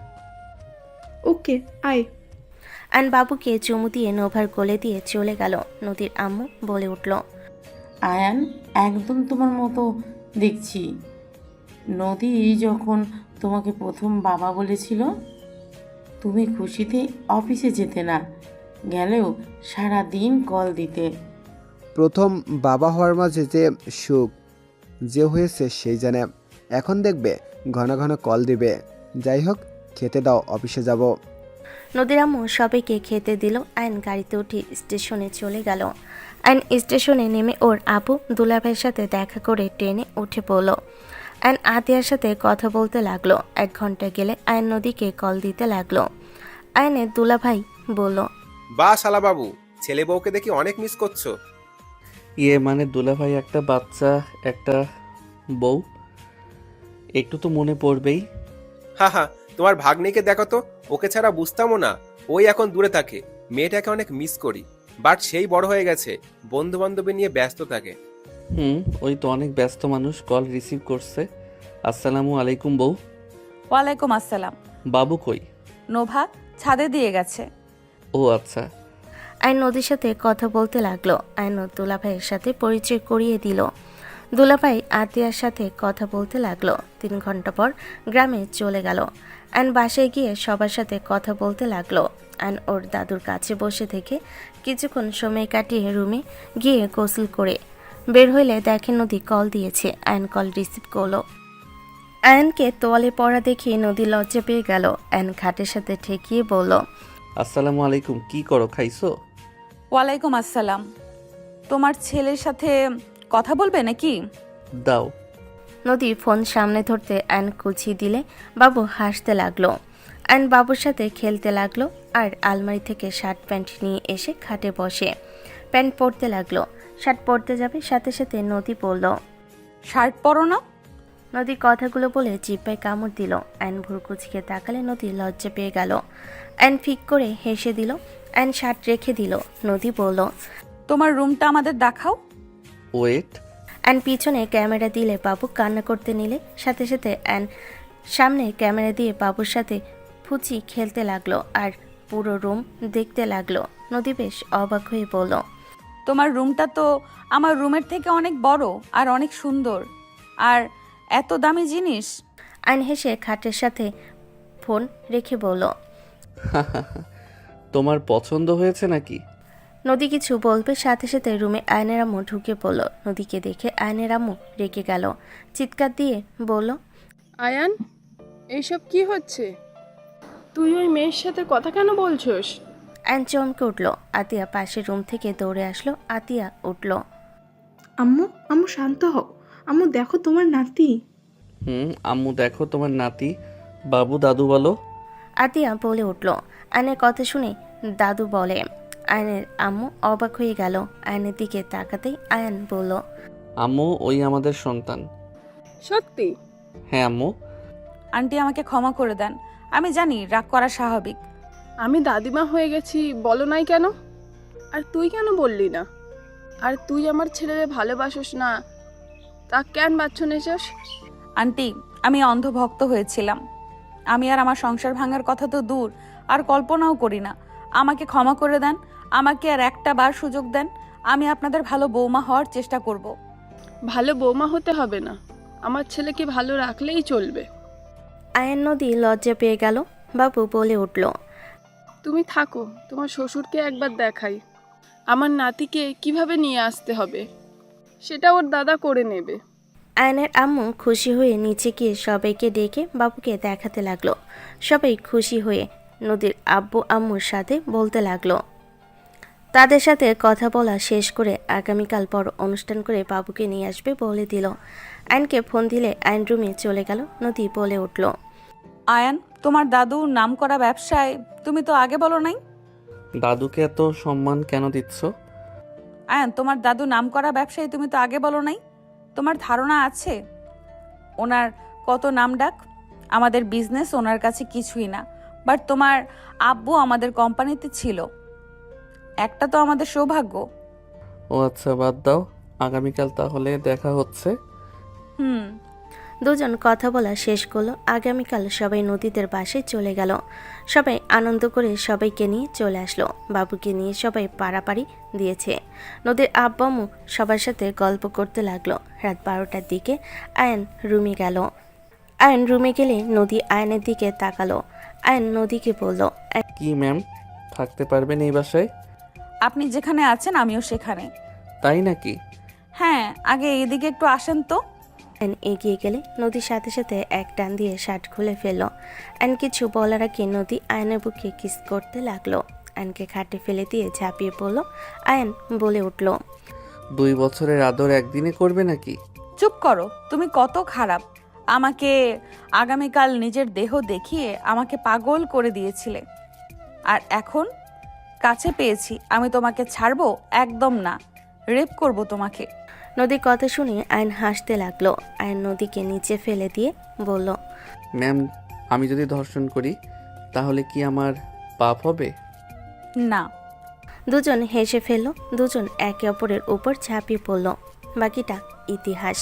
ওকে, আয়। আয়ন বাবুকে চুমু দিয়ে নোভার কোলে দিয়ে চলে গেল। নদীর আম্মু বলে উঠল, আয়ান একদম তোমার মতো দেখছি। নদী যখন তোমাকে প্রথম বাবা বলেছিল, তুমি খুশিতে অফিসে যেতে না গেলেও সারা দিন কল দিতে। প্রথম বাবা হওয়ার মাঝে যে সুখ যে হয়েছে সেই জানে। এখন দেখবে ঘন ঘন কল দিবে। যাই হোক, খেতে দাও, অফিসে যাব। নদীর আম্মু সবাইকে খেতে দিল। আয়ন গাড়িতে উঠে স্টেশনে চলে গেল। আয়ন স্টেশনে নেমে ওর আপু দুলাভাইয়ের সাথে দেখা করে ট্রেনে উঠে পড়ল। আয়ন আতিয়ার সাথে কথা বলতে লাগলো। 1 ঘন্টা গেলে আয়ন নদীকে কল দিতে লাগলো। আয়নের দুলাভাই বলল, বা শালা বাবু, ছেলে বউকে দেখি অনেক মিস করছো। ইয়ে মানে দুলাভাই, একটা বাচ্চা, একটা বউ, একটু তো মনে পড়বেই। হা হা, তোমার ভাগ্নিকে দেখো তো, ওকে ছাড়া বুঝতামও না। ওই এখন দূরে থাকে। মেয়েটাকে অনেক মিস করি, বাট সেই বড় হয়ে গেছে, বন্ধু বান্ধবী নিয়ে ব্যস্ত থাকে। ওই তো অনেক ব্যস্ত মানুষ কল রিসিভ করছে। আসসালামু আলাইকুম বউ। ওয়ালাইকুম আসসালাম। বাবু কই? নোভা ছাদে দিয়ে গেছে। ও আচ্ছা। আয়ন নদীর সাথে কথা বলতে লাগলো। আয়ন দুলাভাইয়ের সাথে পরিচয় করিয়ে দিল। দুলাভাই আতিয়ার সাথে কথা বলতে লাগলো। 3 ঘন্টা পর গ্রামে চলে গেল। আয়ন বাসায় গিয়ে সবার সাথে কথা বলতে লাগলো। আয়ন ওর দাদুর কাছে বসে থেকে কিছুক্ষণ সময় কাটিয়ে রুমে গিয়ে গোসল করে বের হইলে দেখে নদী কল দিয়েছে। আয়ন কল রিসিভ করলো। আয়নকে তোয়ালে পড়া দেখে নদী লজ্জা পেয়ে গেল। আয়ন খাটের সাথে ঠেকিয়ে বলল, আসসালামু আলাইকুম, কি করো, খাইছো? ওয়ালাইকুম আসসালাম। তোমার ছেলের সাথে কথা বলবে নাকি? দাও। নদী ফোন সামনে ধরতে আয়ন কুচি দিলে বাবু হাসতে লাগলো। আয়ন বাবুর সাথে খেলতে লাগলো আর আলমারি থেকে শার্ট প্যান্ট নিয়ে এসে খাটে বসে প্যান্ট পরতে লাগলো। শার্ট পরতে যাবে, সাথে সাথে নদী বলল, শার্ট পরো না। নদী কথাগুলো বলে জিব্বায় কামড় দিল। আয়ন ভুরকুচকে তাকালে নদী লজ্জা পেয়ে গেল। আয়ন ফিক করে হেসে দিল। আয়ন শার্ট রেখে দিল। নদী বলল, তোমার রুমটা আমাদের দেখাও। ওয়েট। অ্যান পিছনে ক্যামেরা দিলে বাবু কান্না করতে নিলে সাথে সাথে অ্যান সামনে ক্যামেরা দিয়ে বাবুর সাথে ফুচি খেলতে লাগলো আর পুরো রুম দেখতে লাগলো। নদী বেশ অবাক হয়ে বলল, তোমার রুমটা তো আমার রুমের থেকে অনেক বড় আর অনেক সুন্দর, আর এত দামি জিনিস। আয়ন হেসে খাটের সাথে ফোন রেখে বলল, তোমার পছন্দ হয়েছে নাকি? নদী কিছু বলবে সাথে সাথে রুমে আয়নের আম্মু ঢুকে পড়ল। নদীকে দেখে আয়নের আম্মু রেগে গেল, চিৎকার দিয়ে বলল, আয়ান, এইসব কি হচ্ছে? তুই ওই মেয়ের সাথে কথা কেন বলছস? আয়ন চমকে উঠল। আতিয়া পাশের রুম থেকে দৌড়ে আসলো। আতিয়া উঠল, আম্মু আম্মু শান্ত হও। আম্মু দেখো তোমার নাতি। আম্মু দেখো তোমার নাতি। বাবু দাদু বলো। আতিয়া বলে উঠল। আয়নের কথা শুনে দাদু বলে। আয়নের আম্মু অবাক হয়ে গেল। আয়নের দিকে তাকাতেই আয়ান বলল, আম্মু ওই আমাদের সন্তান। সত্যি? হ্যাঁ আম্মু। আন্টি আমাকে ক্ষমা করে দেন, আমি জানি রাগ করা স্বাভাবিক। আমি দাদিমা হয়ে গেছি বলো নাই কেন? আর তুই কেন বললি না? আর তুই আমার ছেলেরে ভালোবাসোস না, তা কেন বাচ্চ নেছস? আন্টি, আমি অন্ধভক্ত হয়েছিলাম। আমি আর আমার সংসার ভাঙার কথা তো দূর, আর কল্পনাও করি না। আমাকে ক্ষমা করে দেন, আমাকে আর একটা বার সুযোগ দেন। আমি আপনাদের ভালো বৌমা হওয়ার চেষ্টা করব। ভালো বৌমা হতে হবে না, আমার ছেলেকে ভালো রাখলেই চলবে। আয়ান নদী লজ্জা পেয়ে গেল। বাবু বলে উঠল, তুমি থাকো, তোমার শ্বশুরকে একবার দেখাই। আমার নাতিকে কিভাবে নিয়ে আসতে হবে সেটা ওর দাদা করে নেবে। আয়নের আম্মু খুশি হয়ে নিচে গিয়ে সবাইকে ডেকে বাবুকে দেখাতে লাগলো। সবাই খুশি হয়ে নদীর আব্বু আম্মুর সাথে বলতে লাগলো। তাদের সাথে কথা বলা শেষ করে আগামীকাল বড় অনুষ্ঠান করে বাবুকে নিয়ে আসবে বলে দিল। আয়নকে ফোন দিলে আয়ন রুমে চলে গেল। নদী বলে উঠল, আয়ান, তোমার দাদুর নাম করা ব্যবসায় তুমি তো আগে বলো নাই। দাদুকে এত সম্মান কেন দিচ্ছ? আয়ান, তোমার দাদু নাম করা ব্যবসায়ী, তুমি তো আগে বলো নাই। তোমার ধারণা আছে ওনার কত নাম ডাক? আমাদের বিজনেস ওনার কাছে কিছুই না, বাট তোমার আব্বু আমাদের কোম্পানিতে ছিল, একটা তো আমাদের সৌভাগ্য। ও আচ্ছা, বাদ দাও, আগামীকাল তাহলে দেখা হচ্ছে। দুজন কথা বলা শেষ করলো। আগামীকাল সবাই নদীদের বাসায় চলে গেল। সবাই আনন্দ করে সবাইকে নিয়ে চলে আসলো। বাবুকে নিয়ে সবাই পাড়াপাড়ি দিয়েছে। নদীর আব্বামু সবার সাথে গল্প করতে লাগলো। রাত 12টার দিকে আয়ন রুমে গেল। আয়ন রুমে গেলে নদী আয়নের দিকে তাকালো। আয়ন নদীকে বলল, কি ম্যাম, থাকতে পারবেন এই বাসায়? আপনি যেখানে আছেন আমিও সেখানে। তাই নাকি? হ্যাঁ, আগে এদিকে একটু আসেন তো। আয়ন এগিয়ে গেলে নদীর সাথে সাথে এক টান দিয়ে শার্ট খুলে ফেলল। আয়ন কিছু বলার আগে নদী আয়নের বুকে কিস করতে লাগলো। আয়নকে খাটে ফেলে দিয়ে ঝাঁপিয়ে পড়ল। আয়ন বলে উঠল, 2 বছরের আদর একদিনে করবে নাকি? চুপ করো, তুমি কত খারাপ। আমাকে আগামীকাল নিজের দেহ দেখিয়ে আমাকে পাগল করে দিয়েছিলে, আর এখন কাছে পেয়েছি, আমি তোমাকে ছাড়বো? একদম না, রেপ করব তোমাকে। নদীর কথা শুনে আয়ন হাসতে লাগলো। আয়ন নদীকে নিচে ফেলে দিয়ে বলল, ম্যাম, আমি যদি ধর্ষণ করি তাহলে কি আমার পাপ হবে? না। দুজন হেসে ফেলল। দুজন একে অপরের উপর ঝাঁপিয়ে পড়ল। বাকিটা ইতিহাস।